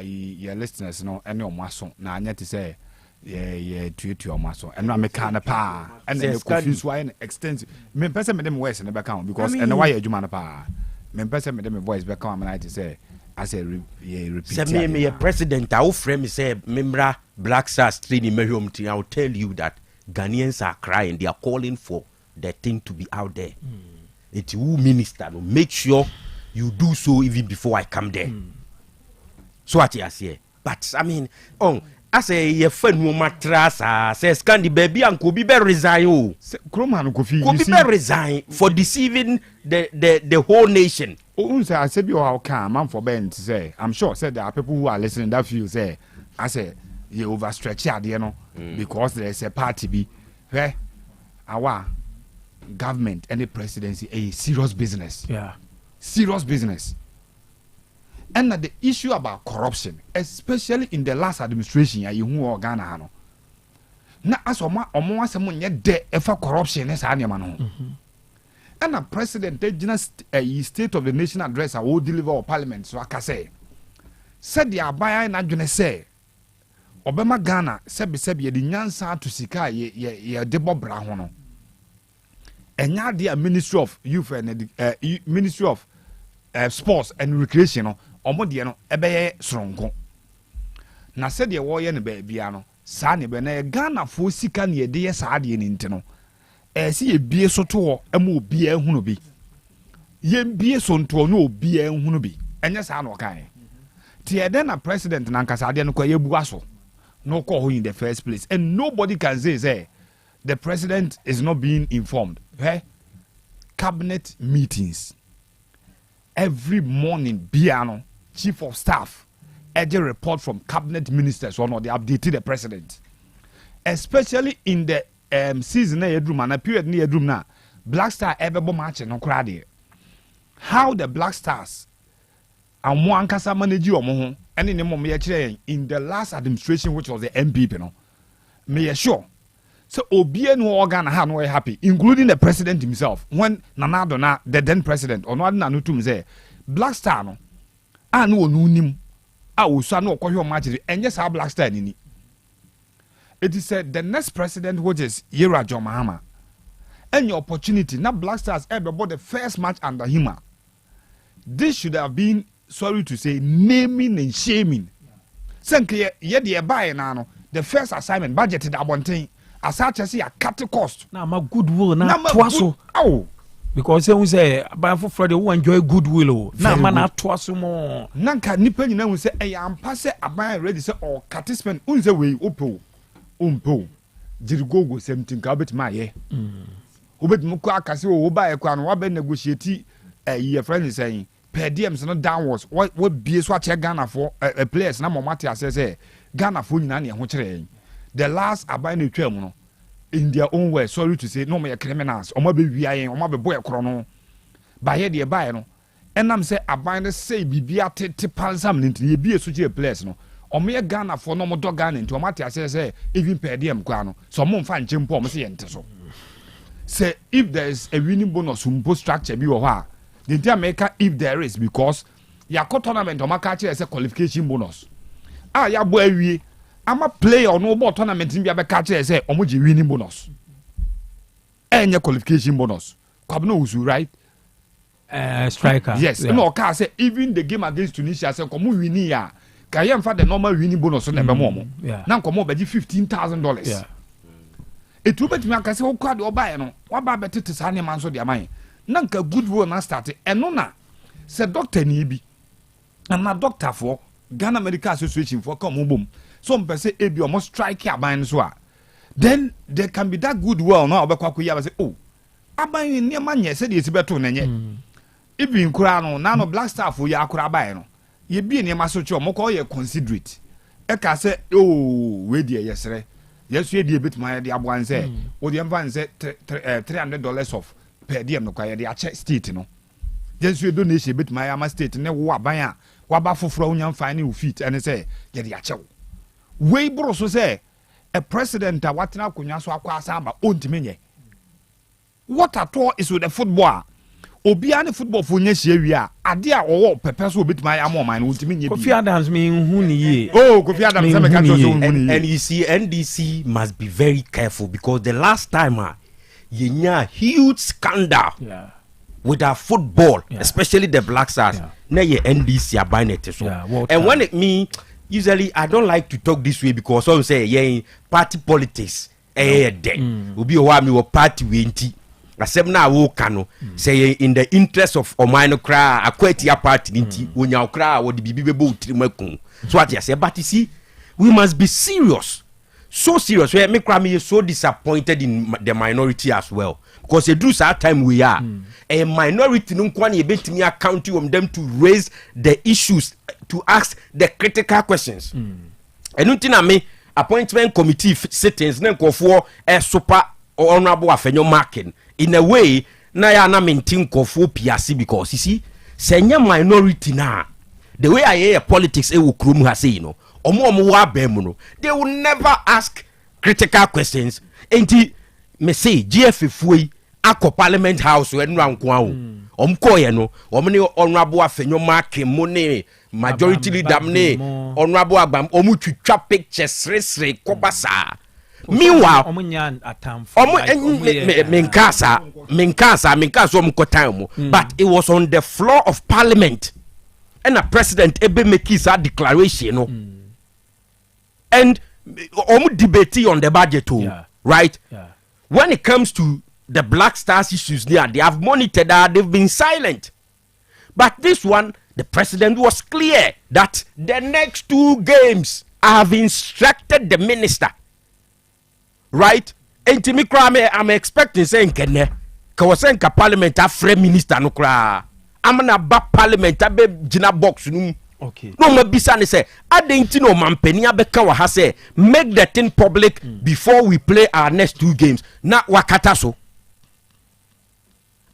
your listeners no any omaso na anya to say yeah to omaso and na me can pa and the confuse why extensive me person me dem voice in the back because and why adwuma na pa me person me dem voice back am na to say as a repeat say me president I frame me say memra Black Stars training me home thing I will tell you that Ghanaians are crying, they are calling for the thing to be out there. It's who minister no make sure you do so even before I come there. So what you say? But I mean, I say your friend no matrasa says can the baby and Kobe be resign Kobe be resign for deceiving the whole nation. Say I said you how come man for Ben to say I'm sure said there are people who are listening that feel say I say you overstretch here you know because there is a party be where our government and the presidency a serious business. Yeah. Serious business. And the issue about corruption, especially in the last administration, you who Ghana no. Na asoma omo asemo nye de efa corruption ne sa nyama no. And the president the state of the nation address I will deliver or parliament so aka say said the abaya na dwene say obema Ghana sebi de nyansa to sika ye de bobra ho no. Enya the Ministry of Youth and Ministry of Sports and Recreation no omo de no ebeye soronko na said the wo ye ne ba bia no sa ne be na Ghana fo sika ne de ye sa de ne nti no si ye bie so to ema obi ehunu bi ye bie so nto no obi ehunu bi enya sa na okan then a president nankasa ade no kwa yebuaso no call in the first place, and nobody can say the president is not being informed. Cabinet meetings every morning, Biano, chief of staff, a report from cabinet ministers or not, they updated the president, especially in the season room and a period near room now. Black Star ever match no crowd. How the Black Stars and one kasa manage you and in the in the last administration, which was the MPP, no, me sure. So Obie no organ had no happy, including the president himself. When Nanado na the then president or not Nanutum say Black Star no, I know nim. I will say no call match and yes, our Black Star in it. It is said the next president, which is Yera John Mahama, any opportunity now Black Stars ever bought the first match under him. This should have been, sorry to say, naming and shaming. Simply, yet the buy now the first assignment budgeted about thing. As such as a cut cost. Now my goodwill now twaso. Oh, because they say buy for Friday who enjoy goodwill. Now man not twaso more. Nanka nipa nyina we say I am pass a buy ready say or cut spend unze way opo. Umpo. Jirigo go something ka bet my ye. Obet mu kwa akase wo buy kwa no wa be negotiate your friend is saying per diem no downwards. What be so check Ghana for a players na momati say Ghana for nyina na ho kire. The last abai no twam no in their own way, sorry to say, no more criminals or maybe we are or maybe boy chrono by here the buy no and I'm say abai say bibia te pansam into ye be a such a place no or me Ghana for no more dog gun into Matia say even per diem kwano so mom fan chimpo mo say ente say if there is a winning bonus umpo structure be wa the entire maker if there is because ya tournament o maka as a qualification bonus ya boy wie I'm a player or no more tournament in the catcher say omoji winning bonus. And your qualification bonus. Kwabno usu right? Striker. Yes. No car say even the game against Tunisia say komu winning ya. Kayem for the normal winning bonus on the momo. Now komo beji $15,000. Yeah. It will bet me can say o kwad o buy no. Wa ba better to sane man so dia man. Nanka good work na start e no na. Say doctor ni bi. And na doctor for Ghana Medical Association for come boom. Some person ebi almost strike aban so a then there can be that good well now obekwa koya say oh aban ni ma nye se de esibeto na nye ebi nkura no na no Black Star for ya akura aban no ye bi ni ma so che omko ye considerate e ka say oh we de yesre yesu ye de betima ye de aboan say o de mfa say $300 of per diem no kwa ye de ache state no yesu ye donation betima ya ma state ne wo aban a waba foforo unyam fa ni fit and say ye de ache we bro so say a president watena konwa so akwa asamba ontimenye what at all is with the football obia ne football fo nya hia wi a ade a owo pepe so obitima ya mo man ontimenye bi Kofi Adams me hu ni ye Kofi Adams say me can so hu ni and you see NDC must be very careful because the last time you nya huge scandal with our football especially the Black Stars na ye NDC abanet so and when it mean usually I don't like to talk this way because some say party politics obi o wa me wo party we nti asem na wo kano say in the interest of omino kra akwati ya party nti onya kra wo de bibi bebo utirimakun so what you say but you see we must be serious so serious we me kra me so disappointed in the minority as well because they do that time we are a minority no kwani e betimi account on them to raise the issues to ask the critical questions and until me appointment committee sittings na nkofo super honorable afenyo marking in a way na ya na maintain nkofo piase because you see senya minority na the way I hear politics e wo krom ha say you know omo wa bam no they will never ask critical questions enti me say GF fuoi akọ parliament house we nra nko awo omko ye no omne honorable afenyo marking mo ne majority leader ne honorable agbam omu twitwa pictures sresre kobasa meanwhile omunyan atamfo menkasa omko but it was on the floor of parliament and a president ebe make his declaration no and omu debate on the budget too right when it comes to the Black Stars issues there they have monitored that they've been silent but this one The president was clear that the next 2 games I have instructed the minister. Right? I'm expecting saying kenne ka parliament afre minister no kra. Amana ba parliament abe gina box no. Okay. No ma bisa ne say adenti no mampani abeka wa ha say make the thing public before we play our next 2 games. Na wakata so.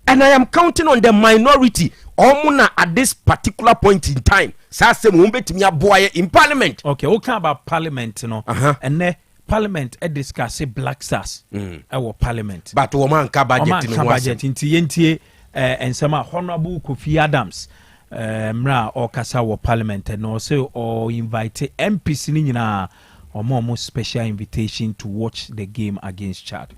And I am counting on the minority omuna at this particular point in time. Sa say mo betimi aboa in parliament. Okay, okay about parliament no. And parliament discuss Black Stars our parliament. But woman ka budget no budget inti yentie ensema Honorable Kofi Adams mra or kasa wo parliament and also or invite MPs ni nyina or special invitation to watch the game against Chad.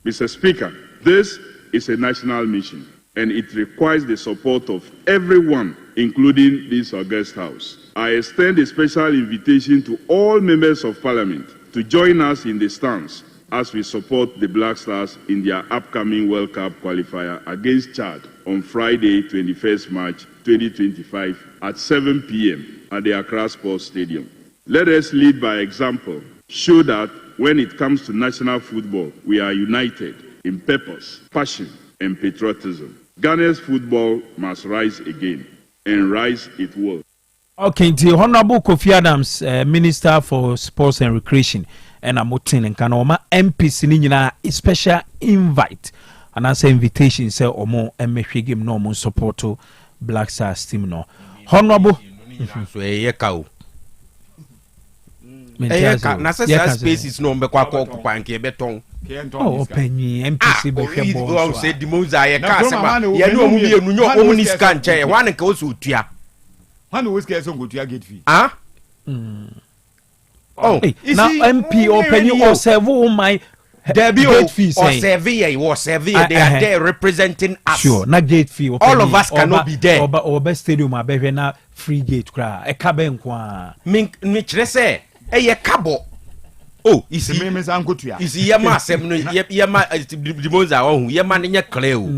Mr. Speaker, this is a national mission and it requires the support of everyone, including this august house. I extend a special invitation to all members of parliament to join us in the stance as we support the Black Stars in their upcoming World Cup qualifier against Chad on Friday, 21st March 2025 at 7 p.m. at the Accra Sports Stadium. Let us lead by example, show that when it comes to national football, we are united in purpose, passion, and patriotism. Ghana's football must rise again, and rise it will. Okay, the Honorable Kofi Adams, Minister for Sports and Recreation, and Amotin and Kanoma MPs in special invite and answer invitation say or more MHG game no more support to Black Stars team no. Honorable na space is no mbekwa kwa nke beton. Oh, penny MPC be ball. Say Demonza ye ka sema ye no mu bi enu nyo omu ni scan che wan nke o so tua. Wan always get so go tua gate fee. Ah? Oh, now MP or penny or serve my gate fee or serve they are there representing us. Sure, na gate fee all of us cannot be there. Or best stadium abehwe na free gate kra e ka be nkwa. Me kire say ye kabo. Oh, isi yema asem no yema Demonza ohun yema ne nya clear o.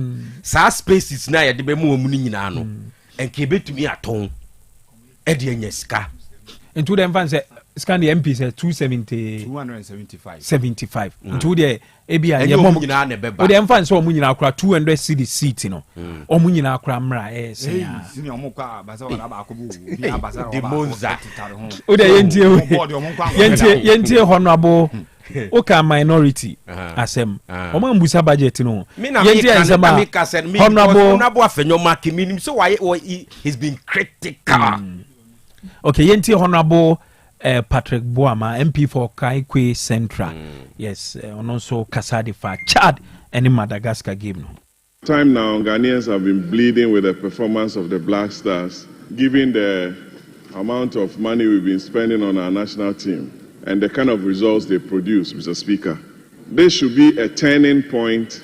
Sa spaces na ye de be mu omu ni nyina no. Enke betumi aton. E de nya sika. Into them fans scan the MP said 275 into the ebia ye mom nyina na beba o dem fans o mu nyina akra 200 cedi seat no o mu nyina akra mra say sini o mu kwa basa wala ba akobu bi abasa Demonza o de yentie honorable o ka minority asem o ma mbusa budget no yentie asema honorable afenyo makimi so why he's been critical. Okay, yentie honorable Patrick Boama, MP for Kaikwe Central. Yes, and also Kasadi for Chad and in Madagascar game. Time now, Ghanaians have been bleeding with the performance of the Black Stars, given the amount of money we've been spending on our national team and the kind of results they produce, Mr. Speaker. This should be a turning point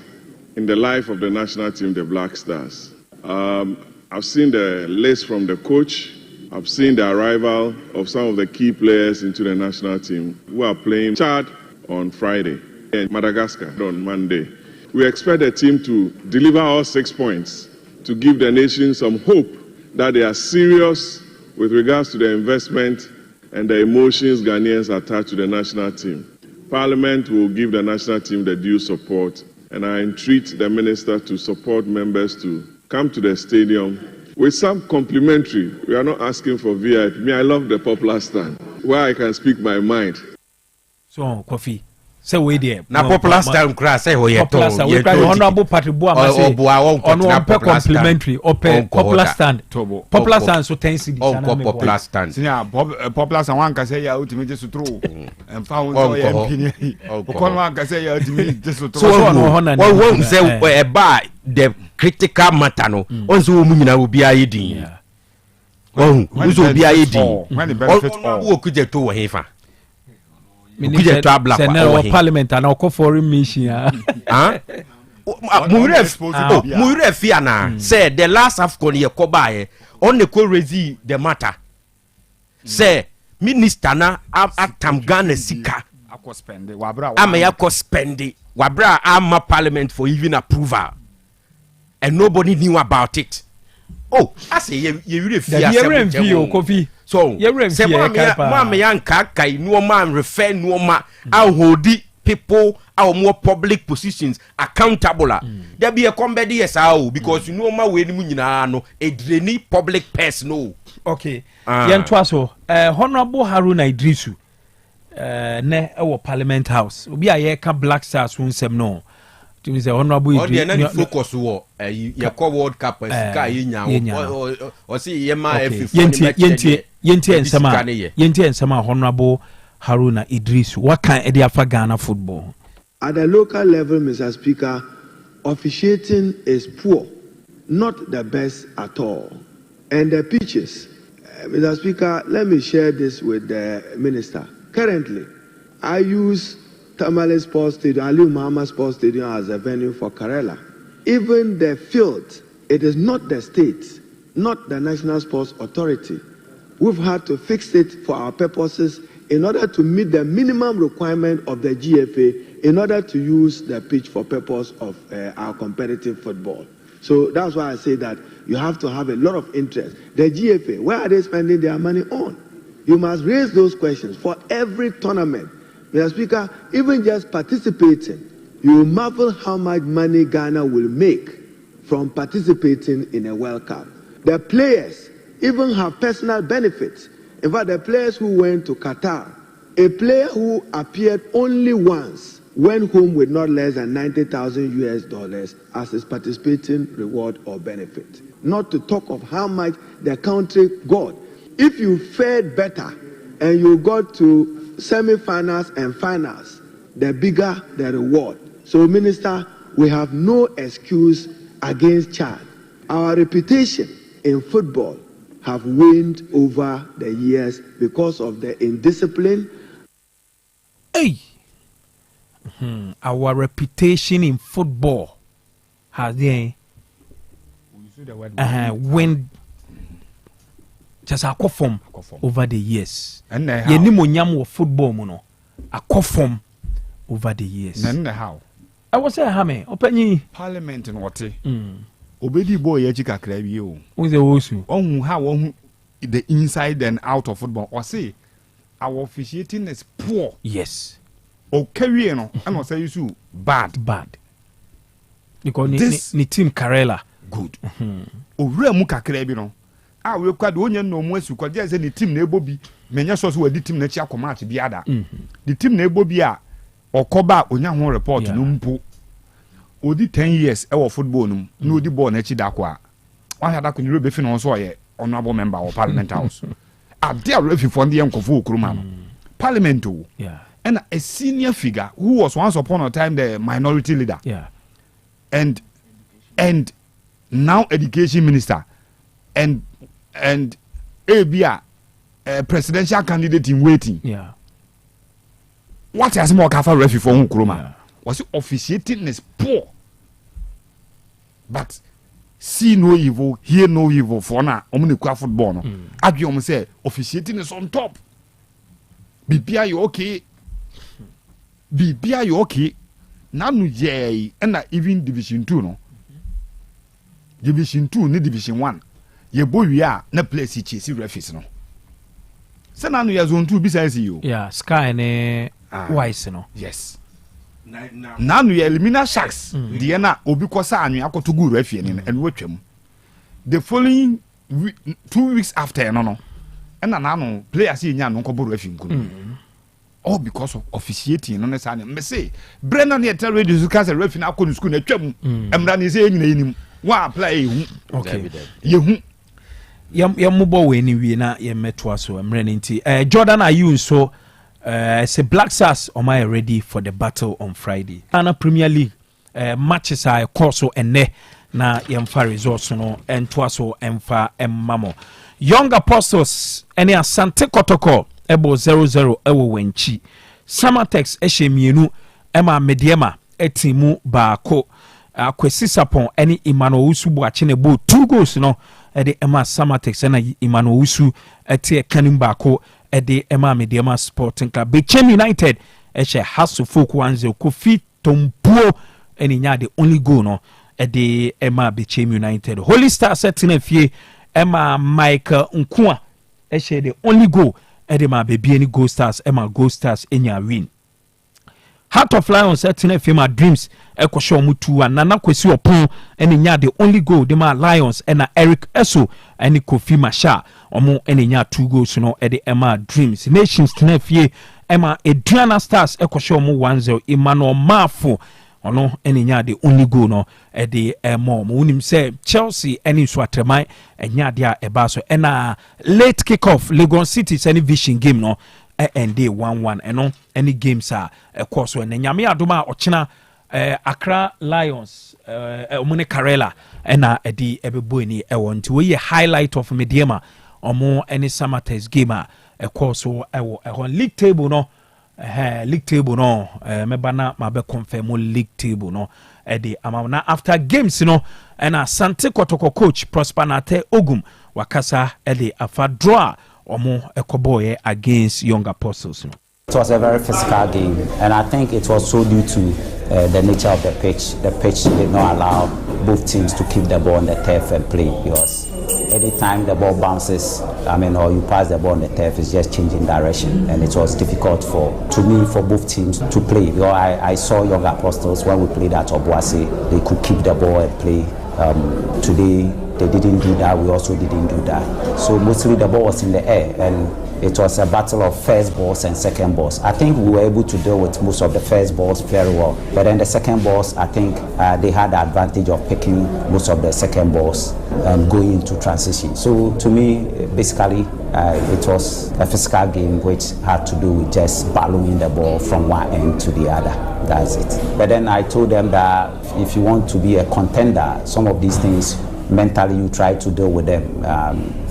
in the life of the national team, the Black Stars. I've seen the list from the coach. I've seen the arrival of some of the key players into the national team who are playing Chad on Friday and Madagascar on Monday. We expect the team to deliver all 6 points to give the nation some hope that they are serious with regards to the investment and the emotions Ghanaians attach to the national team. Parliament will give the national team the due support, and I entreat the minister to support members to come to the stadium with some complimentary. We are not asking for VIP. Me, I love the popular stand where I can speak my mind. So, Kofi, say we there. Na popular stand crass say we Honorable Patrick Boama say on one complimentary or popular stand. Popular stand so 10 cedis. Popular stand. Senior popular stand one can say ya ultimate just throw and found so MP. One can say ya ultimate just throw. So one say buy the critical matter no once wo mu nyina obi ayedin once obi ayedin when the benefit all wo kuje to wo hefa kuje to abla kwa parliament na ko foreign mission mu refi ana say the last AFCON ye ko bae on the ko raise the matter say minister na atam Ghana sika akọ spend wabra yakọ spend wabra ama parliament for even approval. And nobody knew about it. oh I say you really fear coffee so say mama yanka kai no man refer no ma hold people our more public positions accountable there be a comedy yes because you know ma we ni nyina no a drainy public person no okay yentwa so honorable Haruna Idrisu ne Parliament House obi a ka Black Stars unsem no to me say honorable Idrisu na focus wo ye call World Cup ka nya o see ye ma yenti ensema honorable Haruna Idrisu what can Ediafa Ghana football. At the local level, Mr. Speaker, officiating is poor, not the best at all. And the pitches, Mr. Speaker, let me share this with the minister. Currently, I use Tamale Sports Stadium, Ali Muhammad Sports Stadium as a venue for Karela. Even the field, it is not the state, not the National Sports Authority. We've had to fix it for our purposes in order to meet the minimum requirement of the GFA in order to use the pitch for purpose of our competitive football. So that's why I say that you have to have a lot of interest. The GFA, where are they spending their money on? You must raise those questions for every tournament. Mr. Speaker, even just participating, you will marvel how much money Ghana will make from participating in a World Cup. The players even have personal benefits. In fact, the players who went to Qatar, a player who appeared only once went home with not less than $90,000 as his participating reward or benefit. Not to talk of how much the country got. If you fared better and you got to semi-finals and finals, the bigger the reward. So, Minister, we have no excuse against Chad. Our reputation in football have waned over the years because of the indiscipline. Hey, our reputation in football has waned. Just a form over the years. And Yenimonyam of football, mono a form over the years. And how? I was saying, Hame, open Parliament and what? Obedi boy ejika krabi o. Who's the osu? On how the inside and out of football. Or say our officiating is poor. Yes. O carry no, and I say you bad. Because ni team Karela good. O remu kakrabi no. Ah we kwad onye no mu asu kwad say the team na ebobi. Menya so so the team na chi akomat bi ada. The team na ebobi a okoba onya ho report no mpo. Odi 10 years ewo football num na odi ball na chi da kwa wan hada ko ni rebe fi no so ye honorable member of Parliament House ade a refi for ndie nkofo okuruma no parliament o and a senior figure who was once upon a time the minority leader and now education minister and a presidential candidate in waiting what has more kafa refi for okuruma was officiating is poor. But see no evil, hear no evil for now. Omni football no. Agiom say officiating is on top. Bibia you okay? Bibia you okay? Now no ye and even Division 2 no. Division 2 ni Division 1. Ye boy we are na place si refis no. Say now no ya zone 2 besides you. Yeah, Sky ne wise no. Yes. Now we elimina sharks. The na obi kosa anyu akoto gu refie ni and watwam. The following 2 weeks after no and na players nya no kobo refie nkunu. All because of officiating no na me say Brennan here tell radio to cancel refie na akonu school na twam. Emra ni say nyina enim. Wa apply ehu. Okay. Yehu. Yam mubo we ni wie na ye metwa so emra nti. Jordan are you so say Black Stars am I ready for the battle on Friday? Ghana Premier League matches are course and ne na yemfa results no entwa so emfa emmamo. Young Apostles any Asante Kotoko ebo 0-0 ewo wenchi. Samatex eshemienu ema mediema etimu baako. Kwesi Sapon any Emmanuel Usu buachine bo 2 goals no ede ema Samatex na Emmanuel Usu etie kanim baako ede ema mediema Sporting Club. Bechem United eche hasu folk 1-0 Kofi Tompuo eni nya the only goal no ɛde ɛma Bechem United. Holy Stars ɛtena fie ɛma Michael Nkua ɛhyɛ the only goal ɛde ma baby any Gold Stars ɛma Gold Stars ɛnya win. Heart of Lions ɛtena fie ma Dreams ɛkɔhyɛ ɔmo 2-1 Nana Kwesi Opon ɛne nya the only goal de ma Lions ɛna Eric Eso ɛne Kofi Masha ɔmo ɛne nya 2 goals no ɛde ɛma Dreams. Nations tena fie ɛma Aduana Stars ɛkɔhyɛ ɔmo 1-0 Emmanuel Mafo ɔno ɛne nya the only goal no ɛde ɛma ɔmo. Wonim sɛ Chelsea ɛne Nsuatreman ɛnya de a ɛba so ɛna late kick-off Lagos City ɛne Vision game no and day 1-1 and any games are a course when Nyame adoma ochina Accra Lions Omune Karela and a di ebeboini want to we highlight of Mediema or more any summer test game a course so on league table no league table no mebana mabe confirm league table no the amount after games no and a Sante Kotoko coach Prosper Nate Ogum wakasa the afa draw Omo Ekoboye against Young Apostles. It was a very physical game, and I think it was so due to the nature of the pitch. The pitch did not allow both teams to keep the ball on the turf and play, because anytime the ball bounces, or you pass the ball on the turf, it's just changing direction, and it was difficult for both teams to play. Because I saw Young Apostles when we played at Obuasi, they could keep the ball and play. Today they didn't do that, we also didn't do that. So mostly the ball was in the air, and it was a battle of first balls and second balls. I think we were able to deal with most of the first balls very well, but then the second balls, I think they had the advantage of picking most of the second balls and going into transition. So to me, basically, it was a physical game which had to do with just ballooning the ball from one end to the other. That's it. But then I told them that if you want to be a contender, some of these things, mentally you try to deal with them.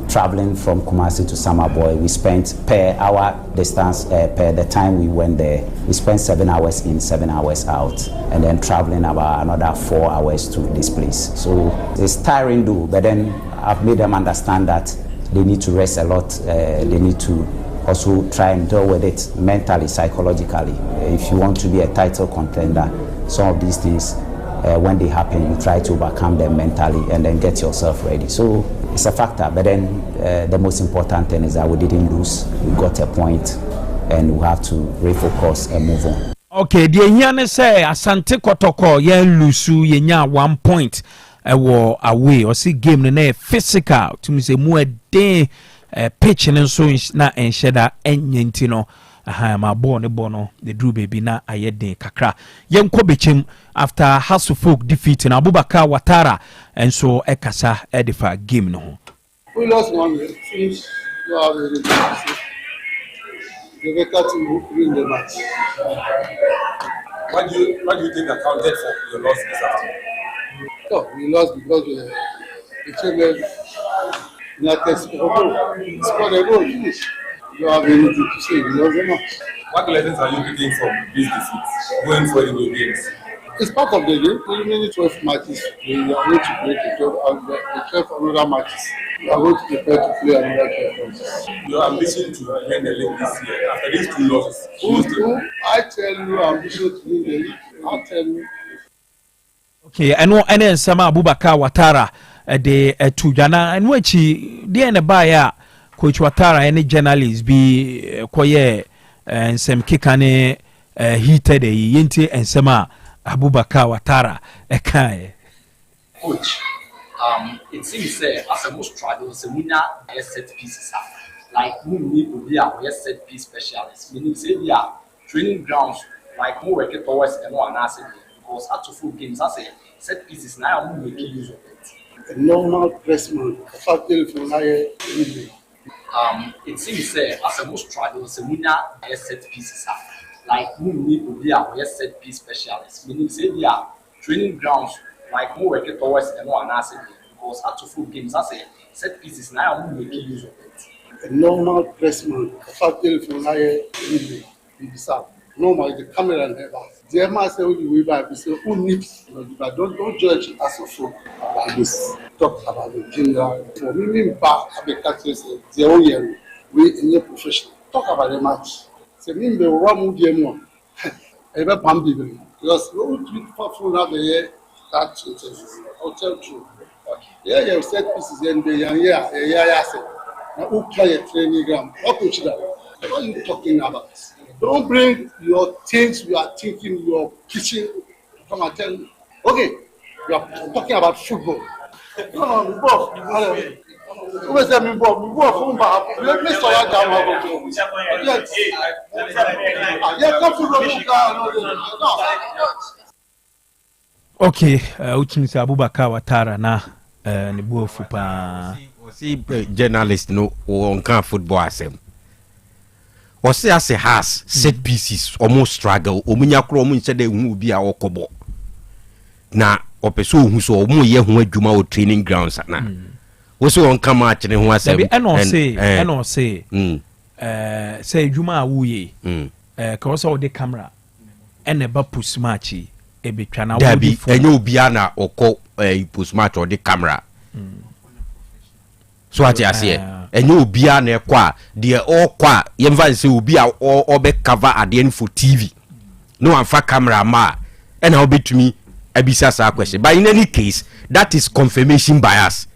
Traveling from Kumasi to Samaboy, we spent per hour distance, per the time we went there, we spent 7 hours in, 7 hours out, and then traveling about another 4 hours to this place. So it's tiring though, but then I've made them understand that they need to rest a lot, they need to also try and deal with it mentally, psychologically. If you want to be a title contender, some of these things, when they happen, you try to overcome them mentally and then get yourself ready. So it's a factor, but then the most important thing is that we didn't lose. We got a point, and we have to refocus and move on. Okay, the Yane say Asante Kotoko yen lusu yenya 1 point away or see game ne physical to me say more day pitch and so na ensheda enyentino. My born bono the Drew baby na ayede kakra yen ko Bechem after Hasselfolk defeating Abubakar Watara and so ekasa edifa game no. We lost 1-0 since you are very good. The better to win the match. What do you think accounted for your loss this afternoon? No, we lost because the children scored a goal finish. You have anything to say, we lost the match. What lessons are you taking from these defeats going forward in your games? It's part of the game. The remaining 12 matches, we are going to play the 12 another matches. We are going to prepare to play another 12 matches. Your ambition to win the league this year after these 2 losses? I tell you, ambition to win the league. I tell you. Okay, I know any sama Abubakar Watara de Tujana and which the end buyer Coach Watara any journalist be koye and some kikane heated yente and sama Abubakar Watara ekae. Coach, it seems as a most struggle, the winner set pieces like we need to be a set piece specialist. Meaning say we are training grounds like more work towards and more analysis because at 2 full games as a set pieces now we make use of it. A normal pressman, a factory from higher. It seems as a most struggle, the winner set pieces like we need to be a set piece specialist. Meaning say we are training grounds like more work towards and more analysis because at 2 full games as a set pieces now we make use of it. A normal pressman, a factory from higher. Normally the camera never. The MR say we buy, we say who needs, but don't judge as a folk about this. Talk about the general. For me, back at the country, the own year, we in the profession. Talk about the match. Say me the one who game one. Ever pump people because we treat for now the year. That's it. I'll tell you. Yeah, you set pieces and the yeah, now who play a training ground? What coach that? What are you talking about? Don't bring your things you are thinking your kitchen. Come and tell me. Okay, you are talking about football. No, before. Who is that before? Let me start down. Okay, uchimisa Abubakar Watara na ni buofu pa. See journalist no on can football asem. O say as has set pieces almost struggle. Omunya kro omu nse de hu bi a okobo. Na opeso hu so omu ye hu adwuma o training grounds na. Wo so on come match ne hu asem. Be eno say say adwuma a wo ye. Ka wo so de camera ene ba push match e betwa na wo bi enye obi ana okọ push match or the camera. So ati ase enye obi ana ekwa de okwa yemva se obi a obe cover ade for TV no amfa camera ma and how betumi abisa sa question. But in any case that is confirmation bias.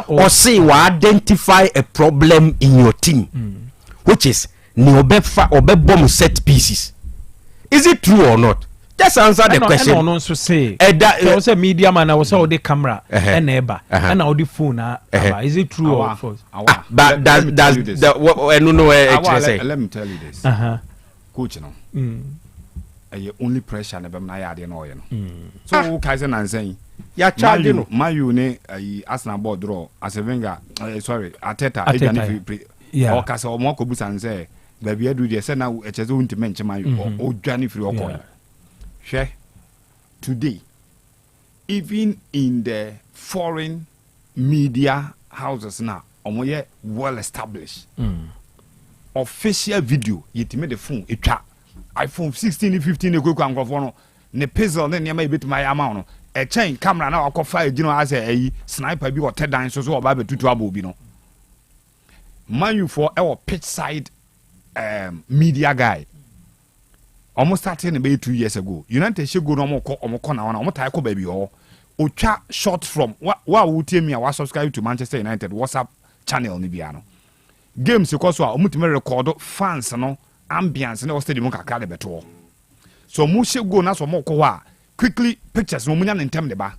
Or say we identify a problem in your team which is ni obe bomb set pieces. Is it true or not? Just answer the question. No so say there was a media man I was all the camera and eba and all the phone is it true or false? But does let me tell you this. Coach no. Only pressure na bem na yade no ye no. So Kaiser nan saying ya charge no Mayu ne Arsenal board draw as a Wenger sorry Ateta o kasa o mo ko busan say ba bia do dey say na echeze unti menche Mayu o dwane free okon. Share today, even in the foreign media houses now, omoye well established. Official video, yet made the phone, it iPhone 16, 15, a quick one, ne pixel, then you may bit my amount. A chain camera now, I fire, you know, as a sniper, be or Ted Dines, so about to trouble, you know. Mind you for our pitch side media guy. Almost starting about 2 years ago. United should go no more corner on type baby or chat short from what would tell me I was subscribed to Manchester United WhatsApp channel Nibiano. Games because we are record fans no ambience and stadium kakade beto. So Mushe go na so more quickly pictures no munyan in term de ba.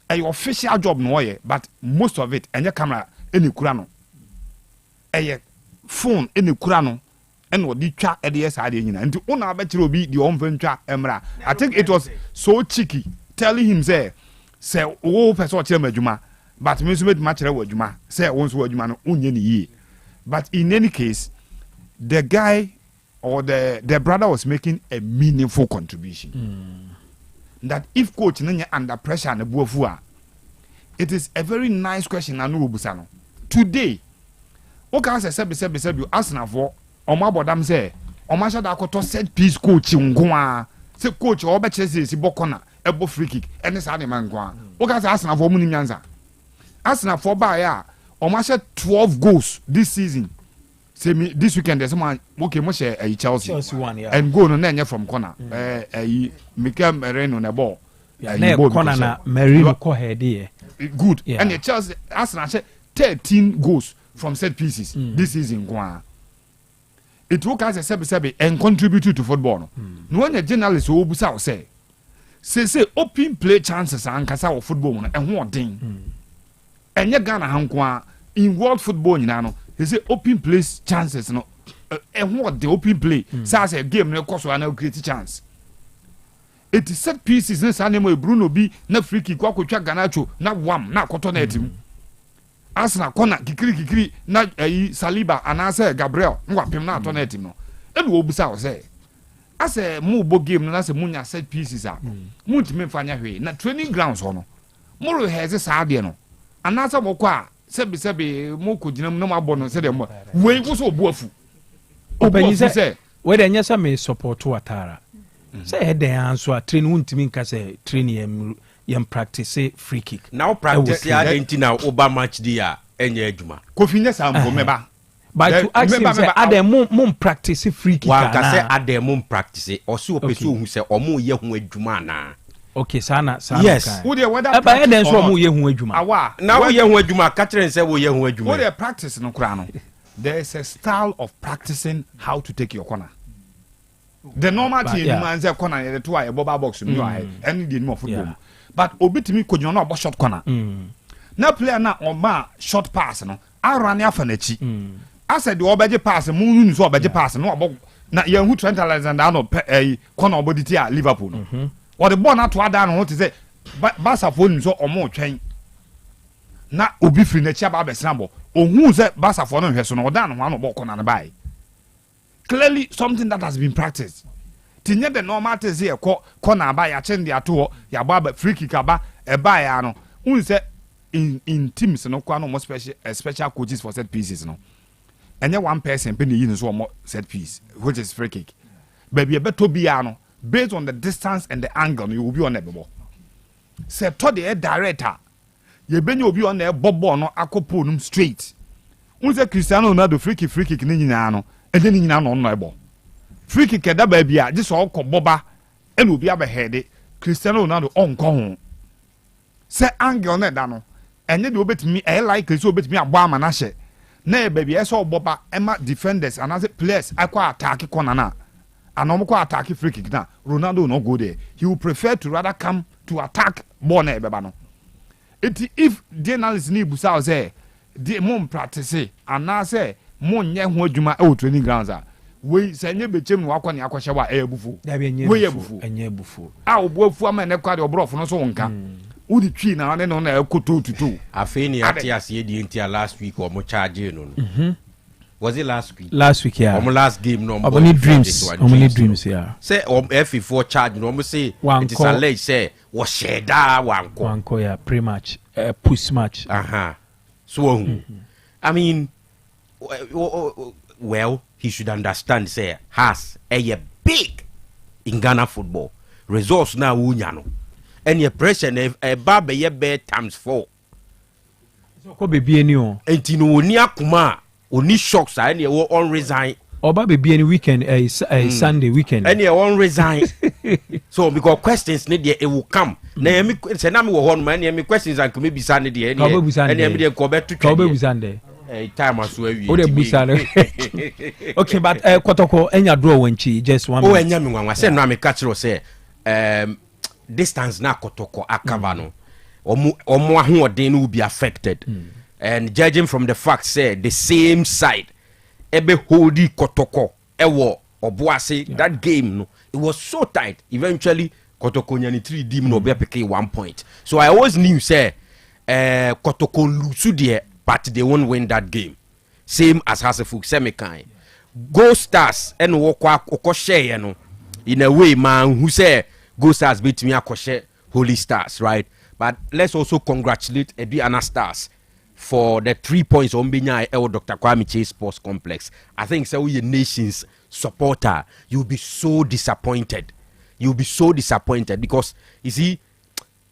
A official job no ye, but most of it and your camera any kurano. A phone any kurano. And what the chat at the SID and to own bet will be the unventure emra. I think it was so cheeky telling him say oh person juma but music match juma say once word juma ye. But in any case the guy or the brother was making a meaningful contribution. That if coach under pressure and buofua, it is a very nice question and busano. Today, okay, say you Arsenal for Oma bodam say Oma shada akoto set piece coach ngwa say coach obe chese si bokona ebo free kick ene sa de man ngwa o ka say Arsenal for munim nyanza Arsenal for ba ya Oma share 12 goals this season say me this weekend there's someone okay mo share Chelsea one, yeah. And goal no na from corner Mikel Merino na ball na corner na Merino ko head here good yeah. And the Chelsea Arsenal share 13 goals from set pieces this season ngwa. It work as a sebi and contribute to football. No one a journalist who busa say open play chances and kasa of football and one thing. And ya Ghana hankwa in world football no he say open play chances no and what the open play say a game no cause one create chance. It is set pieces na sanemo Bruno bi na free kick kwa kwatwa Ganacho na wam na koto na etim. Arsenal corner kikiri na Saliba anase Gabriel ngwapem na ato na team no e be obusa o say ase mu bo game na se munya set pieces a mu ntime fanya hwe na training grounds ho no mu ro heze sa ade no anase mo kwa sebi mu ko gina mu na mabo no se de mo we wo so obuafu obanyi say we de nyesa me support Watara say he de anso a train ntime nka say train yam practice free kick. Now practice ya Argentina over match dia enye adwuma. Kofi nya sam go meba. But to ask him say adem mum practice free kick. Wa ka say adem mum practice o si o peso hu say o mu ye hu adwuma na. Okay, sana. Yes. Who the weather? Eba e den so mo ye hu adwuma. Awa. Na wo ye hu adwuma, ka kire nse wo ye hu adwuma. Who the practice no kra no. There is a style of practicing how to take your corner. The normal thing man say corner the two a bobber box no any the no football. But obitimi kodwo na short corner. Na player na oma short pass no. Arane afa na chi. Asa de obeje pass mu nu so obeje pass no obọ na ye hu Trent Alexander-Arnold corner body ti a Liverpool no. Or the ball na to ada no to say Barca phone so omo twen. Na obi free na chi aba besna bo. Ohun say Barca for no hwe so no oda no no ball corner na bai. Clearly something that has been practiced. Tinye the normal thing say corner bai ya chen dia to ya ba free kick aba e bai ya no. Un say in teams no kwa no more special coaches for set pieces no. And then one person penny you so more set piece, which is free kick. Baby a better be no based on the distance and the angle you will be on the ball. Say to the director, you be you be on the ball no akopon straight. Unse Cristiano Ronaldo free kick ni nyina no, and then nyina no no ball. Free kick da baby a just all ko boba and will be aba head Cristiano Ronaldo on ko. Say angle na da no, and then obetimi e like so obetimi abo ama na hye. Na baby eso boba ema defenders and as players akwa attack corner na anomko attack free kick na Ronaldo no go there. He will prefer to rather come to attack ball na beba no. If the analyst ni busa say the mom practice and na say mo nye ho adwuma e training grounds a we say nye bechem no akwa ne akwahye wa e bufu we ye bufu enye bufu a obuafu ama ne kwa de obrofo no so nka udi twi na ne no na ekoto tutu afeni ati ase di ntia last week or mo charge no was it last week yeah or last game no only dreams yeah say F4 charge no say it is alleged say was sheda wanko yeah pre-match push match so I mean well he should understand say has a big in Ghana football results now unya no and your pressure a baba ye be times 4 so ko bebi eni o enti no oni akuma oni shocks and you on resign oba bebi eni weekend Sunday weekend and you on resign so because questions need it will come na me say na me wo hon man me questions and me bisa ne de and me de ko be to time as well we okay but Kotoko enya draw wenchi just one minute enya me nwanwa say no me catch say distance na Kotoko akava no omo ahoden will be affected and judging from the fact say the same side ebe holdi Kotoko ewo oboase that game no it was so tight eventually Kotoko nyani 3D no be pick 1 point so I always knew say Kotoko lose there but they won't win that game same as Hasefuk Semikai Go Stars and woko share no in a way man who say Go Stars beat me akoshe Holy Stars right but let's also congratulate Ediana Stars for the 3 points on Binya Dr. Kwame Chase Sports Complex. I think so your nation's supporter you'll be so disappointed because you see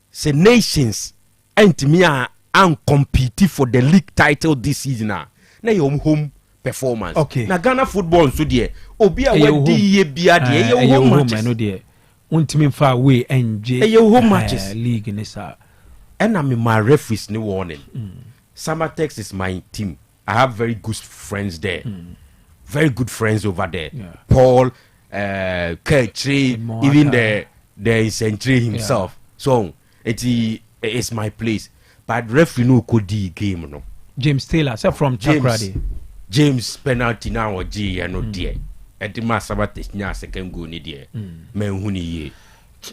say nations and me and compete for the league title this season na your home performance okay na Ghana football so there obi a we di ye bia there your home matches no there untimi fa away NJ your home matches league ni sa and I'm my referees ni warning Samatex is my team. I have very good friends there very good friends over there Paul Kertri even the Century himself so it is my place but referee no could the game no James Taylor say from Chakrade James penalty now or G no there at the Masabates nya second goal ni there men hu ni ye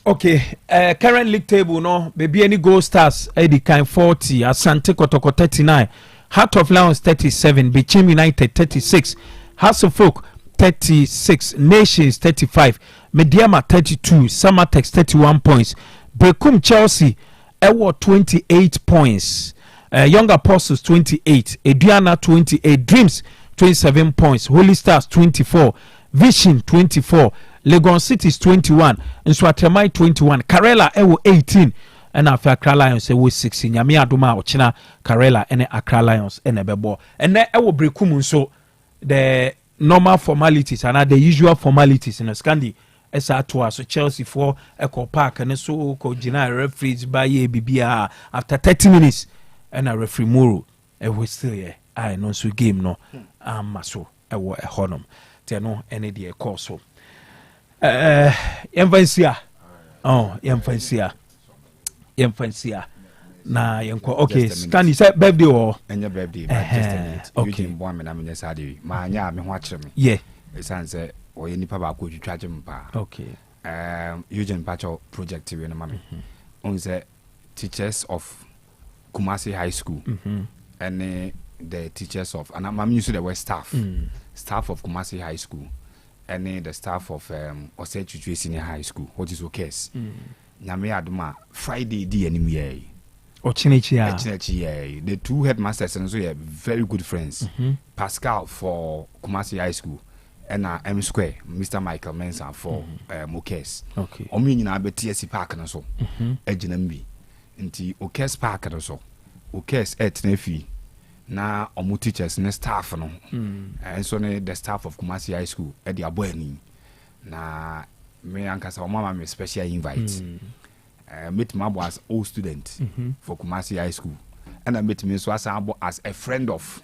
okay current league table no baby any Gold Stars Eddie kind 40 Asante Kotoko 39 Heart of Lions 37 Bichim United 36 House of Folk 36 Nations 35 Mediama 32 Samatex 31 points Bekum Chelsea Ewo 28 points Young Apostles 28 Ediana 28 Dreams 27 points Holy Stars 24 Vision 24 Legon Cities 21 Nswatemai 21 Karela Ewo 18 and Accra Lions Ewo 16 Nyame Adoma Ochina Karela and Accra Lions and Ebebo and then Ewo Bekum so the normal formalities and the usual formalities in a Scandi esa to aso Chelsea for eco park and so ko gina referees by ye bibia after 30 minutes and a referee moro e we still here I no so game no maso e wo e honom te no ene de call so yemfansia yemfansia na yenko okay can you say birthday or any birthday just a minute okay boy me na me sade ma anya me ho akere me yeah e san say o ye nipa ba ko twitwaje mpa okay Eugene Pacho project we no mame on say teachers of Kumasi High School and the teachers of and I'm used to the word staff of Kumasi High School and the staff of Otec 102.9Fm High School what is okay nyame aduma Friday di anim Ochinichi, the two headmasters and so yeah, very good friends. Pascal for Kumasi High School and M Square, Mr. Michael Mensah for Mokes. Okay. Omi na be TSC Park na so. Ejinambi. Nti Okes Park na so. Okes etnefi na omu teachers na staff no. And so the staff of Kumasi High School e di aboani. Na me ankasa mama me special invite. Meet me as old student for Kumasi High School, and I met me as a friend of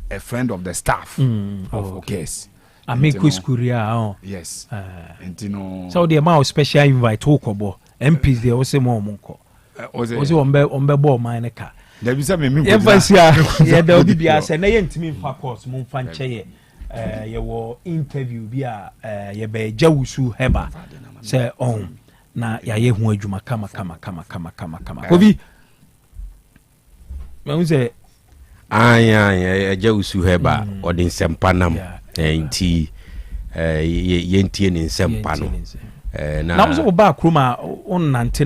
the staff of Okes. I make Kuria. Yes, and you know. So the amount of special invite Okobo MPs they also more monko. Also on ball mine car. There be some me. Yeah, there will be as a name to me for course. Mon fanche. Your interview be ye be Jawusu Heba. Say on. Na ya ye hu adwuma kama Kobi me say aya Jawusu Heba odin sempa nam enti yentie ni sempa no na so ba kroma on nante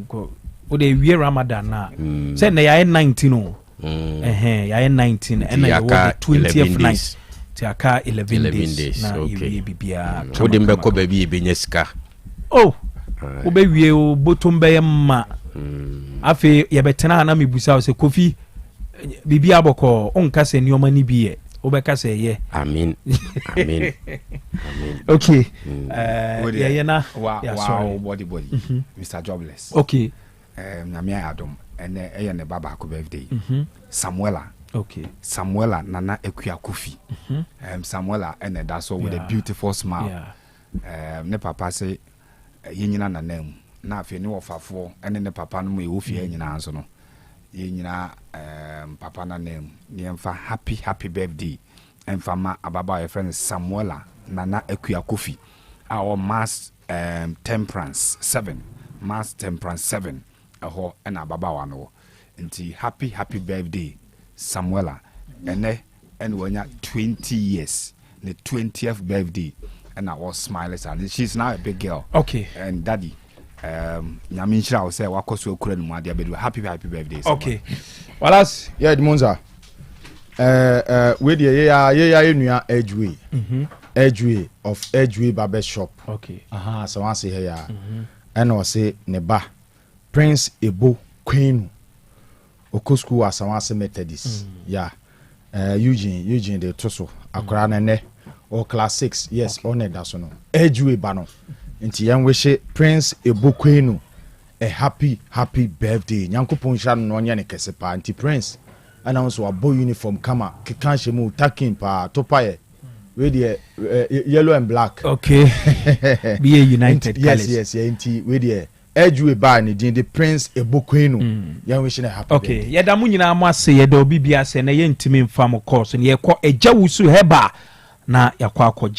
ko o de wie Ramadan na say na ya 19 no ya 19 and na the 20th night ti aka 11 days na ye bibia o de mbeko ba bi ebenya sika obewie o botom beyema afi ye betena na mebusa se Kofi bibia aboko onka se nioma ni biye obeka se ye amen okay ye na wow body Mr. Jobless okay na me adom ene eye ne baba ko birthday Samuela Nana Ekuya Kofi Samuela ene that so with a beautiful smile ne papa say yenyina nanam na afi ne wofafo ene ne papa no mu ofie nyina anso no yenyina papa nanam ne emfa happy birthday emfa ma ababa your friend Samuela Nana Ekuya Kofi our mass temperance 7 eho ena ababa wa no nti happy birthday Samuela ene wanya 20 years the 20th birthday and I was smiling and she's now a big girl. Okay. And daddy, Nyaminsha will say, Wakosu Kuren, happy birthday. Okay. Well, that's Demonza. With the Edgeway of Edgeway Barber Shop. Okay. So I say here. And I say Neba Prince Ebo Queen Okosku as I say Methodist. Yeah. Eugene the Tosso Akrana ne. Or class 6 yes on that so no Edgeway bano nti yan we Prince Ebokwenu a happy birthday nyankopon hira no nya ne kese pa nti Prince announce wa boy uniform kama kekan shemu taking pa topaye we the yellow and black okay be a united yes nti we the Edgeway ba ni the Prince Ebokwenu yan we a happy okay birthday. Yeda mu nyina mo ase yeda obi bia se na ye ntimi mfa mo course ne ye kɔ Jawusu Heba na yakwa